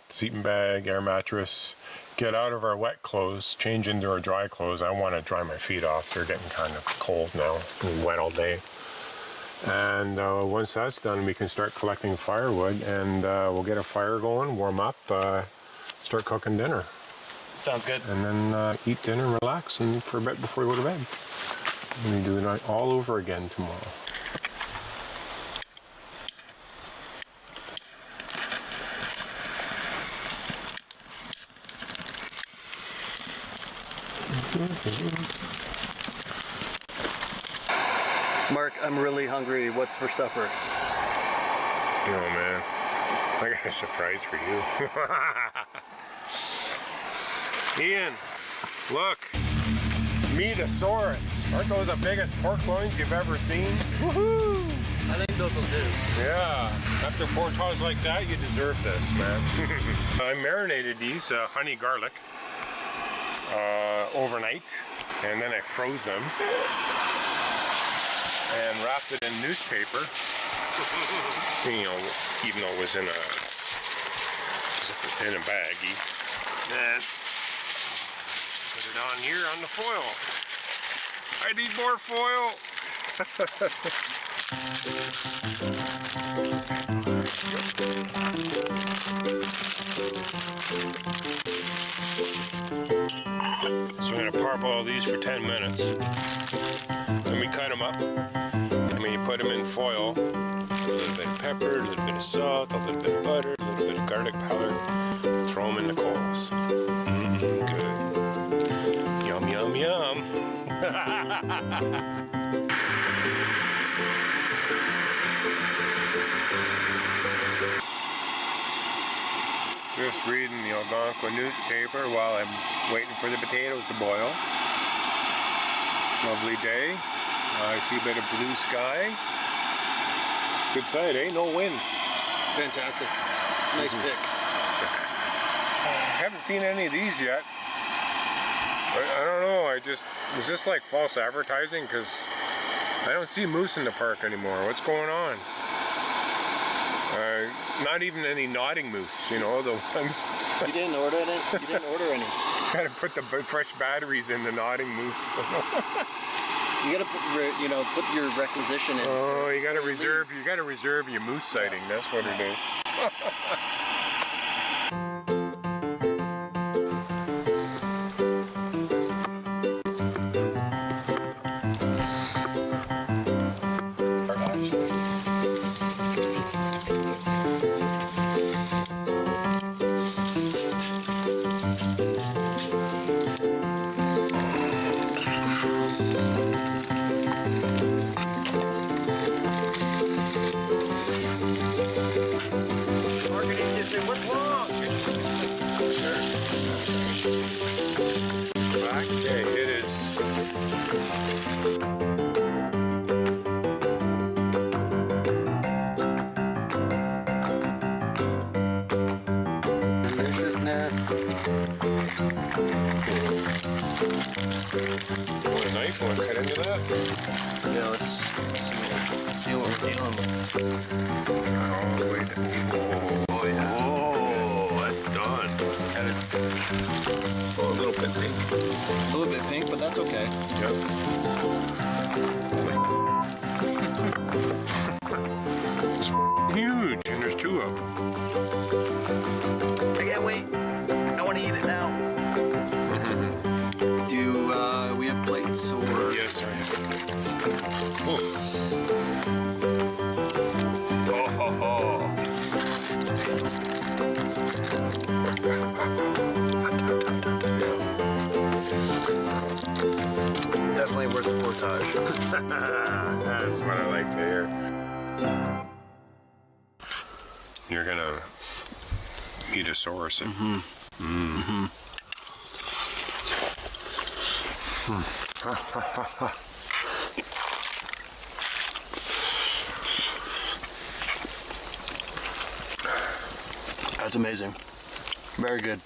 Sleeping bag, air mattress, get out of our wet clothes, change into our dry clothes. I want to dry my feet off. They're getting kind of cold now, and wet all day. And once that's done, we can start collecting firewood, and we'll get a fire going, warm up, start cooking dinner. Sounds good. And then eat dinner, relax, and for a bit before we go to bed. And we do it all over again tomorrow. Mark, I'm really hungry. What's for supper? Oh man, I got a surprise for you. Ian, look, Meatosaurus. Aren't those the biggest pork loins you've ever seen? Woohoo! I think those will do. Yeah, after portage like that, you deserve this, man. I marinated these honey garlic overnight, and then I froze them and wrapped it in newspaper. You know, even though it was in a baggie. And put it on here on the foil. I need more foil. So I'm going to parboil all these for 10 minutes. Then we cut them up. I mean, you put them in foil. A little bit of pepper, a little bit of salt, a little bit of butter, a little bit of garlic powder. Throw them in the coals. Good. Yum, yum, yum. Just reading the Algonquin newspaper while I'm waiting for the potatoes to boil. Lovely day. I see a bit of blue sky. Good sight, eh? No wind. Fantastic. Nice pick. I haven't seen any of these yet. I don't know, is this like false advertising? Because I don't see moose in the park anymore. What's going on? Not even any nodding moose, you know, the ones. You didn't order any? You didn't order any. Gotta put the fresh batteries in the nodding moose. You gotta put your requisition in. Oh, you gotta reserve your moose sighting. That's what it is. What's wrong? Okay, it is. Deliciousness. Oh, a knife one cut into that? Yeah, let's see what we're dealing with. Oh, wait. Oh, yeah. Oh, that's done. That is a little bit pink. A little bit pink, but that's okay. Yep. It's huge, and there's two of them. I can't wait. I want to eat it now. Do we have plates or? Yes, I have. Oh. Definitely worth the portage. That's what I like to hear. You're gonna eat a Meatosaurus. That's amazing. Very good.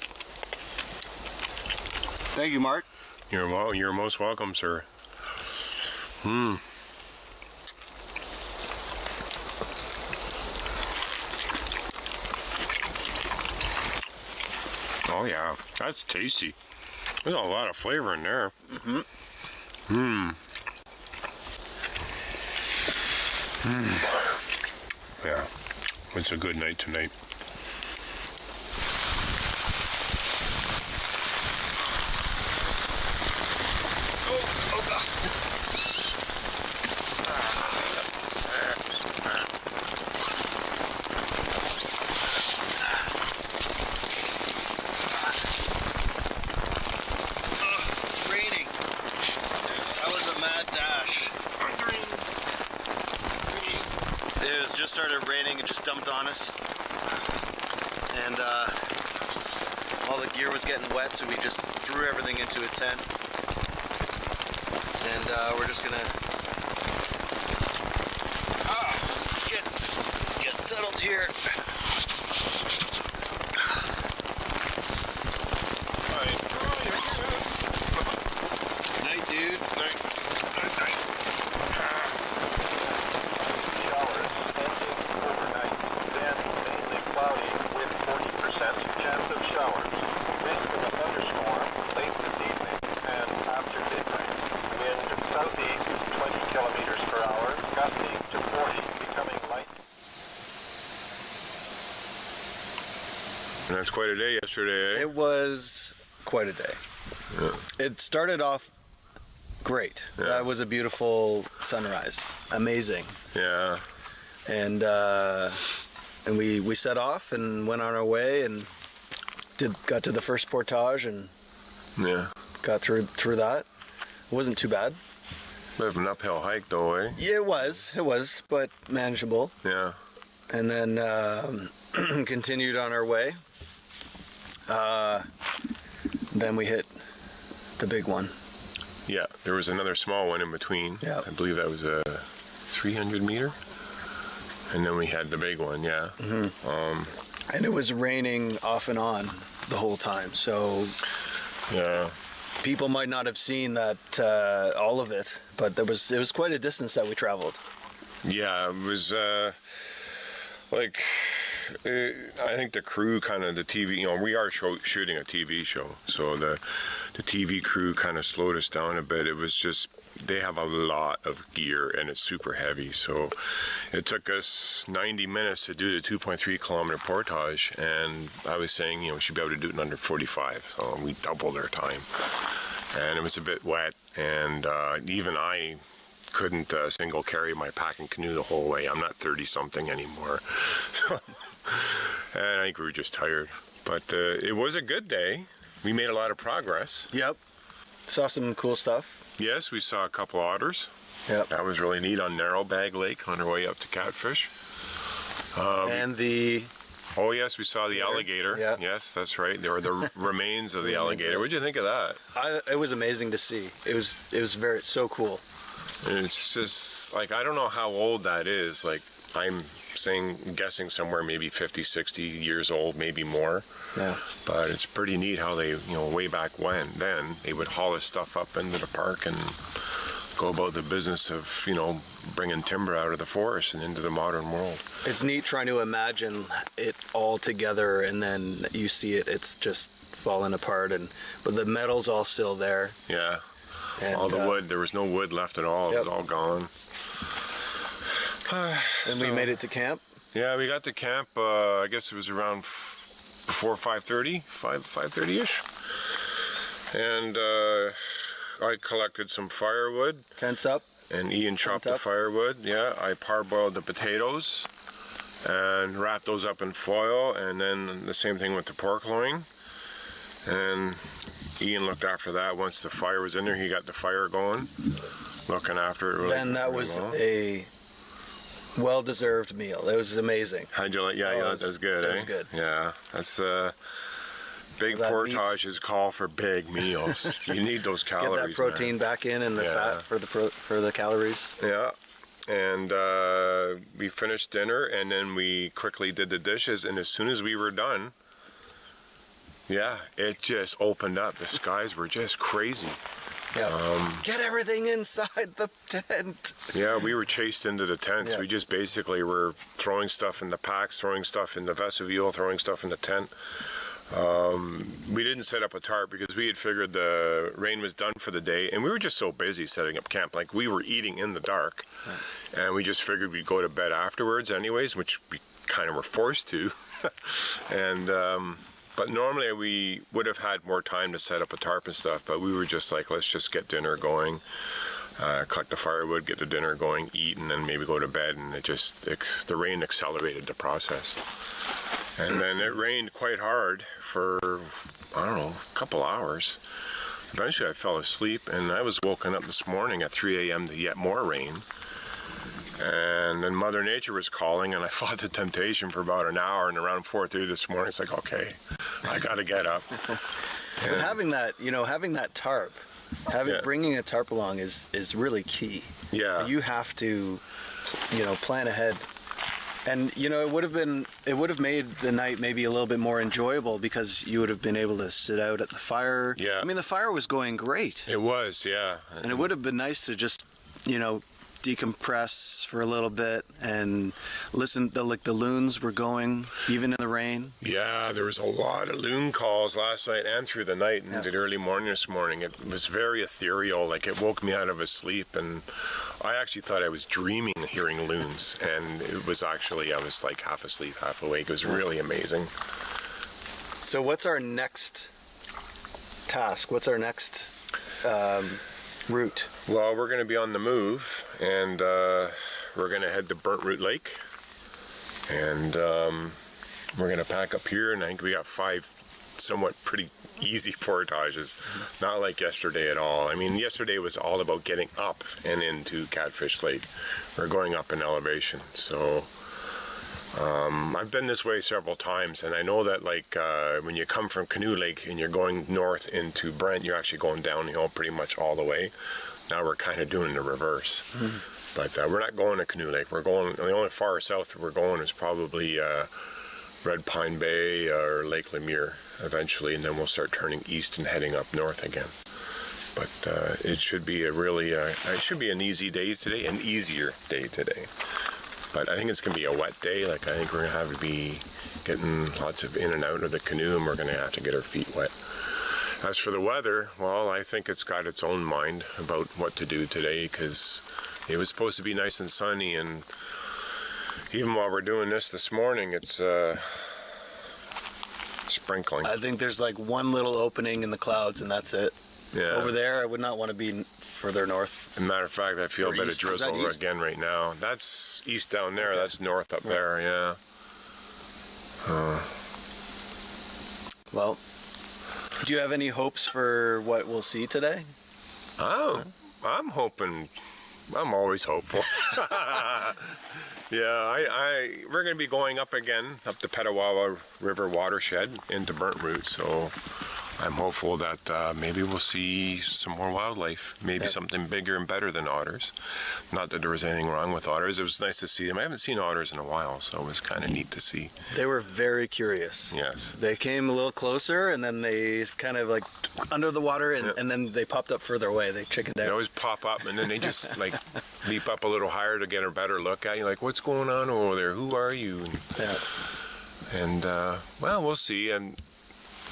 Thank you, Mark. You're most welcome, sir. Oh yeah, that's tasty. There's a lot of flavor in there. Yeah, it's a good night tonight. It's raining. That was a mad dash. It was just started raining. It just dumped on us. And all the gear was getting wet, so we just threw everything into a tent. And we're just gonna get settled here. Night, dude. Night. Showers ending overnight, then mainly cloudy with 40% chance of showers. Wind with a thunderstorm late this evening and after midnight. Wind southeast 20 kilometers per hour, gusting to 40, becoming light. And that's quite a day yesterday, eh? It was quite a day. It started off great. Yeah. That was a beautiful sunrise. Amazing. Yeah. And we set off and went on our way and got to the first portage and Yeah. got through that. It wasn't too bad. Bit of an uphill hike though, eh? Yeah, it was, but manageable. Yeah. And then continued on our way. Then we hit the big one. Yeah, there was another small one in between. Yeah. I believe that was a 300 meter. And then we had the big one, yeah. And it was raining off and on the whole time. So Yeah. people might not have seen that all of it, but it was quite a distance that we traveled. Yeah, it was I think the crew kind of, the TV, we are shooting a TV show, so the TV crew kind of slowed us down a bit. It was just, they have a lot of gear and it's super heavy, so it took us 90 minutes to do the 2.3 kilometer portage, and I was saying, we should be able to do it in under 45, so we doubled our time. And it was a bit wet, and even I couldn't single carry my packing canoe the whole way. I'm not 30 something anymore. And I think we were just tired. But it was a good day. We made a lot of progress. Yep. Saw some cool stuff. Yes, we saw a couple otters. Yep. That was really neat on Narrow Bag Lake on our way up to Catfish. And the Oh yes, we saw the alligator. Yeah. Yes, that's right. There were the remains of the alligator. What'd you think of that? it was amazing to see. It was so cool. And it's just like, I don't know how old that is. Like, I'm guessing somewhere maybe 50, 60 years old, maybe more. Yeah. But it's pretty neat how they, way back then, they would haul this stuff up into the park and go about the business of, bringing timber out of the forest and into the modern world. It's neat trying to imagine it all together, and then you see it's just falling apart, but the metal's all still there. Yeah. And, all the wood, there was no wood left at all. Yep. It was all gone. And we made it to camp. Yeah, we got to camp, I guess it was around before 5:30-ish. And I collected some firewood. Tents up. And Ian chopped the firewood. Yeah, I parboiled the potatoes and wrapped those up in foil, and then the same thing with the pork loin. And Ian looked after that. Once the fire was in there, he got the fire going, looking after it. Then that was a well-deserved meal. It was amazing. How'd you like? Yeah, that was good. That was good. Yeah, that's big That portages call for big meals. You need those calories. Get that protein man. back in and the fat for the calories. Yeah. And we finished dinner, and then we quickly did the dishes, and as soon as we were done, it just opened up. The skies were just crazy. Yeah. Get everything inside the tent. Yeah, we were chased into the tents. Yeah. We just basically were throwing stuff in the packs, throwing stuff in the vestibule, throwing stuff in the tent. We didn't set up a tarp because we had figured the rain was done for the day, and we were just so busy setting up camp. Like, we were eating in the dark, and we just figured we'd go to bed afterwards anyways, which we kind of were forced to. And but normally we would have had more time to set up a tarp and stuff, but we were just like, let's just get dinner going, collect the firewood, get the dinner going, eat, and then maybe go to bed. And the rain accelerated the process. And then it rained quite hard for, I don't know, a couple hours. Eventually I fell asleep, and I was woken up this morning at 3 a.m. to yet more rain. And then Mother Nature was calling, and I fought the temptation for about an hour, and around 4:30 this morning, it's like, okay, I gotta get up. But having that tarp, bringing a tarp along is really key. Yeah. You have to, plan ahead. And it would have made the night maybe a little bit more enjoyable because you would have been able to sit out at the fire. Yeah. I mean, the fire was going great. It was, yeah. And it would have been nice to just, decompress for a little bit and listen. The loons were going even in the rain. Yeah, there was a lot of loon calls last night and through the night and the early morning this morning. It was very ethereal. Like, it woke me out of a sleep, and I actually thought I was dreaming hearing loons, and it was actually, I was like half asleep, half awake. It was really amazing. So what's our next task? What's our next route? Well, we're going to be on the move, and we're going to head to Burnt Root Lake, and we're going to pack up here, and I think we got 5 somewhat pretty easy portages, not like yesterday at all. I mean, yesterday was all about getting up and into Catfish Lake. We're going up in elevation, so I've been this way several times, and I know that, like, when you come from Canoe Lake and you're going north into Brent, you're actually going downhill pretty much all the way. Now we're kind of doing the reverse. But we're not going to Canoe Lake. We're going, the only far south we're going is probably Red Pine Bay or Lake Lemire eventually, and then we'll start turning east and heading up north again. But it should be it should be an easy day today, an easier day today. But I think it's going to be a wet day. Like, I think we're going to have to be getting lots of in and out of the canoe, and we're going to have to get our feet wet. As for the weather, well, I think it's got its own mind about what to do today, because it was supposed to be nice and sunny, and even while we're doing this morning, it's sprinkling. I think there's like one little opening in the clouds, and that's it. Yeah. Over there, I would not want to be further north. As a matter of fact, I feel a bit of drizzle again right now. That's east down there. Okay. That's north up there, yeah. Well, do you have any hopes for what we'll see today? Oh, I'm hoping. I'm always hopeful. Yeah, we're going to be going up again, up the Petawawa River watershed into Burnt Root, so I'm hopeful that maybe we'll see some more wildlife, maybe something bigger and better than otters. Not that there was anything wrong with otters. It was nice to see them. I haven't seen otters in a while, so it was kind of neat to see. They were very curious. Yes. They came a little closer, and then they kind of like under the water, and then they popped up further away. They chickened out. They always pop up, and then they just like leap up a little higher to get a better look at you. Like, what's going on over there? Who are you? And well, we'll see, and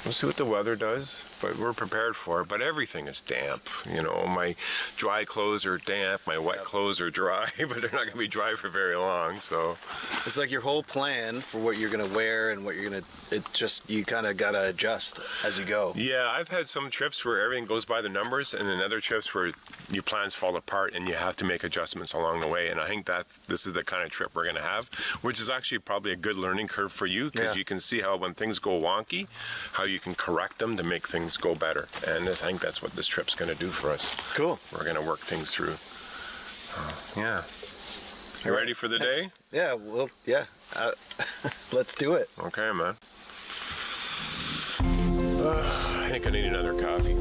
we'll see what the weather does, but we're prepared for it. But everything is damp. You know, my dry clothes are damp, my wet clothes are dry, but they're not going to be dry for very long, so. It's like your whole plan for what you're going to wear and what you're going to, you kind of got to adjust as you go. Yeah, I've had some trips where everything goes by the numbers, and then other trips where your plans fall apart and you have to make adjustments along the way. And I think that this is the kind of trip we're going to have, which is actually probably a good learning curve for you, because you can see how when things go wonky, how you can correct them to make things go better. And I think that's what this trip's going to do for us. Cool. We're going to work things through. Yeah. You ready for the day? Yeah, well, yeah. Let's do it. Okay, man. I think I need another coffee.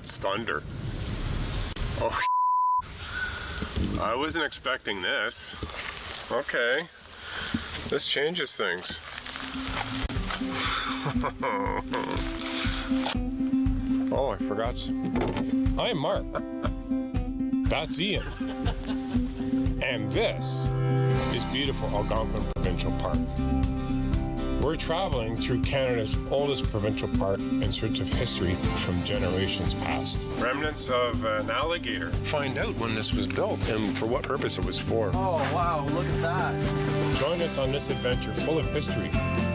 That's thunder. Oh, I wasn't expecting this. Okay, this changes things. Oh, I forgot. I'm Mark. That's Ian. And this is beautiful Algonquin Provincial Park. We're traveling through Canada's oldest provincial park in search of history from generations past. Remnants of an alligator. Find out when this was built and for what purpose it was for. Oh, wow, look at that. Join us on this adventure full of history,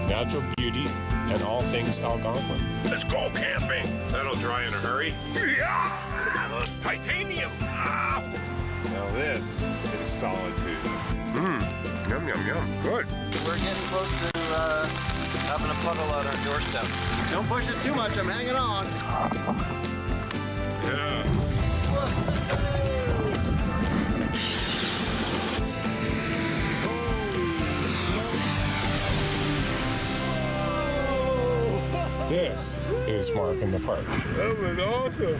natural beauty, and all things Algonquin. Let's go camping. That'll dry in a hurry. Yeah! Titanium! Ah! Now this is solitude. Yum, yum, yum. Good. We're getting close to having a puddle on our doorstep. Don't push it too much, I'm hanging on. Yeah. This is Mark in the Park. That was awesome.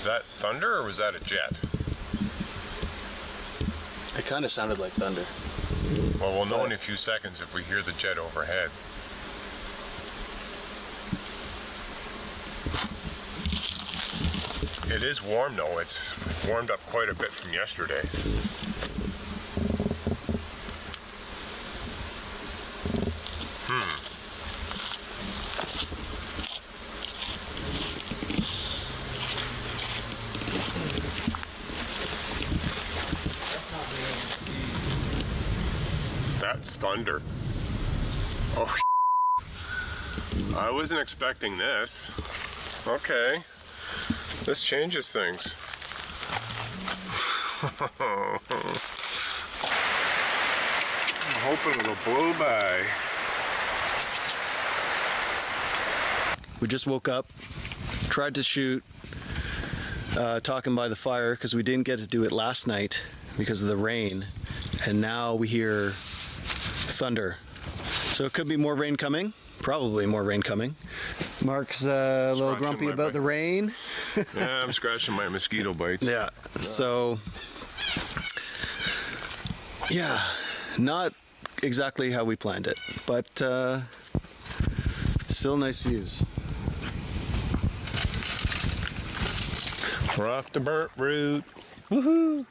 Was that thunder or was that a jet? It kind of sounded like thunder. Well, we'll know in a few seconds if we hear the jet overhead. It is warm though. It's warmed up quite a bit from yesterday. That's thunder. Oh, I wasn't expecting this. Okay, this changes things. I'm hoping it'll blow by. We just woke up, tried to shoot talking by the fire because we didn't get to do it last night because of the rain, and now we hear thunder. So it could be more rain coming, probably more rain coming. Mark's a little grumpy about the rain. Yeah, I'm scratching my mosquito bites. Yeah, so yeah, not exactly how we planned it, but still nice views. We're off the burnt route. Woohoo!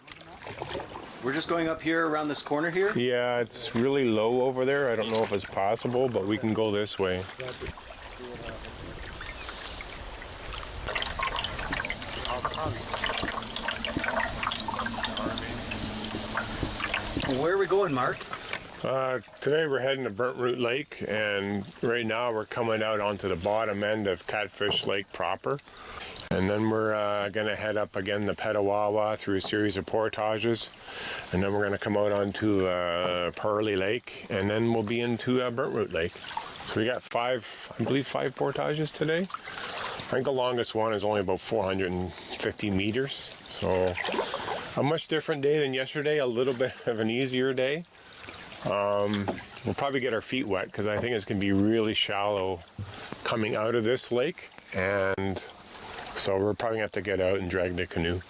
We're just going up here around this corner here. Yeah, it's really low over there. I don't know if it's possible, but we can go this way. Where are we going, Mark? Today we're heading to Burnt Root Lake, and right now we're coming out onto the bottom end of Catfish Lake proper. And then we're going to head up again the Petawawa through a series of portages. And then we're going to come out onto Pearly Lake, and then we'll be into Burnt Root Lake. So we got five portages today. I think the longest one is only about 450 meters. So a much different day than yesterday, a little bit of an easier day. We'll probably get our feet wet because I think it's going to be really shallow coming out of this lake. And so we're probably going to have to get out and drag the canoe.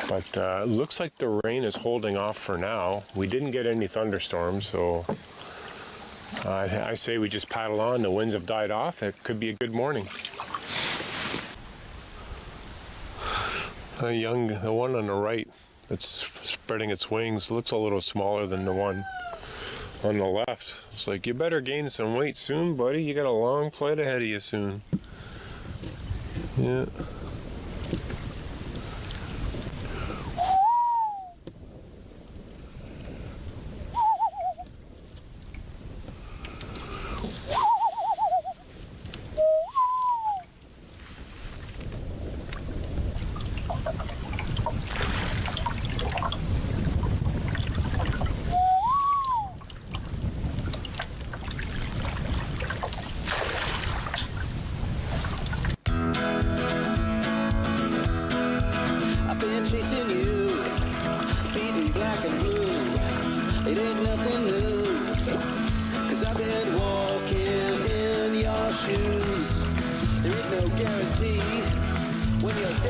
But it looks like the rain is holding off for now. We didn't get any thunderstorms, so I say we just paddle on. The winds have died off. It could be a good morning. The one on the right that's spreading its wings looks a little smaller than the one on the left. It's like, you better gain some weight soon, buddy. You got a long flight ahead of you soon. Yeah.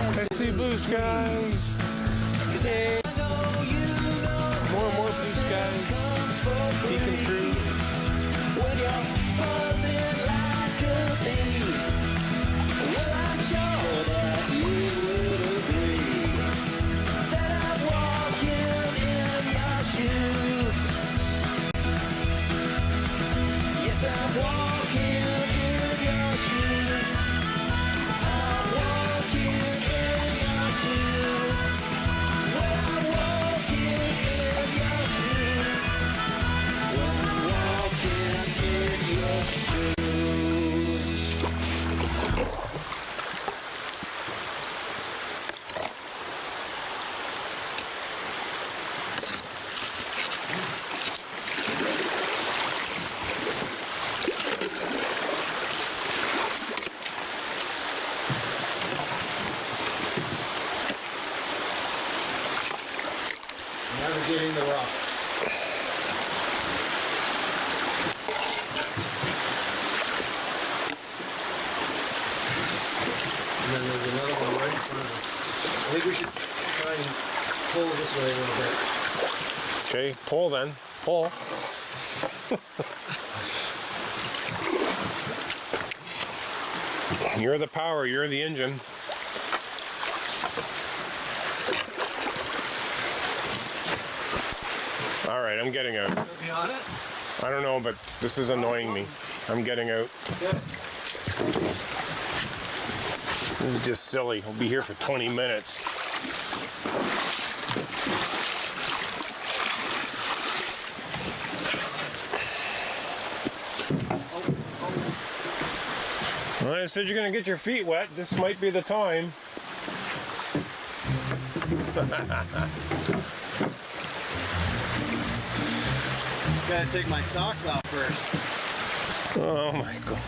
I see blue skies. Yay. More and more blue skies peeking through. When you're buzzing like a bee, well, I'm sure that you would agree that I'm walking in your shoes. Yes, I'm walking in your shoes. I'm walking in your shoes. Well, I'm walking in your shoes. Well, I'm walking in your shoes. Navigating the rocks. And then there's another one right in front of us. I think we should try and pull this way a little bit. Okay, pull then. Pull. You're the power, you're the engine. All right, I'm getting out. Are we on it? I don't know, but this is annoying me. I'm getting out. Yeah. This is just silly. We'll be here for 20 minutes. Well, I said you're gonna get your feet wet. This might be the time. Gotta take my socks off first. Oh my god.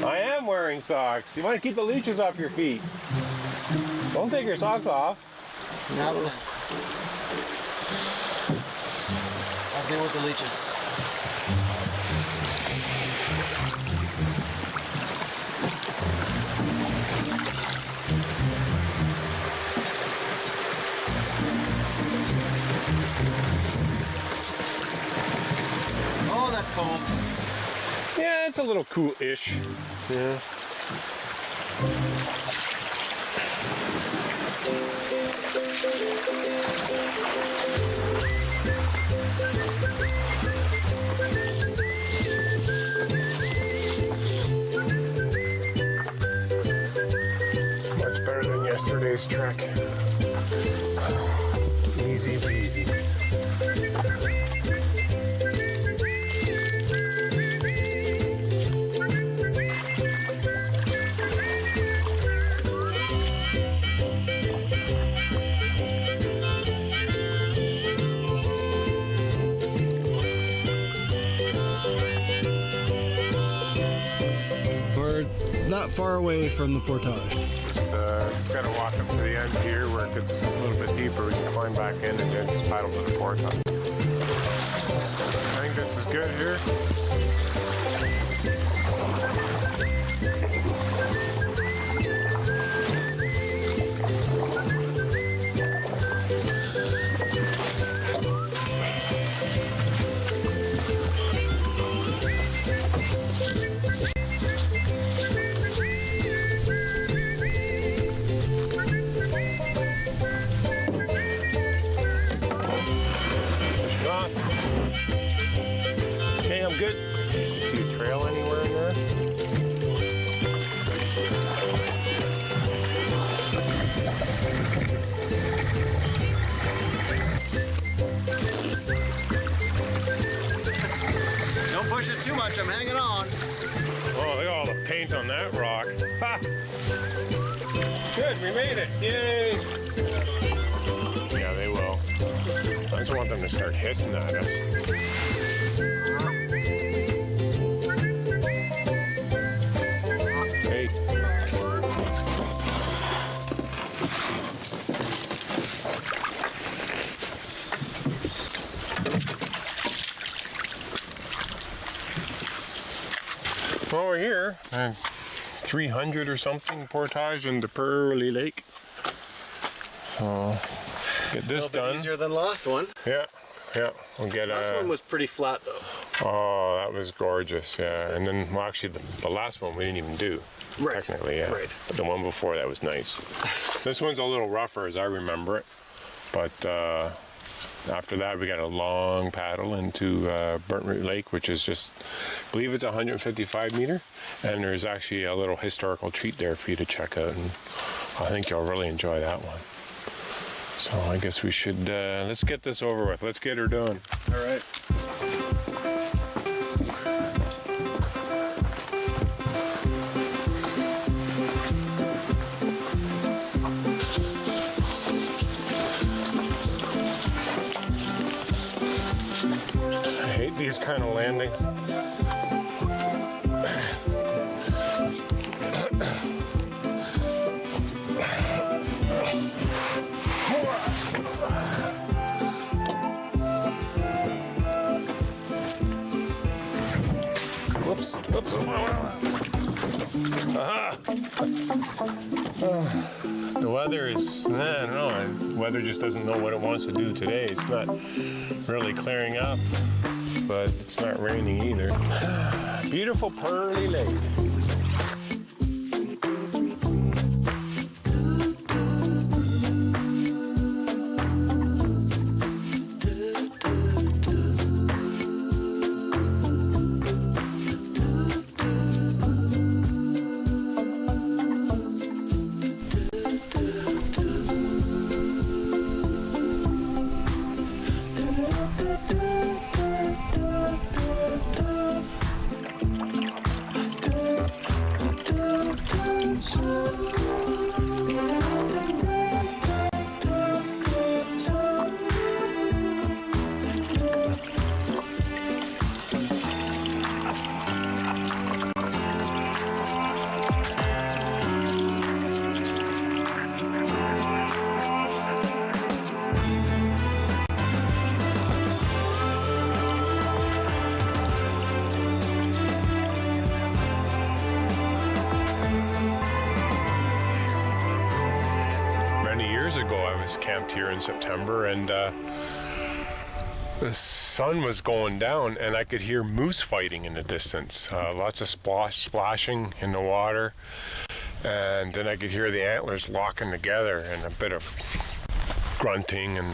I am wearing socks. You want to keep the leeches off your feet. Don't take your socks off. Now then. I'll deal with the leeches. Oh, that's cold. Yeah, it's a little cool-ish. Yeah. Much better than yesterday's trek. Easy peasy. Not far away from the portage. Just gotta walk up to the end here where it gets a little bit deeper. We can climb back in and then just paddle to the portage. I think this is good here. Okay, I'm good. See a trail anywhere in there? Don't push it too much, I'm hanging on. Oh, look at all the paint on that rock. Ha! Good, we made it. Yay! Yeah, they will. I just want them to start hissing at us. Hey. Well, we're here. 300 or something portage into Pearly Lake. So get this done. Easier than the last one. Yeah, we'll get Last one was pretty flat though. Oh, that was gorgeous, yeah. And then, well, actually, the last one we didn't even do. Right. Technically, yeah. Right. But the one before that was nice. This one's a little rougher as I remember it. But after that, we got a long paddle into Burnt Root Lake, which is just, I believe it's 155 meter. And there's actually a little historical treat there for you to check out. And I think you'll really enjoy that one. So I guess we should, let's get this over with. Let's get her done. All right. I hate these kind of landings. Whoops, whoops. Aha. The weather is, I don't know, the weather just doesn't know what it wants to do today. It's not really clearing up, but it's not raining either. Beautiful Pearly Lake. ago I was camped here in September, and the sun was going down and I could hear moose fighting in the distance. Lots of splashing in the water, and then I could hear the antlers locking together and a bit of grunting, and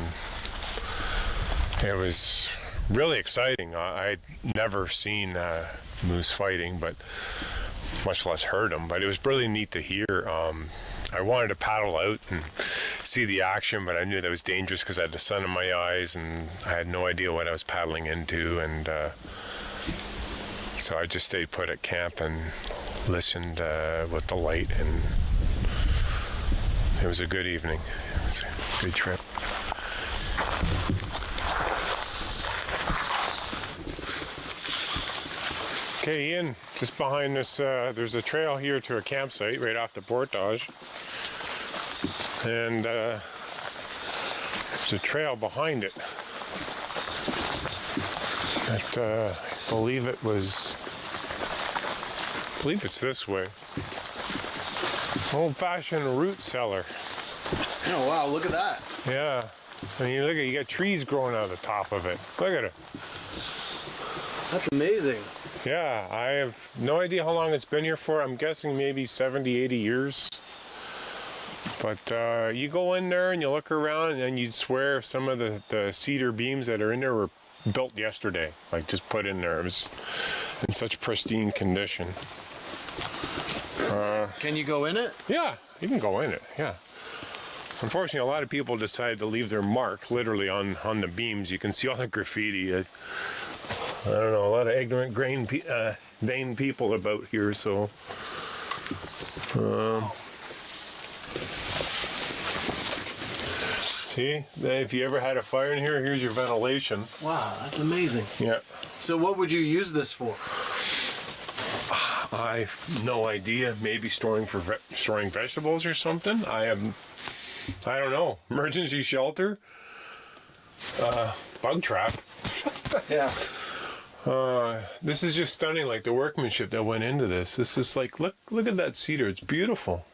it was really exciting. I'd never seen moose fighting, but much less heard them, but it was really neat to hear. I wanted to paddle out and see the action, but I knew that was dangerous because I had the sun in my eyes and I had no idea what I was paddling into, and so I just stayed put at camp and listened with the light, and it was a good evening. It was a good trip. Okay, Ian, just behind us, there's a trail here to a campsite right off the portage. And there's a trail behind it that I believe it's this way. Old-fashioned root cellar. Oh wow, look at that. Yeah. I mean, look at, you got trees growing out of the top of it. Look at it. That's amazing. Yeah, I have no idea how long it's been here for. I'm guessing maybe 70, 80 years. But you go in there and you look around, and you'd swear some of the cedar beams that are in there were built yesterday, like just put in there. It was in such pristine condition. Can you go in it? Yeah, you can go in it, yeah. Unfortunately, a lot of people decided to leave their mark literally on the beams. You can see all the graffiti. I don't know, a lot of ignorant, vain people about here, so... See, if you ever had a fire in here, here's your ventilation. Wow, that's amazing. Yeah. So what would you use this for? I've no idea. Maybe storing vegetables or something. I don't know. Emergency shelter. Bug trap. Yeah. This is just stunning. Like the workmanship that went into this. This is like, look at that cedar. It's beautiful.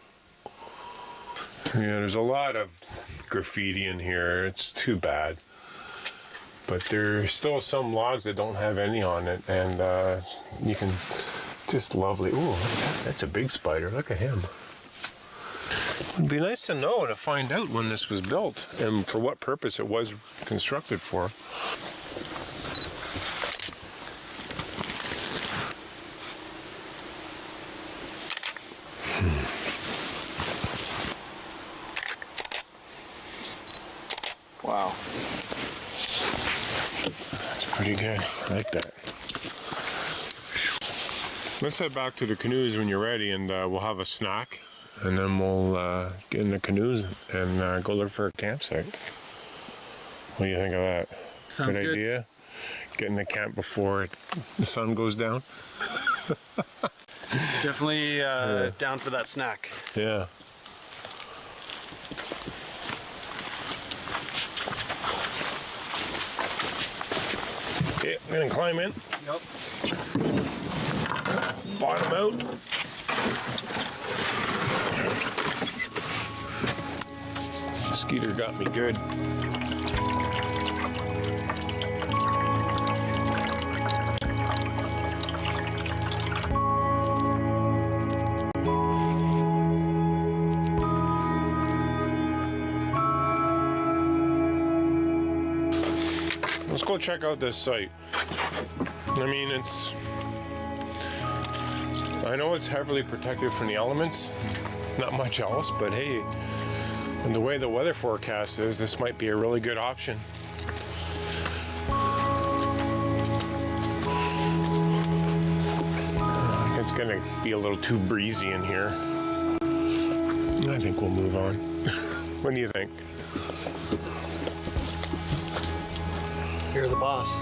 Yeah, there's a lot of graffiti in here. It's too bad. But there's still some logs that don't have any on it, and you can just lovely. Ooh, look at that. That's a big spider. Look at him. It'd be nice to know, to find out when this was built and for what purpose it was constructed for. Wow. That's pretty good. I like that. Let's head back to the canoes when you're ready, and we'll have a snack, and then we'll get in the canoes and go look for a campsite. What do you think of that? Sounds good. Idea? Get in the camp before the sun goes down? Definitely down for that snack. Yeah. Okay, I'm gonna climb in. Yep. Bottom out. Skeeter got me good. Let's go check out this site. I mean, I know it's heavily protected from the elements, not much else, but hey, and the way the weather forecast is, this might be a really good option. It's gonna be a little too breezy in here. I think we'll move on. What do you think? You're the boss.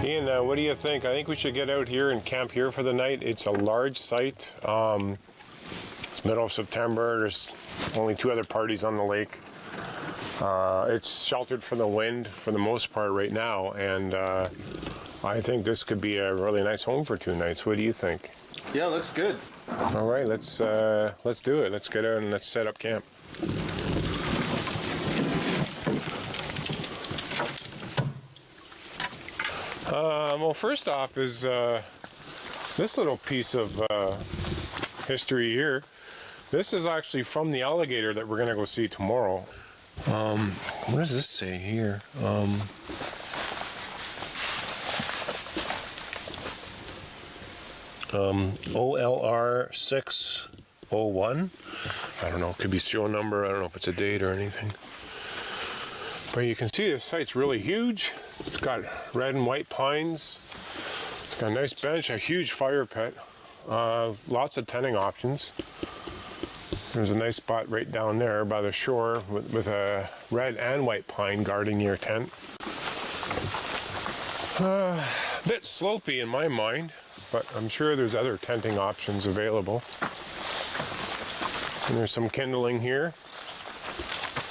Ian, what do you think? I think we should get out here and camp here for the night. It's a large site. It's middle of September. There's only 2 other parties on the lake. It's sheltered from the wind for the most part right now, and I think this could be a really nice home for 2 nights. What do you think? Yeah, looks good. All right, let's do it. Let's get out and let's set up camp. Well, first off is this little piece of history here. This is actually from the alligator that we're gonna go see tomorrow. What does this say here? OLR 601. I don't know, could be serial number. I don't know if it's a date or anything. But you can see this site's really huge. It's got red and white pines. It's got a nice bench, a huge fire pit, lots of tenting options. There's a nice spot right down there by the shore with a red and white pine guarding your tent. Bit slopey in my mind, but I'm sure there's other tenting options available. And there's some kindling here.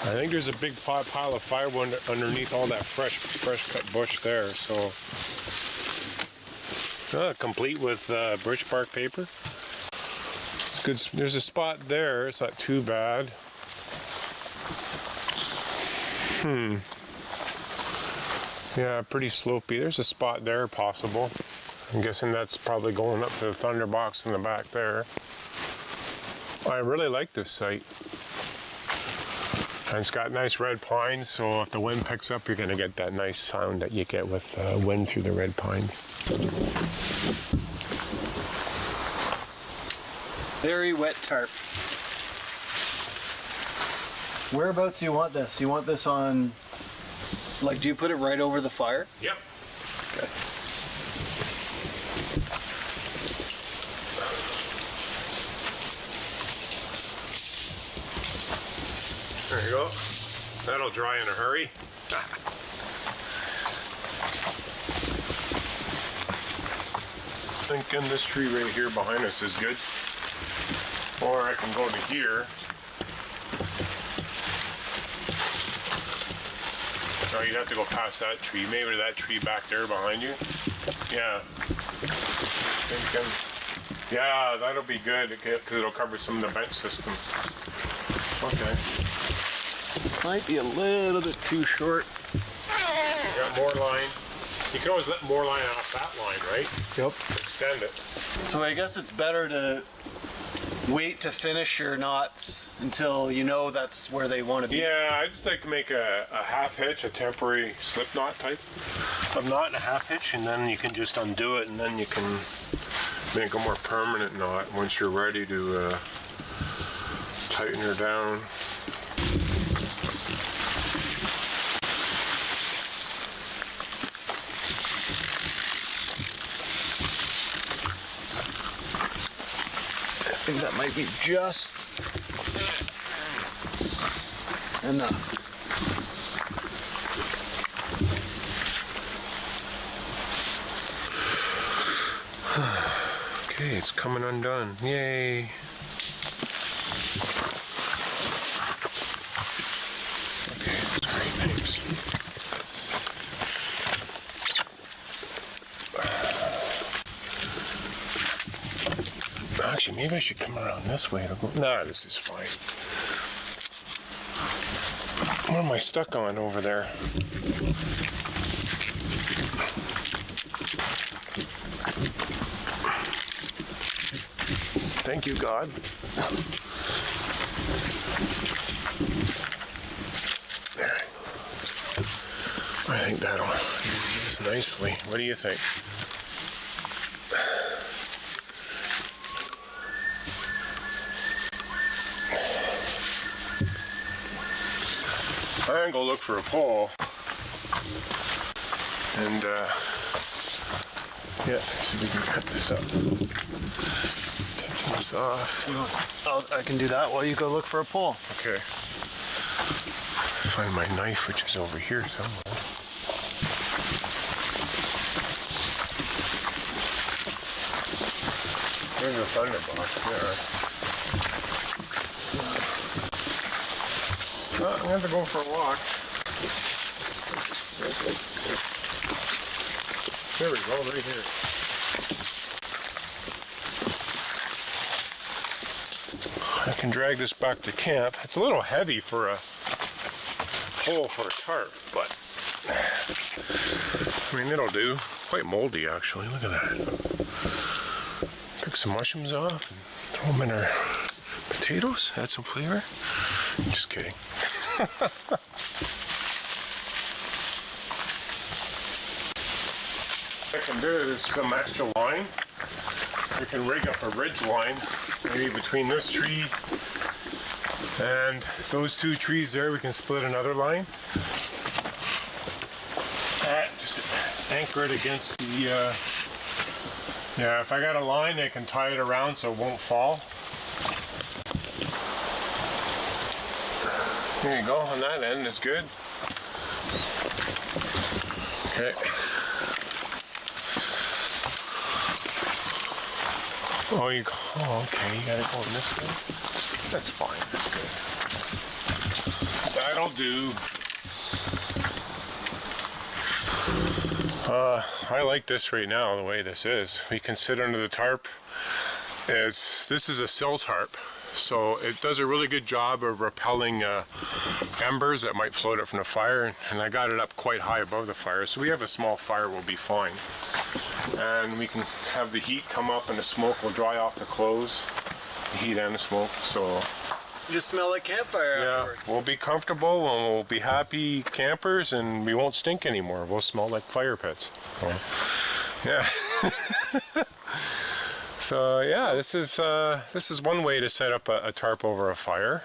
I think there's a big pile of firewood underneath all that fresh cut bush there. So complete with birch bark paper. Good. There's a spot there. It's not too bad. Yeah, pretty slopey. There's a spot there possible. I'm guessing that's probably going up to the thunderbox in the back there. I really like this site. And it's got nice red pines, so if the wind picks up, you're going to get that nice sound that you get with wind through the red pines. Very wet tarp. Whereabouts do you want this? You want this on, like, do you put it right over the fire? Yep. Okay. There you go. That'll dry in a hurry. Thinking this tree right here behind us is good. Or I can go to here. No, you'd have to go past that tree. Maybe that tree back there behind you. Yeah. Thinking. Yeah, that'll be good because it'll cover some of the bench system. Okay. Might be a little bit too short. You got more line. You can always let more line off that line, right? Yep. Extend it. So I guess it's better to wait to finish your knots until you know that's where they want to be. Yeah, I just like to make a half hitch, a temporary slip knot type of knot and a half hitch, and then you can just undo it, and then you can make a more permanent knot once you're ready to tighten her down. I think that might be just enough. Okay, it's coming undone. Yay! Okay, that's great. Thanks. Actually, maybe I should come around this way to go. Nah, this is fine. What am I stuck on over there? Thank you, God. There. I think that'll do this nicely. What do you think? I'm gonna go look for a pole. And yeah, see if we can cut this up. Tension this off. I can do that while you go look for a pole. Okay. Find my knife, which is over here somewhere. There's a thunderbox there. Well, I'm gonna have to go for a walk. There we go, right here. I can drag this back to camp. It's a little heavy for a hole for a tarp, but I mean, it'll do. Quite moldy, actually. Look at that. Pick some mushrooms off and throw them in our potatoes. Add some flavor. Just kidding. I can do some extra line. We can rig up a ridge line, maybe between this tree and those two trees there. We can split another line. Just anchor it against the. Yeah, if I got a line, I can tie it around so it won't fall. There you go. On that end is good. Okay. Oh, okay, you gotta go in this way. That's fine, that's good. That'll do. I like this right now, the way this is. We can sit under the tarp. This is a sill tarp, so it does a really good job of repelling embers that might float up from the fire, and I got it up quite high above the fire, so we have a small fire, we'll be fine. And we can have the heat come up and the smoke will dry off the clothes, the heat and the smoke, so... You just smell like campfire afterwards. Yeah, we'll be comfortable and we'll be happy campers and we won't stink anymore. We'll smell like fire pits. So, yeah. So yeah, this is one way to set up a tarp over a fire.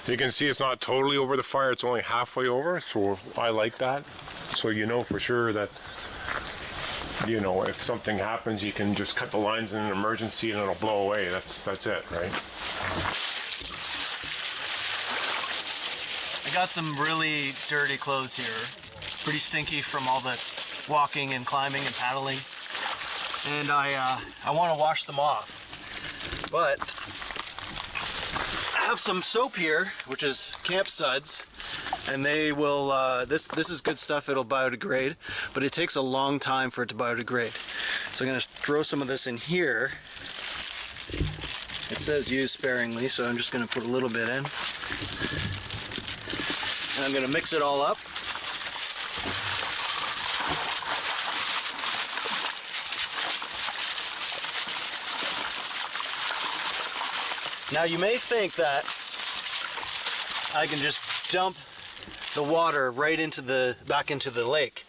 You can see it's not totally over the fire, it's only halfway over, so I like that. So you know for sure that, you know, if something happens, you can just cut the lines in an emergency and it'll blow away. That's it, right? I got some really dirty clothes here. Pretty stinky from all the walking and climbing and paddling. And I want to wash them off. But I have some soap here, which is Camp Suds. And they will, this is good stuff, it'll biodegrade, but it takes a long time for it to biodegrade. So I'm going to throw some of this in here. It says use sparingly, so I'm just going to put a little bit in. And I'm going to mix it all up. Now you may think that I can just dump the water right into back into the lake,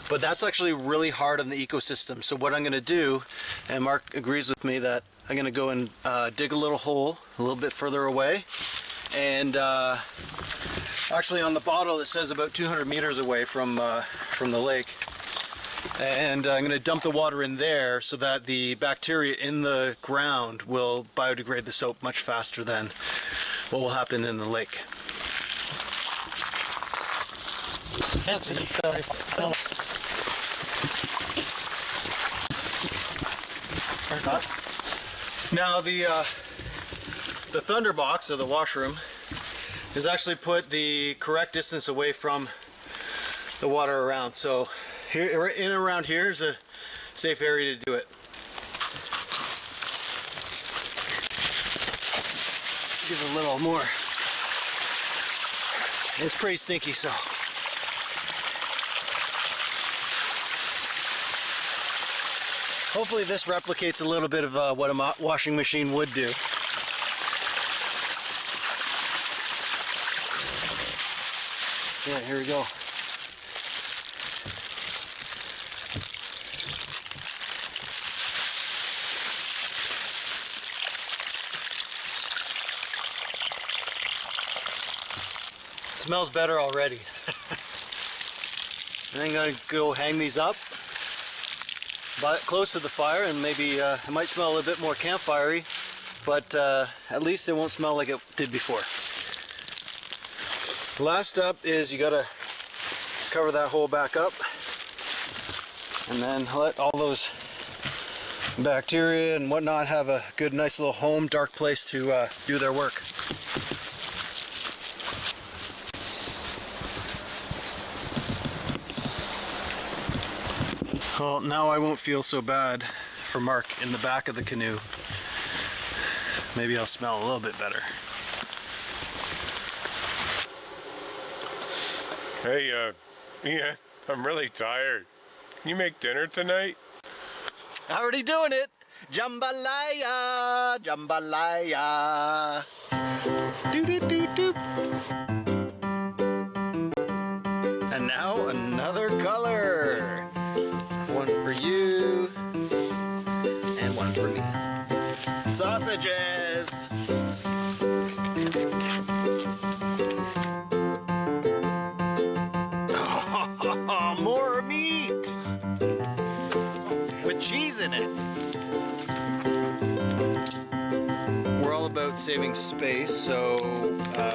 but that's actually really hard on the ecosystem. So what I'm going to do, and Mark agrees with me, that I'm going to go and dig a little hole a little bit further away, and actually on the bottle it says about 200 meters away from the lake, and I'm going to dump the water in there so that the bacteria in the ground will biodegrade the soap much faster than what will happen in the lake. Now the Thunderbox, or the washroom, is actually put the correct distance away from the water around. So here, in and around here is a safe area to do it. Give it a little more. It's pretty stinky, so. Hopefully this replicates a little bit of what a washing machine would do. Yeah, here we go. Smells better already. And I'm gonna go hang these up close to the fire, and maybe it might smell a little bit more campfirey, but at least it won't smell like it did before. Last up is you gotta cover that hole back up and then let all those bacteria and whatnot have a good, nice little home, dark place to do their work. Well, now I won't feel so bad for Mark in the back of the canoe. Maybe I'll smell a little bit better. Hey, Ian, I'm really tired. Can you make dinner tonight? Already doing it! Jambalaya! Jambalaya! Doo-doo-doo-doo! And now another color! One for you, and one for me. Sausages! Oh, more meat! With cheese in it. We're all about saving space, so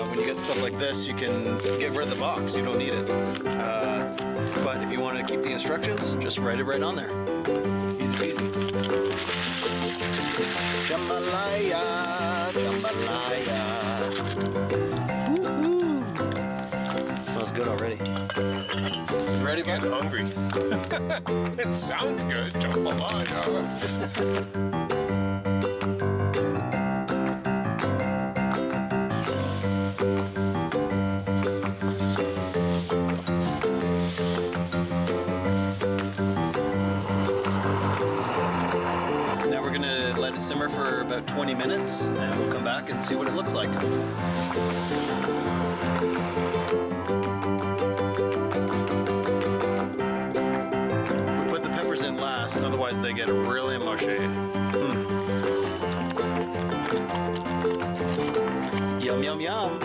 when you get stuff like this, you can get rid of the box. You don't need it. But if you want to keep the instructions, just write it right on there. Easy peasy. Jambalaya, jambalaya. Woo-hoo. Smells good already. You ready, I'm bud? hungry. It sounds good. Jambalaya. Now we're gonna let it simmer for about 20 minutes and we'll come back and see what it looks like. We put the peppers in last, otherwise they get really mushy. Yum, yum, yum.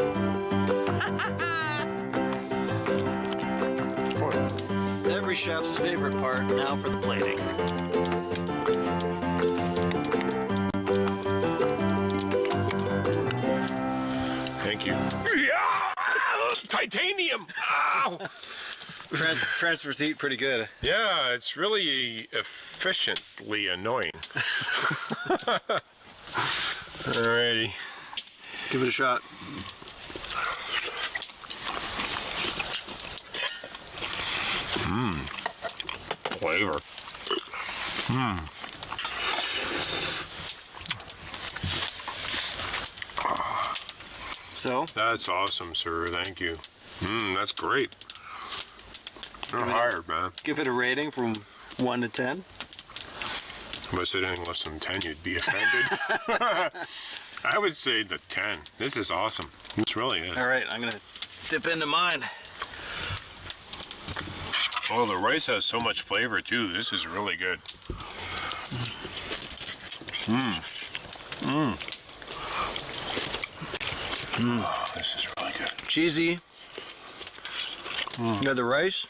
Every chef's favorite part, now for the plating. Thank you. Yeah! Titanium! Ow! Transfer seat pretty good. Yeah, it's really efficiently annoying. Alrighty. Give it a shot. Flavor. So, That's awesome, sir. Thank you. That's great. You're hired, man. give it a rating from 1 to 10. If I said anything less than 10, you'd be offended. I would say the 10. This is awesome. This really is. All right, I'm gonna dip into mine. Oh, the rice has so much flavor too. This is really good. Oh, this is really good. Cheesy. You got the rice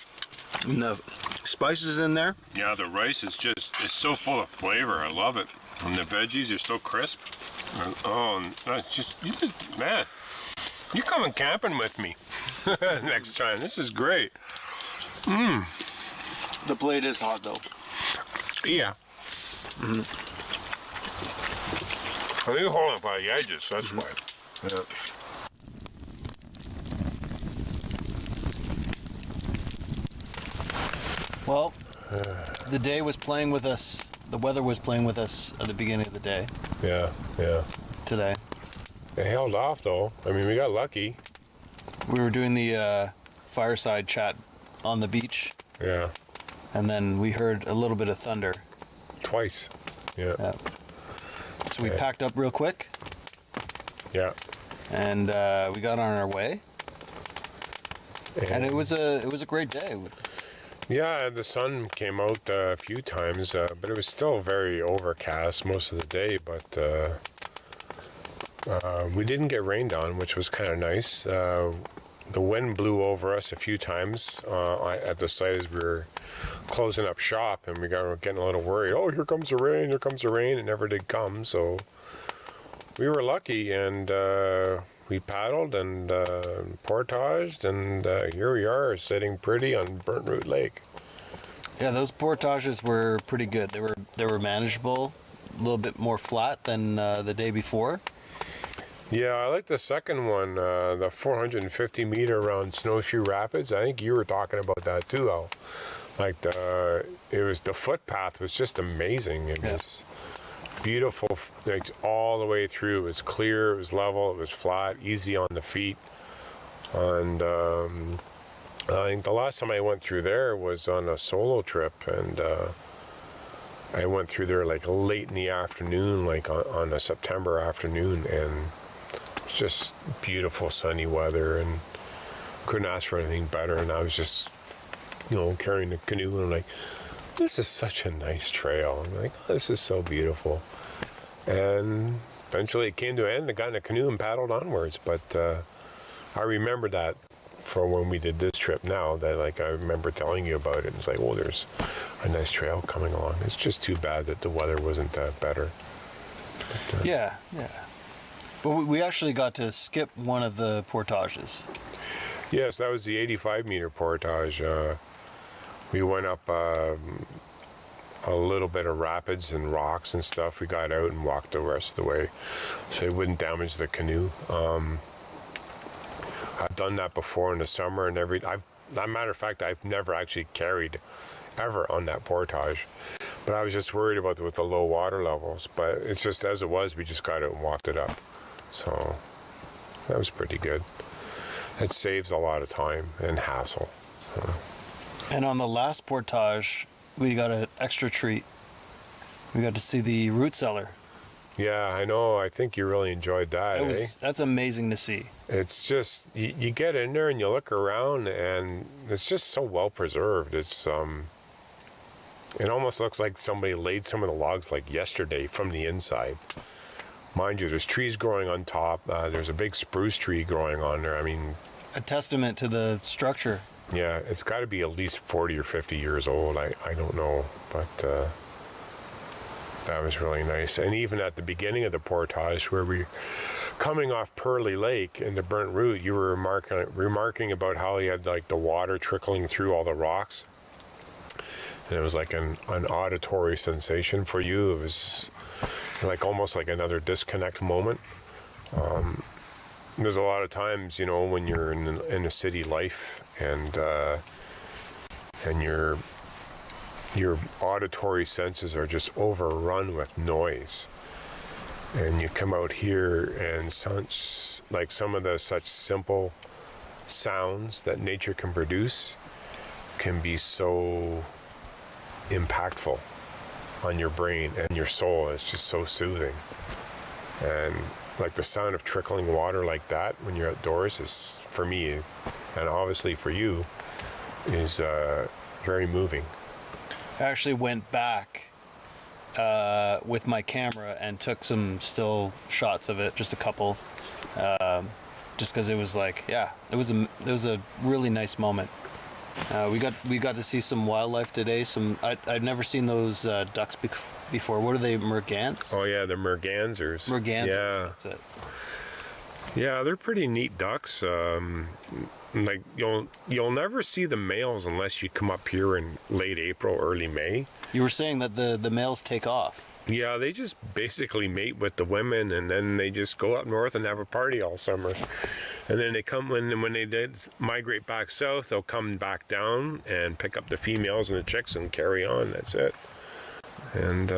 and the spices in there. Yeah, the rice is it's so full of flavor. I love it. And the veggies are so crisp. Oh, it's just, man, you're coming camping with me next time. This is great. The plate is hot though. Yeah. I think hold it by the edges, that's why. Yeah. Well, the day was playing with us. The weather was playing with us at the beginning of the day Yeah, yeah. today. It held off though. I mean, we got lucky. We were doing the fireside chat on the beach, Yeah. and then we heard a little bit of thunder. Twice. Yeah. So we packed up real quick, Yeah. and we got on our way. And it was a great day. Yeah, the sun came out a few times, but it was still very overcast most of the day. But we didn't get rained on, which was kind of nice. The wind blew over us a few times at the site as we were closing up shop, and we were getting a little worried. Oh, here comes the rain! Here comes the rain! It never did come, so we were lucky, and we paddled and portaged, and here we are sitting pretty on Burnt Root Lake. Yeah, those portages were pretty good. They were manageable, a little bit more flat than the day before. Yeah, I like the second one, the 450 meter around Snowshoe Rapids. I think you were talking about that too, Al. Like the footpath was just amazing. It was beautiful, like all the way through. It was clear, it was level, it was flat, easy on the feet. And I think the last time I went through there was on a solo trip, and I went through there like late in the afternoon, like on a September afternoon, and it's just beautiful sunny weather, and couldn't ask for anything better. And I was just, carrying the canoe, and I'm like, this is such a nice trail. I'm like, oh, this is so beautiful. And eventually it came to an end. I got in a canoe and paddled onwards. But I remember that for when we did this trip now, that like I remember telling you about it. And it's like, oh, there's a nice trail coming along. It's just too bad that the weather wasn't that better. But, yeah. But we actually got to skip one of the portages. Yes, that was the 85 meter portage. We went up a little bit of rapids and rocks and stuff. We got out and walked the rest of the way, so it wouldn't damage the canoe. I've done that before in the summer, and as a matter of fact, I've never actually carried ever on that portage. But I was just worried about with the low water levels. But it's just as it was, we just got out and walked it up. So that was pretty good. It saves a lot of time and hassle. So. And on the last portage, we got an extra treat. We got to see the root cellar. Yeah, I know. I think you really enjoyed that. That's amazing to see. It's just you get in there and you look around, and it's just so well preserved. It's it almost looks like somebody laid some of the logs like yesterday from the inside. Mind you, there's trees growing on top. There's a big spruce tree growing on there. I mean, a testament to the structure. Yeah, it's got to be at least 40 or 50 years old. I don't know, but that was really nice. And even at the beginning of the portage, where we coming off Pearly Lake in the burnt root, you were remarking about how you had like the water trickling through all the rocks, and it was like an auditory sensation for you. It was like almost like another disconnect moment. There's a lot of times, when you're in a city life and your auditory senses are just overrun with noise, and you come out here and some of the such simple sounds that nature can produce can be so impactful on your brain and your soul. It's just so soothing. And like the sound of trickling water like that when you're outdoors is, for me, and obviously for you, is very moving. I actually went back with my camera and took some still shots of it, just a couple, just because it was like, it was a really nice moment. We got to see some wildlife today. I'd never seen those ducks before. What are they, mergans? Oh yeah, they're mergansers. Mergansers, that's it. Yeah, they're pretty neat ducks. Like you'll never see the males unless you come up here in late April, early May. You were saying that the males take off. Yeah, they just basically mate with the women, and then they just go up north and have a party all summer. And then they come when they did migrate back south, they'll come back down and pick up the females and the chicks and carry on. That's it. And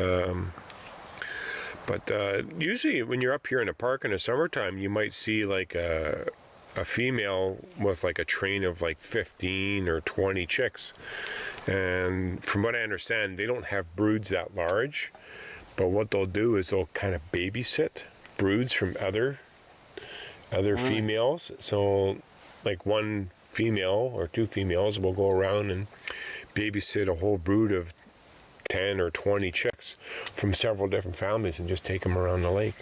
but usually when you're up here in the park in the summertime, you might see like a female with like a train of like 15 or 20 chicks. And from what I understand, they don't have broods that large, but what they'll do is they'll kind of babysit broods from other females. So like one female or two females will go around and babysit a whole brood of 10 or 20 chicks from several different families and just take them around the lake.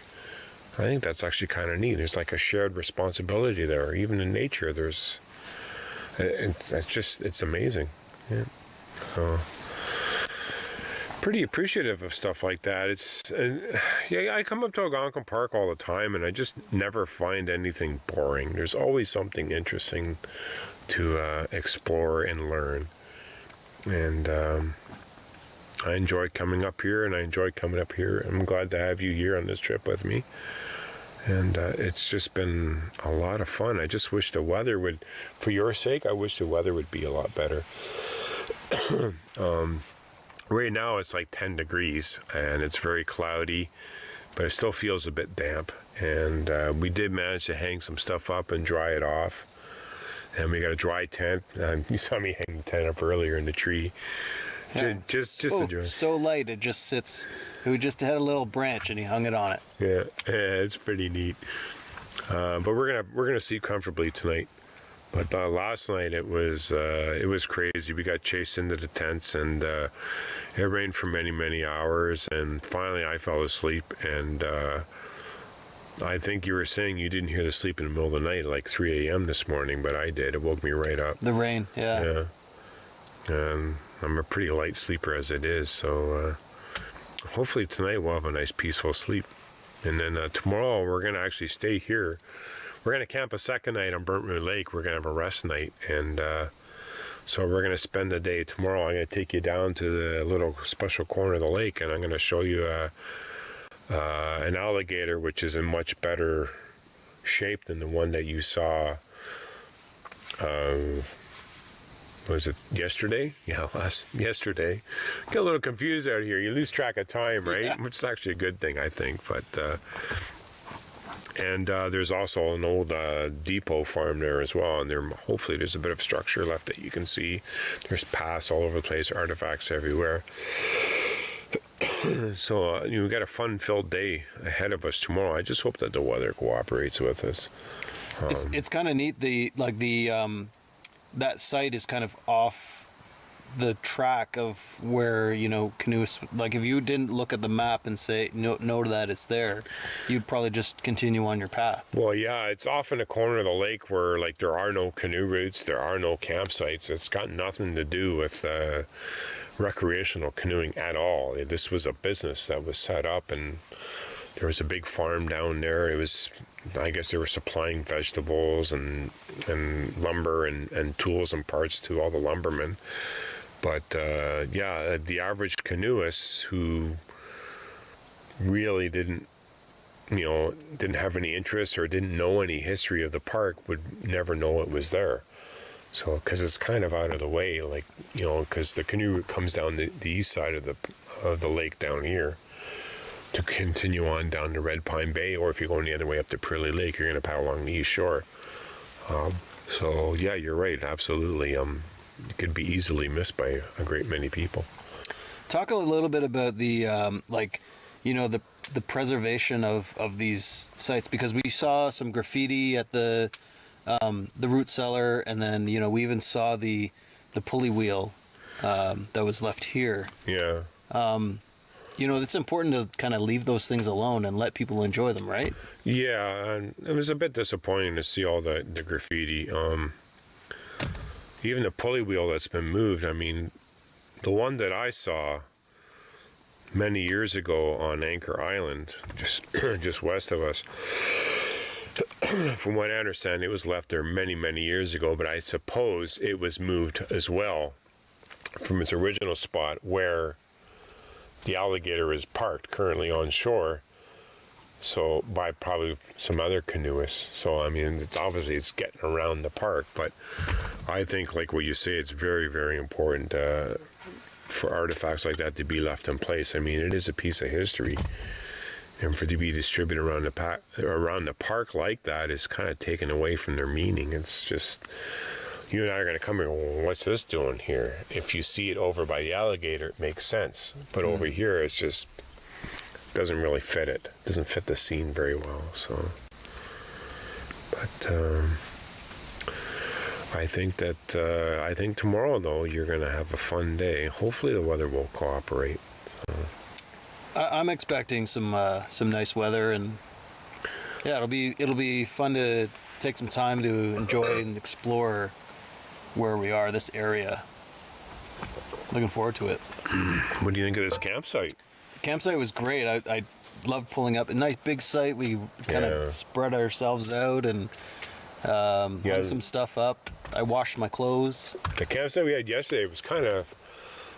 I think that's actually kind of neat. There's like a shared responsibility there. Even in nature, it's amazing. Yeah. So pretty appreciative of stuff like that. I come up to Algonquin Park all the time, and I just never find anything boring. There's always something interesting to explore and learn. And I enjoy coming up here, and I enjoy coming up here. I'm glad to have you here on this trip with me. And it's just been a lot of fun. I just wish the weather would, for your sake, I wish the weather would be a lot better. Right now it's like 10 degrees and it's very cloudy, but it still feels a bit damp. And we did manage to hang some stuff up and dry it off. And we got a dry tent. You saw me hang the tent up earlier in the tree. Yeah. Just to dry. So light, it just sits. We just had a little branch and he hung it on it. Yeah, it's pretty neat. But we're gonna sleep comfortably tonight. But last night it was crazy. We got chased into the tents and it rained for many hours. And finally I fell asleep. And I think you were saying you didn't hear the sleep in the middle of the night, like 3 a.m. this morning, but I did. It woke me right up. The rain, yeah. Yeah. And I'm a pretty light sleeper as it is, so hopefully tonight we'll have a nice peaceful sleep. And then tomorrow we're going to actually stay here. We're going to camp a second night on Burnt Moon Lake. We're going to have a rest night. And so we're going to spend the day tomorrow. I'm going to take you down to the little special corner of the lake, and I'm going to show you an alligator, which is in much better shape than the one that you saw. Was it yesterday? Yeah, yesterday. Get a little confused out here. You lose track of time, right? Yeah. Which is actually a good thing, I think. But and there's also an old depot farm there as well, and hopefully there's a bit of structure left that you can see. There's paths all over the place, artifacts everywhere. So we've got a fun-filled day ahead of us tomorrow. I just hope that the weather cooperates with us. It's kind of neat. That site is kind of off the track of where, canoeists, like if you didn't look at the map and say, know that it's there, you'd probably just continue on your path. Well, yeah, it's off in a corner of the lake where like there are no canoe routes, there are no campsites. It's got nothing to do with recreational canoeing at all. This was a business that was set up, and there was a big farm down there. I guess they were supplying vegetables and lumber and tools and parts to all the lumbermen. But the average canoeist who really didn't have any interest or didn't know any history of the park would never know it was there. So, because it's kind of out of the way, because the canoe route comes down the east side of the lake down here to continue on down to Red Pine Bay, or if you're going the other way up to Pearly Lake, you're going to paddle along the east shore. So yeah, you're right, absolutely. It could be easily missed by a great many people. Talk a little bit about the the preservation of these sites, because we saw some graffiti at the root cellar, and then we even saw the pulley wheel that was left here. Yeah. It's important to kind of leave those things alone and let people enjoy them, right? Yeah, and it was a bit disappointing to see all the graffiti. Even the pulley wheel that's been moved. I mean, the one that I saw many years ago on Anchor Island, just west of us, from what I understand, it was left there many years ago, but I suppose it was moved as well from its original spot where the alligator is parked currently on shore, so by probably some other canoeists. So I mean, it's getting around the park, but I think, like what you say, it's very important for artifacts like that to be left in place. I mean, it is a piece of history, and for it to be distributed around the park like that is kind of taken away from their meaning. It's just, you and I are going to come here, well, what's this doing here? If you see it over by the alligator, it makes sense. But over here, it's just doesn't really fit it. It doesn't fit the scene very well. So, but I think tomorrow, though, you're going to have a fun day. Hopefully the weather will cooperate. So. I'm expecting some nice weather, and yeah, it'll be fun to take some time to enjoy and explore where we are, this area. Looking forward to it. What do you think of this campsite? The campsite was great. I loved pulling up a nice big site. We kind of spread ourselves out and hung some stuff up. I washed my clothes. The campsite we had yesterday was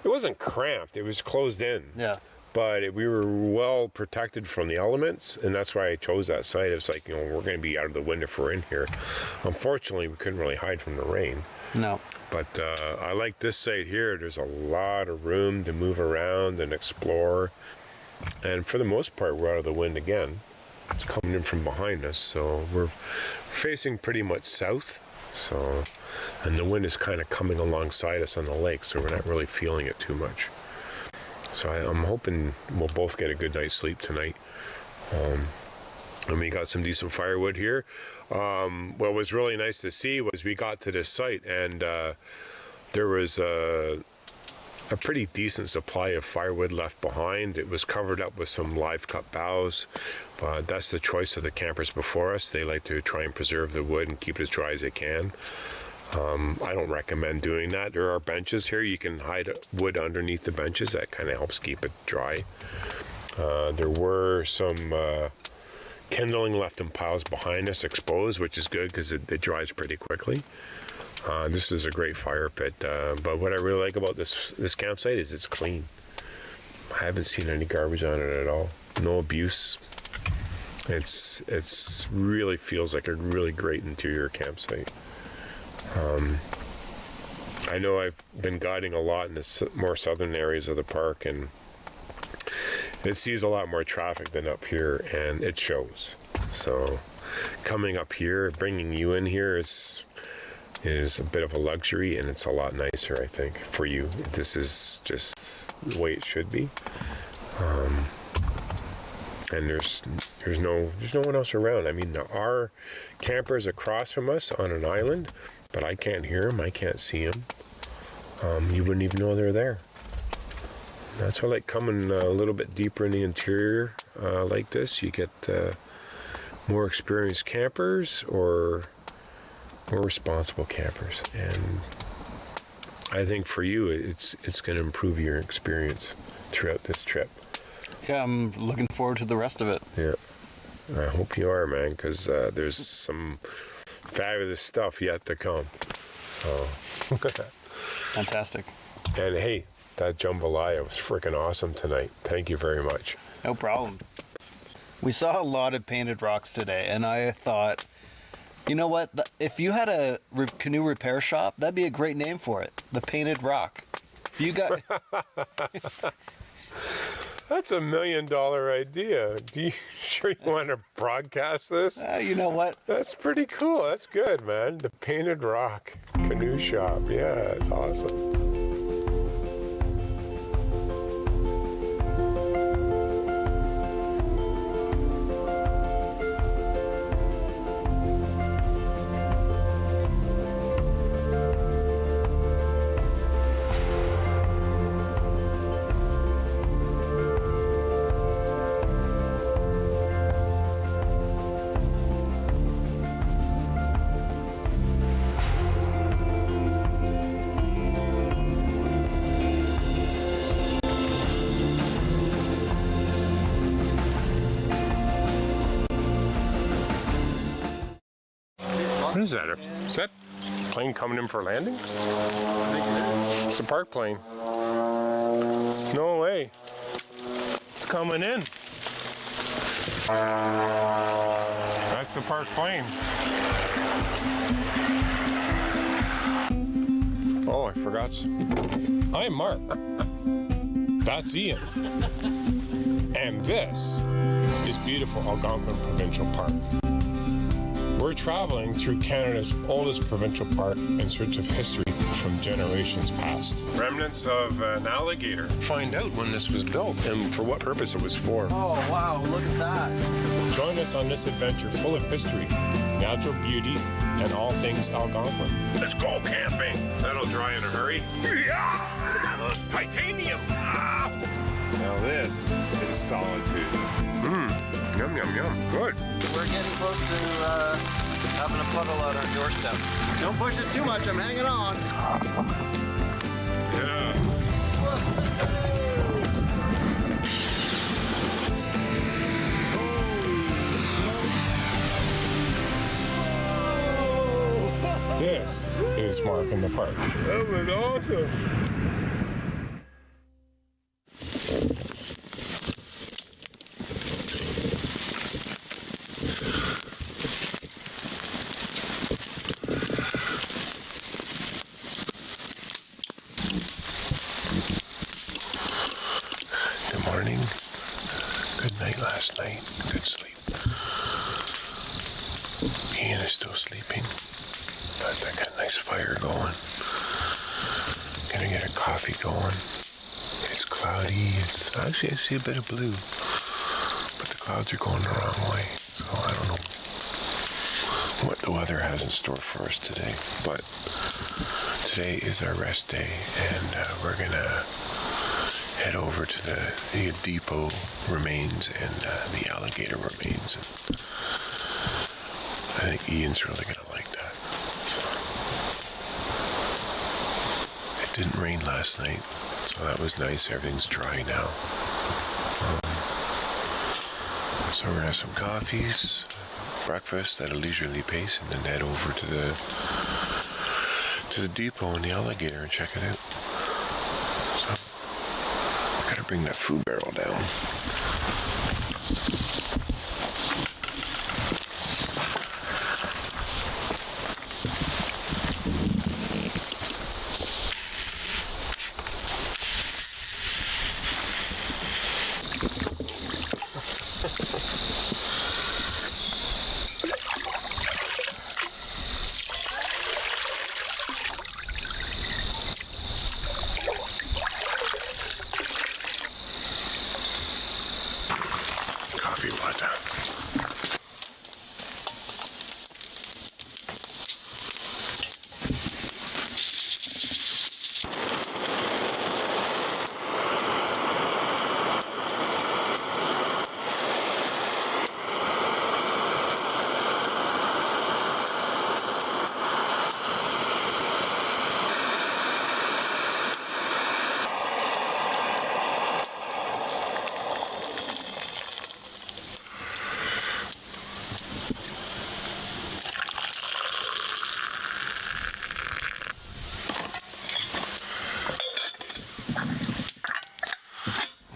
it wasn't cramped. It was closed in. Yeah. but we were well protected from the elements, and that's why I chose that site. It's like, we're going to be out of the wind if we're in here. Unfortunately, we couldn't really hide from the rain. No. But I like this site here. There's a lot of room to move around and explore. And for the most part, we're out of the wind again. It's coming in from behind us, so we're facing pretty much south. So, and the wind is kind of coming alongside us on the lake, so we're not really feeling it too much. So I'm hoping we'll both get a good night's sleep tonight. And we got some decent firewood here. What was really nice to see was we got to this site, and there was a pretty decent supply of firewood left behind. It was covered up with some live cut boughs. That's the choice of the campers before us. They like to try and preserve the wood and keep it as dry as they can. I don't recommend doing that. There are benches here. You can hide wood underneath the benches. That kind of helps keep it dry. There were some kindling left in piles behind us exposed, which is good because it dries pretty quickly. This is a great fire pit, but what I really like about this campsite is it's clean. I haven't seen any garbage on it at all. No abuse. It's really feels like a really great interior campsite. I know I've been guiding a lot in the more southern areas of the park, and it sees a lot more traffic than up here, and it shows. So coming up here, bringing you in here is a bit of a luxury, and it's a lot nicer, I think, for you. This is just the way it should be. And there's no one else around. I mean, there are campers across from us on an island, but I can't hear them. I can't see them. You wouldn't even know they're there. That's why I like coming a little bit deeper in the interior like this. You get more experienced campers or more responsible campers, and I think for you it's going to improve your experience throughout this trip. Yeah, I'm looking forward to the rest of it. Yeah, I hope you are, man, because there's some fabulous stuff yet to come. So Fantastic. And hey, that jambalaya was freaking awesome tonight. Thank you very much. No problem. We saw a lot of painted rocks today, and I thought, you know what? If you had a canoe repair shop, that'd be a great name for it. The Painted Rock. You got. That's $1 million idea. Do you sure you want to broadcast this? You know what? That's pretty cool. That's good, man. The Painted Rock Canoe Shop. Yeah, it's awesome. What is that? Is that plane coming in for landing? I think it is. It's a park plane. No way. It's coming in. That's the park plane. Oh, I forgot. I'm Mark. That's Ian. And this is beautiful Algonquin Provincial Park. We're traveling through Canada's oldest provincial park in search of history from generations past. Remnants of an alligator. Find out when this was built and for what purpose it was for. Oh, wow, look at that. Join us on this adventure full of history, natural beauty, and all things Algonquin. Let's go camping. That'll dry in a hurry. Yeah! Titanium. Ah! Now this is solitude. Yum, yum, yum. Good. We're getting close to having a puddle out our doorstep. Don't push it too much, I'm hanging on. Yeah. This is Mark in the Park. That was awesome. morning. Good night last night. Good sleep. Iain is still sleeping, but I got a nice fire going. Gonna get a coffee going. It's cloudy. It's actually, I see a bit of blue, but the clouds are going the wrong way. So I don't know what the weather has in store for us today. But today is our rest day, and we're gonna head over to the depot remains and the alligator remains. And I think Ian's really gonna like that. It didn't rain last night, so that was nice. Everything's dry now. So we're gonna have some coffees, breakfast at a leisurely pace, and then head over to the depot and the alligator and check it out. So I gotta bring that food barrel down. Coffee water.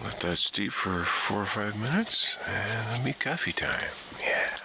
Let that steep for 4 or 5 minutes, and it'll be coffee time. Yeah.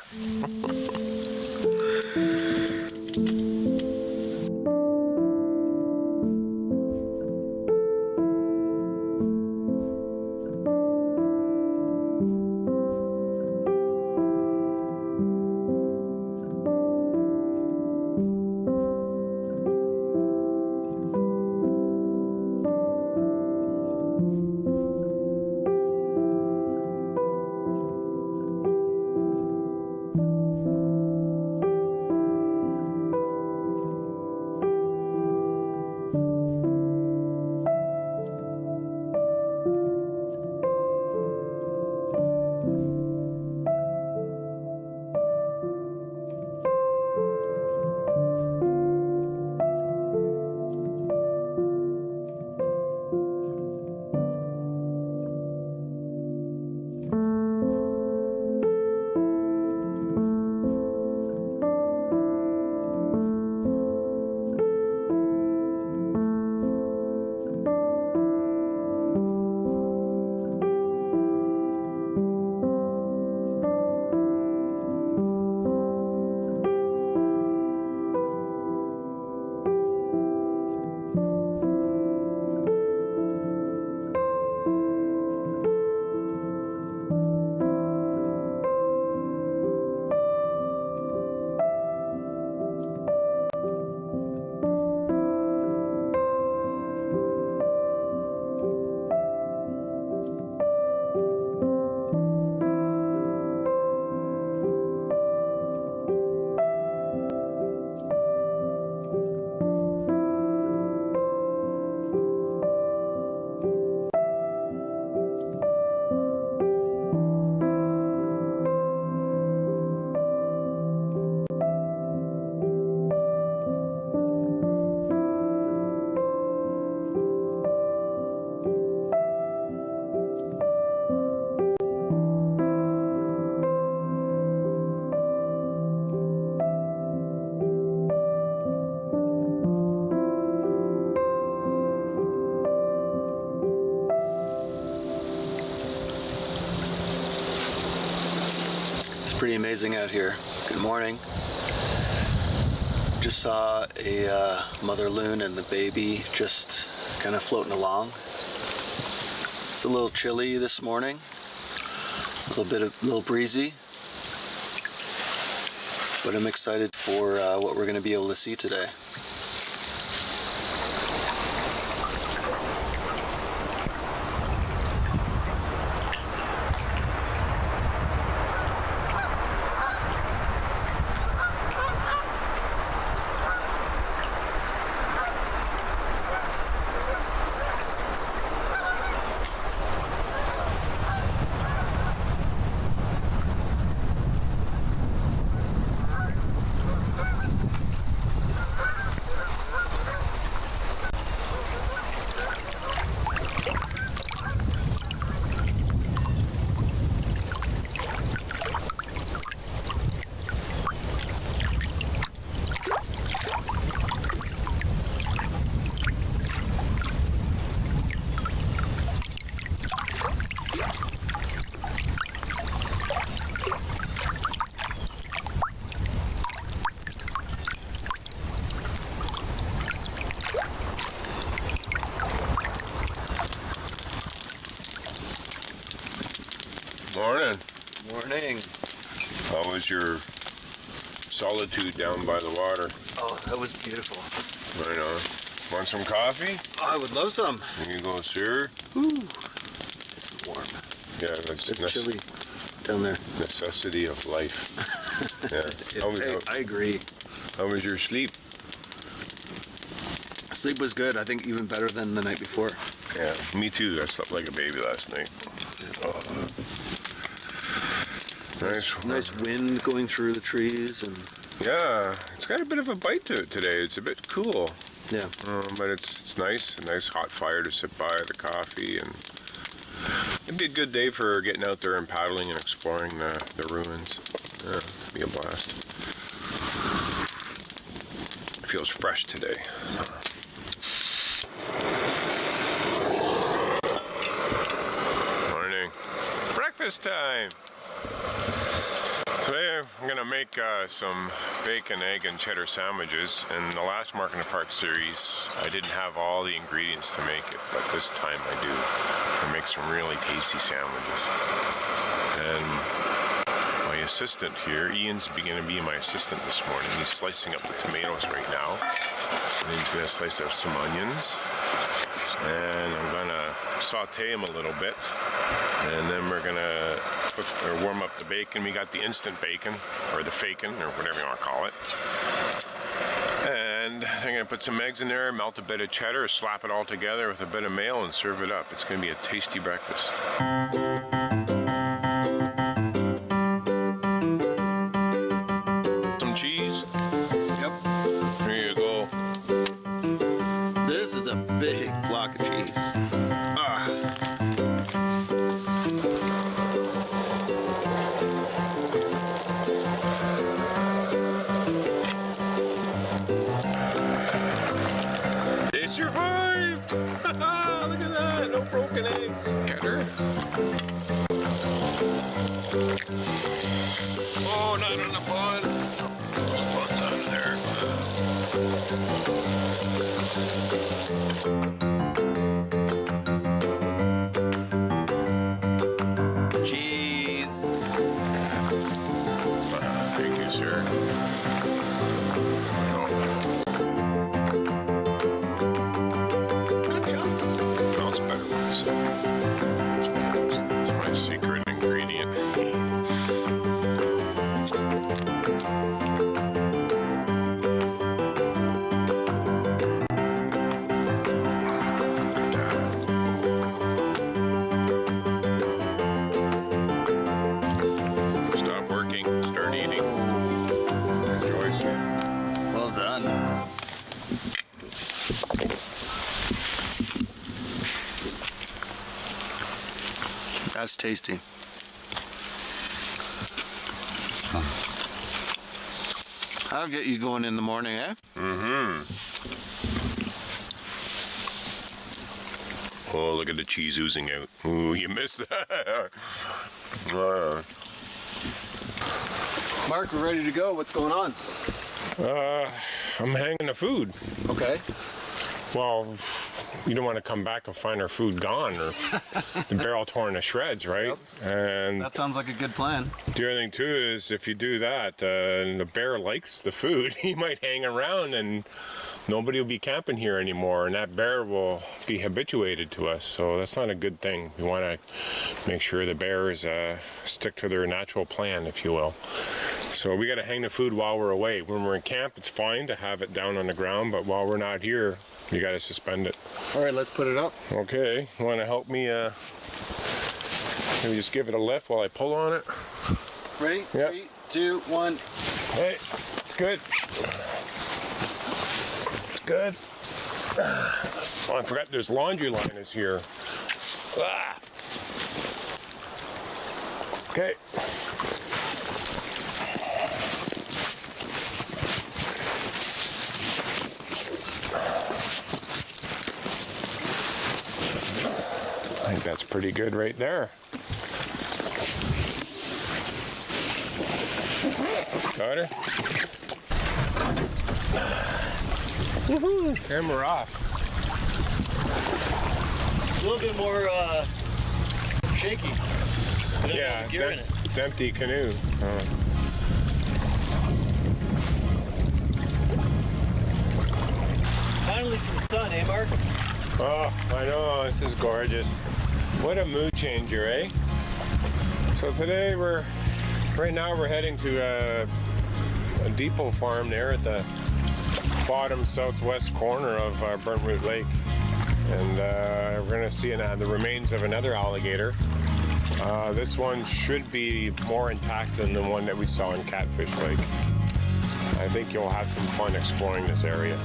Pretty amazing out here. Good morning. Just saw a mother loon and the baby just kind of floating along. It's a little chilly this morning. A little breezy. But I'm excited for what we're going to be able to see today. Morning. Morning. How was your solitude down by the water? Oh, that was beautiful. Right on. Want some coffee? Oh, I would love some. Here you go, sir. Ooh, it's warm. Yeah, that's It's chilly down there. necessity of life. Yeah. I agree. How was your sleep? Sleep was good. I think even better than the night before. Yeah, me too. I slept like a baby last night. Oh. Nice wind going through the trees and Yeah, it's got a bit of a bite to it today. It's a bit cool, yeah. but it's nice. A nice hot fire to sit by, the coffee, and it'd be a good day for getting out there and paddling and exploring the ruins. Yeah, it'd be a blast. It feels fresh today. Morning. Breakfast time. Today I'm going to make some bacon, egg, and cheddar sandwiches. In the last Mark in the Park series, I didn't have all the ingredients to make it, but this time I do. I make some really tasty sandwiches. And my assistant here, Ian's going to be my assistant this morning. He's slicing up the tomatoes right now. And he's going to slice up some onions. And I'm going to saute them a little bit. And then we're going to warm up the bacon. We got the instant bacon, or the fakin, or whatever you want to call it. And I'm going to put some eggs in there, melt a bit of cheddar, slap it all together with a bit of mayo, and serve it up. It's going to be a tasty breakfast. Some cheese. Yep. Here you go. This is a big block of cheese. They survived! Look at that! No broken eggs. Cheddar. Oh, not on the bun. The bun's out of there. Cheese. Thank you, sir. Smells better ones. It's my secret ingredient. Stop working, start eating. Enjoy, sir. Well done. That's tasty. I'll get you going in the morning, eh? Mm-hmm. Oh, look at the cheese oozing out. Ooh, you missed that. Mark, we're ready to go. What's going on? I'm hanging the food. Okay. Well, you don't want to come back and find our food gone or the barrel torn to shreds, right? And That sounds like a good plan. the other thing too is if you do that, and the bear likes the food, he might hang around and nobody will be camping here anymore, and that bear will be habituated to us. So that's not a good thing. We want to make sure the bears stick to their natural plan, if you will. So we got to hang the food while we're away. When we're in camp, it's fine to have it down on the ground, but while we're not here, you got to suspend it. All right, let's put it up. Okay, you want to help me? Maybe just give it a lift while I pull on it. Ready? Yep. 3, 2, 1. Hey, it's good. It's good. Oh, I forgot there's laundry liners here. Ah. Okay. I think that's pretty good right there. Got her? Woohoo! Camera off. A little bit more shaky. Yeah, it's empty canoe. Finally some sun, eh, Mark? Oh, I know, this is gorgeous. What a mood changer, eh? So today right now we're heading to a depot farm there at the bottom southwest corner of Burnt Root Lake. And we're gonna see the remains of another alligator. This one should be more intact than the one that we saw in Catfish Lake. I think you'll have some fun exploring this area.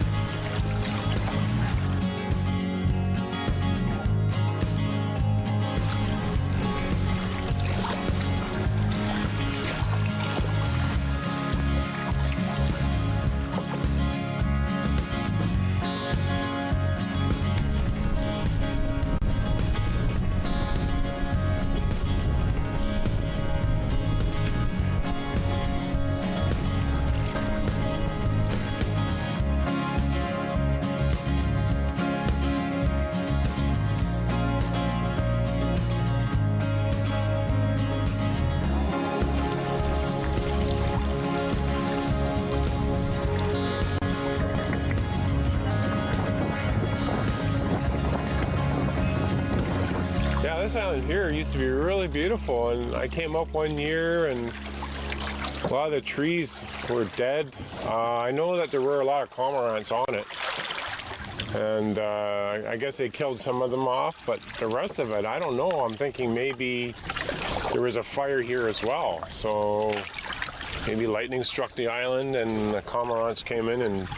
This island here used to be really beautiful, and I came up one year and a lot of the trees were dead. I know that there were a lot of cormorants on it, and I guess they killed some of them off, but the rest of it, I don't know. I'm thinking maybe there was a fire here as well, so maybe lightning struck the island and the cormorants came in and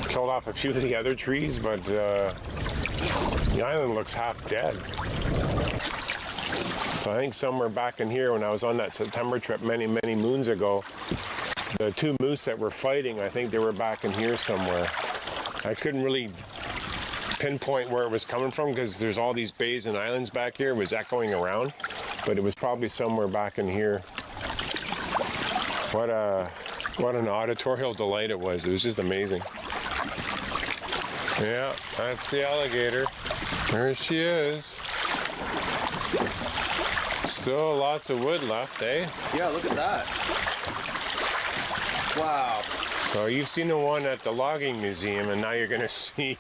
killed off a few of the other trees, but the island looks half dead. So I think somewhere back in here, when I was on that September trip many, many moons ago, the two moose that were fighting, I think they were back in here somewhere. I couldn't really pinpoint where it was coming from because there's all these bays and islands back here. It was echoing around, but it was probably somewhere back in here. What an auditorial delight it was. It was just amazing. Yeah, that's the alligator. There she is. Still lots of wood left, eh? Yeah, look at that. Wow. So you've seen the one at the logging museum, and now you're going to see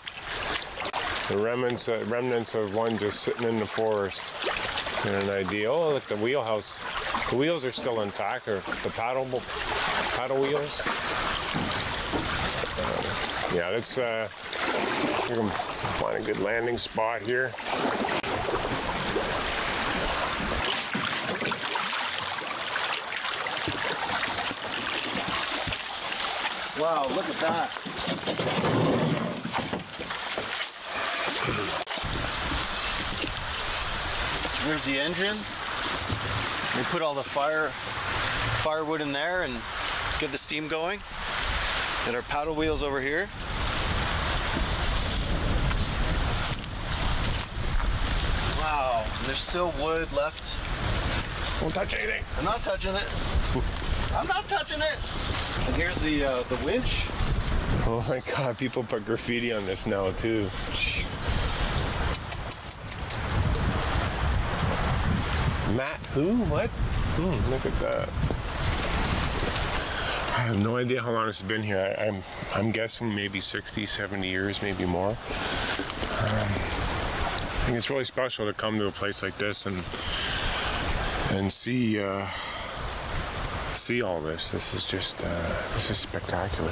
the remnants of one just sitting in the forest. And an idea. Oh, look, the wheelhouse. The wheels are still intact, or the paddle wheels. Yeah, let's we're going to find a good landing spot here. Wow, look at that. There's the engine. We put all the firewood in there and get the steam going. And our paddle wheels over here. Wow, and there's still wood left. Don't touch anything. I'm not touching it. I'm not touching it. And here's the winch. Oh my God, people put graffiti on this now too. Jeez. Matt who? What? Look at that. I have no idea how long it's been here. I'm guessing maybe 60, 70 years, maybe more. I think it's really special to come to a place like this and see all this. This is just this is spectacular.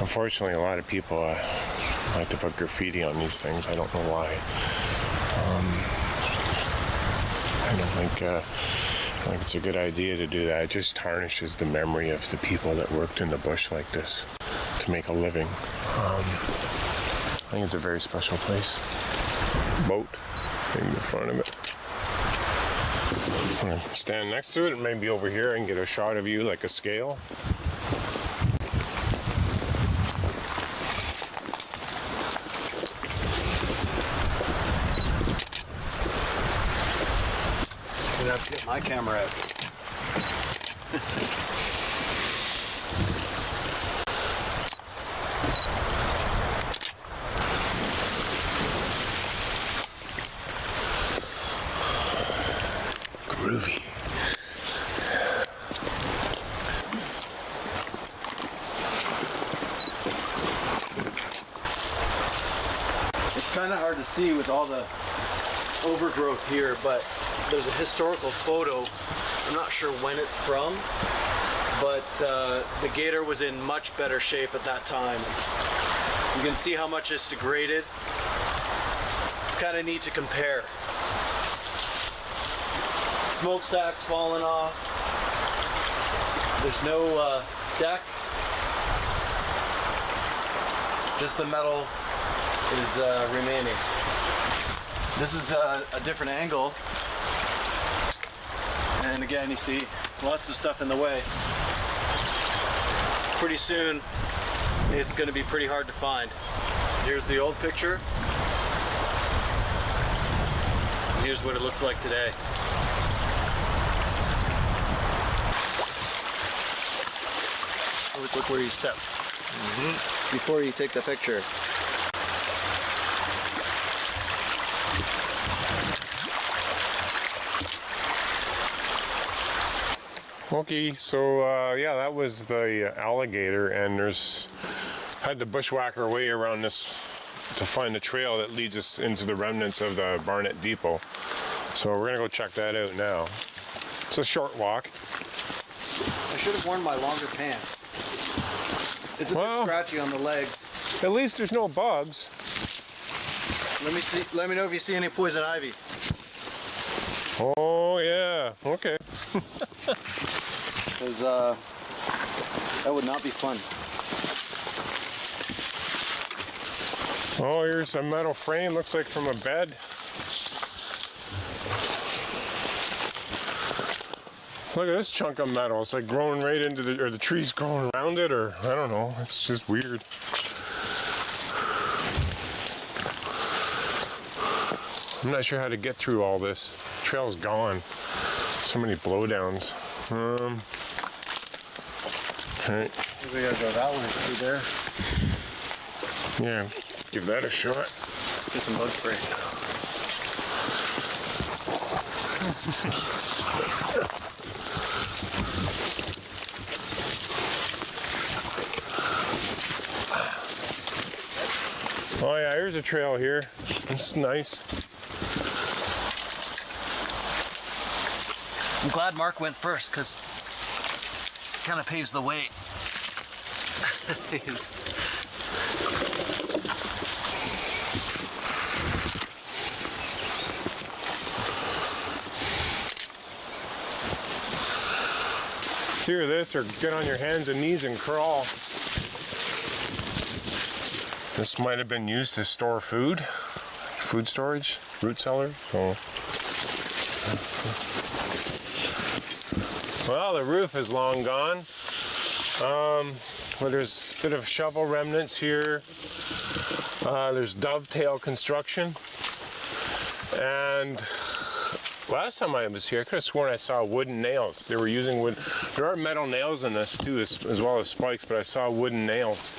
Unfortunately, a lot of people like to put graffiti on these things. I don't know why. I don't think it's a good idea to do that. It just tarnishes the memory of the people that worked in the bush like this to make a living. I think it's a very special place. Boat in the front of it. I'm gonna stand next to it and maybe over here I can get a shot of you like a scale. I'm gonna have to get my camera out. Groovy. It's kind of hard to see with all the overgrowth here, but there's a historical photo. I'm not sure when it's from, but the gator was in much better shape at that time. You can see how much it's degraded. It's kind of neat to compare. Smokestack's fallen off. There's no deck. Just the metal is remaining. This is a different angle. And again, you see lots of stuff in the way. Pretty soon, it's going to be pretty hard to find. Here's the old picture. Here's what it looks like today. Look where you step. Before you take the picture. Okay, so yeah, that was the alligator, and had the bushwhacker way around this to find the trail that leads us into the remnants of the Barnett Depot. So we're gonna go check that out now. It's a short walk. I should have worn my longer pants. It's a bit scratchy on the legs. At least there's no bugs. Let me see. Let me know if you see any poison ivy. Oh yeah. Okay. Because that would not be fun. Oh, here's a metal frame. Looks like from a bed. Look at this chunk of metal. It's like growing right into the tree's growing around it, or I don't know. It's just weird. I'm not sure how to get through all this. The trail's gone. So many blowdowns. Okay. We gotta go that way through there. Yeah, give that a shot. Get some bug spray. Oh yeah, here's a trail here. This is nice. I'm glad Mark went first because it kind of paves the way. It's either this or get on your hands and knees and crawl. This might have been used to store food storage, root cellar. So. Well, the roof is long gone. Well, there's a bit of shovel remnants here. There's dovetail construction. And last time I was here, I could have sworn I saw wooden nails. They were using wood. There are metal nails in this too, as well as spikes, but I saw wooden nails.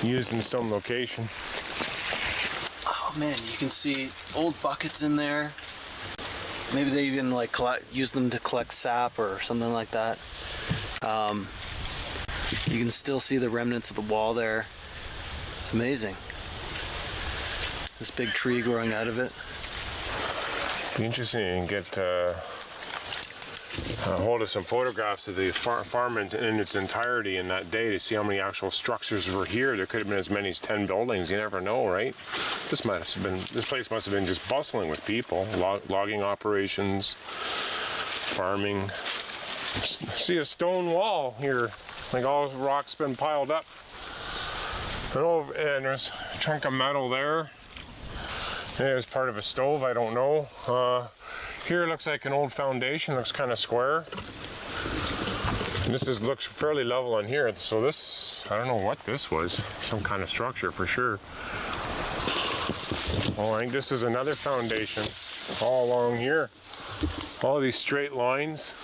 used in some location. Oh man, you can see old buckets in there. Maybe they even like use them to collect sap or something like that. You can still see the remnants of the wall there. It's amazing. This big tree growing out of it. Be interesting to get a hold of some photographs of the farm in its entirety in that day to see how many actual structures were here. There could have been as many as 10 buildings. You never know, right? This place must have been just bustling with people, logging operations, farming. See a stone wall here, like all the rock's been piled up. And there's a chunk of metal there. There's part of a stove, I don't know. Here it looks like an old foundation, looks kind of square. And this looks fairly level on here, so this, I don't know what this was. Some kind of structure for sure. Oh, I think this is another foundation all along here. All these straight lines.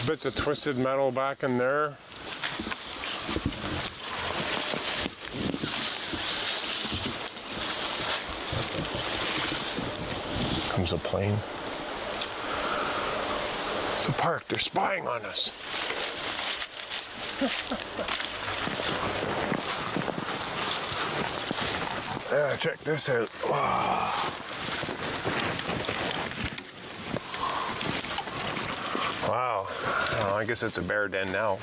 Bits of twisted metal back in there. Comes a plane. It's a park. They're spying on us. Yeah, check this out. Wow. Wow. Oh, I guess it's a bear den now.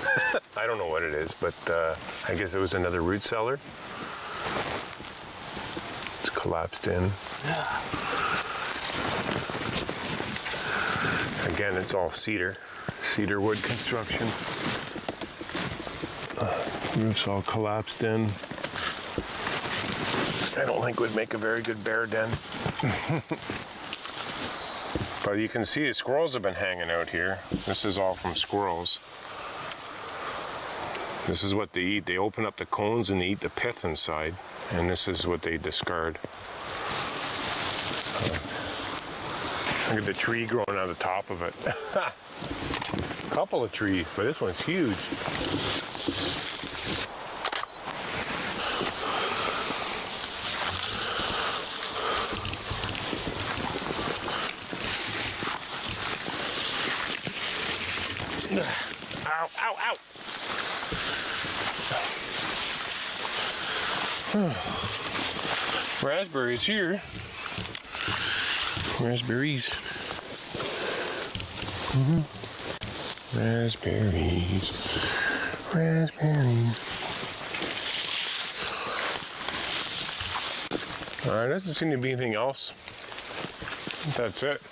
I don't know what it is, but I guess it was another root cellar. It's collapsed in. Yeah. Again, it's all cedar wood construction. Roof's all collapsed in. I don't think would make a very good bear den. But you can see the squirrels have been hanging out here. This is all from squirrels. This is what they eat. They open up the cones and they eat the pith inside. And this is what they discard. Look at the tree growing out of the top of it. Couple of trees, but this one's huge. Ow, ow, ow. Raspberries here. Raspberries. Raspberries. Raspberries. Alright, doesn't seem to be anything else. That's it.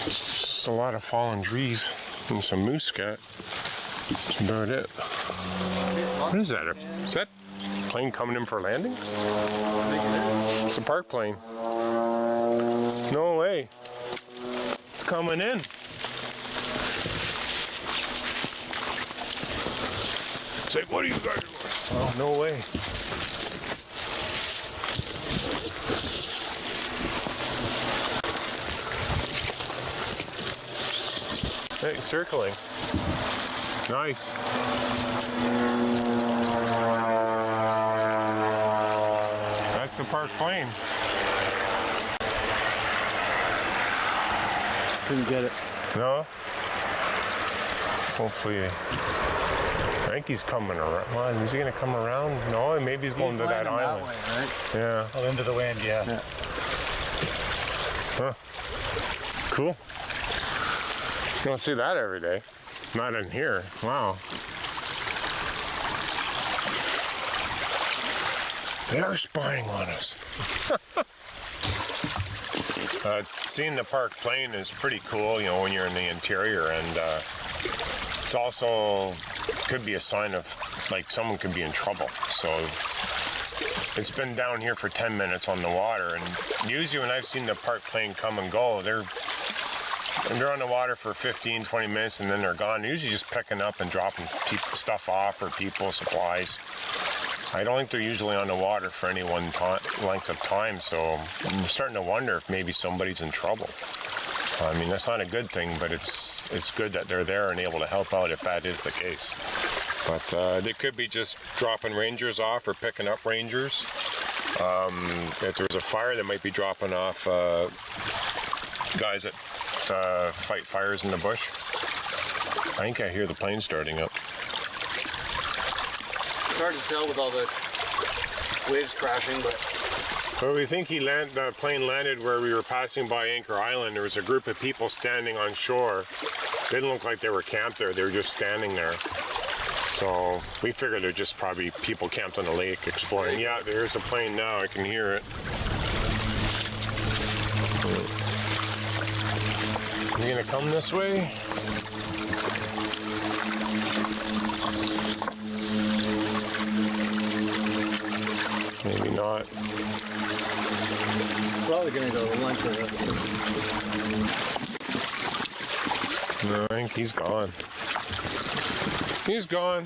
Just a lot of fallen trees and some moose scat. That's about it. What is that? Is that plane coming in for landing? It's a park plane. No way. It's coming in. It's like, what are you guys doing? Oh, no way. Hey, circling. Nice. That's the park plane. Couldn't get it. No? Hopefully. I think he's coming around. Well, is he going to come around? No, maybe he's going to that island. That way, right? Yeah. Oh, into the wind, yeah. Huh. Cool. You don't see that every day. Not in here. Wow. They are spying on us. Seeing the park plane is pretty cool, you know, when you're in the interior, and it's also could be a sign of like someone could be in trouble. So it's been down here for 10 minutes on the water, and usually when I've seen the park plane come and go, they're on the water for 15, 20 minutes and then they're gone. They're usually just picking up and dropping stuff off for people, supplies. I don't think they're usually on the water for any one length of time, so I'm starting to wonder if maybe somebody's in trouble. I mean, that's not a good thing, but it's good that they're there and able to help out if that is the case. But they could be just dropping rangers off or picking up rangers. If there's a fire, they might be dropping off guys that fight fires in the bush. I think I hear the plane starting up. It's hard to tell with all the waves crashing, but Well, we think the plane landed where we were passing by Anchor Island. There was a group of people standing on shore. Didn't look like they were camped there. They were just standing there. So we figured they're just probably people camped on the lake exploring. Yeah, there's a plane now. I can hear it. You gonna come this way? Maybe not. probably gonna go to lunch with it. No, I think he's gone. He's gone.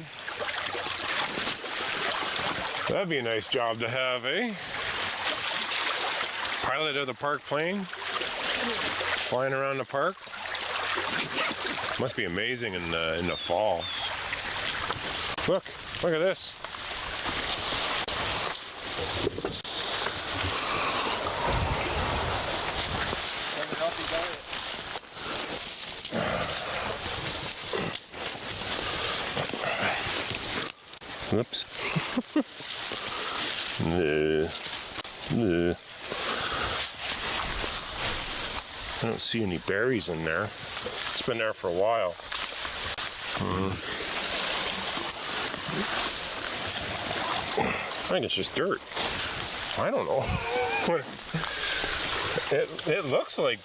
That'd be a nice job to have, eh? Pilot of the park plane, flying around the park. Must be amazing in the fall. Look at this. Whoops. I don't see any berries in there. It's been there for a while. I think it's just dirt. I don't know. It looks like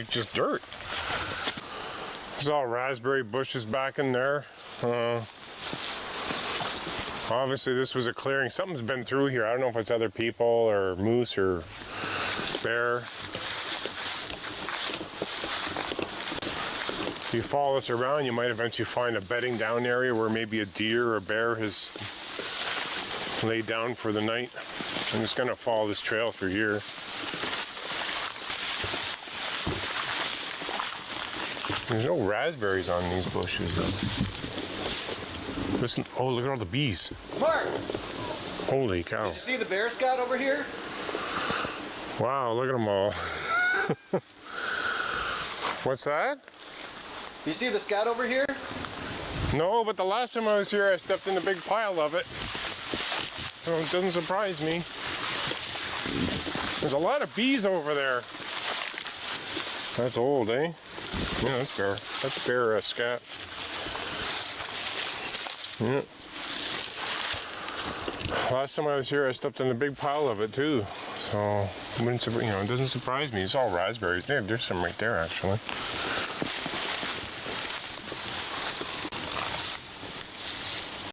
just dirt. There's all raspberry bushes back in there. Obviously this was a clearing. Something's been through here. I don't know if it's other people or moose or bear. If you follow this around, you might eventually find a bedding down area where maybe a deer or a bear has laid down for the night. I'm just gonna follow this trail through here. There's no raspberries on these bushes. Listen, oh, look at all the bees. Mark, Holy cow. did you see the bear scat over here? Wow, look at them all. What's that? You see the scat over here? No, but the last time I was here, I stepped in a big pile of it. So it doesn't surprise me. There's a lot of bees over there. That's old, eh? Yeah, that's bear. That's bear scat. Yeah. Last time I was here, I stepped in a big pile of it too. So, it doesn't surprise me. It's all raspberries. There's some right there, actually.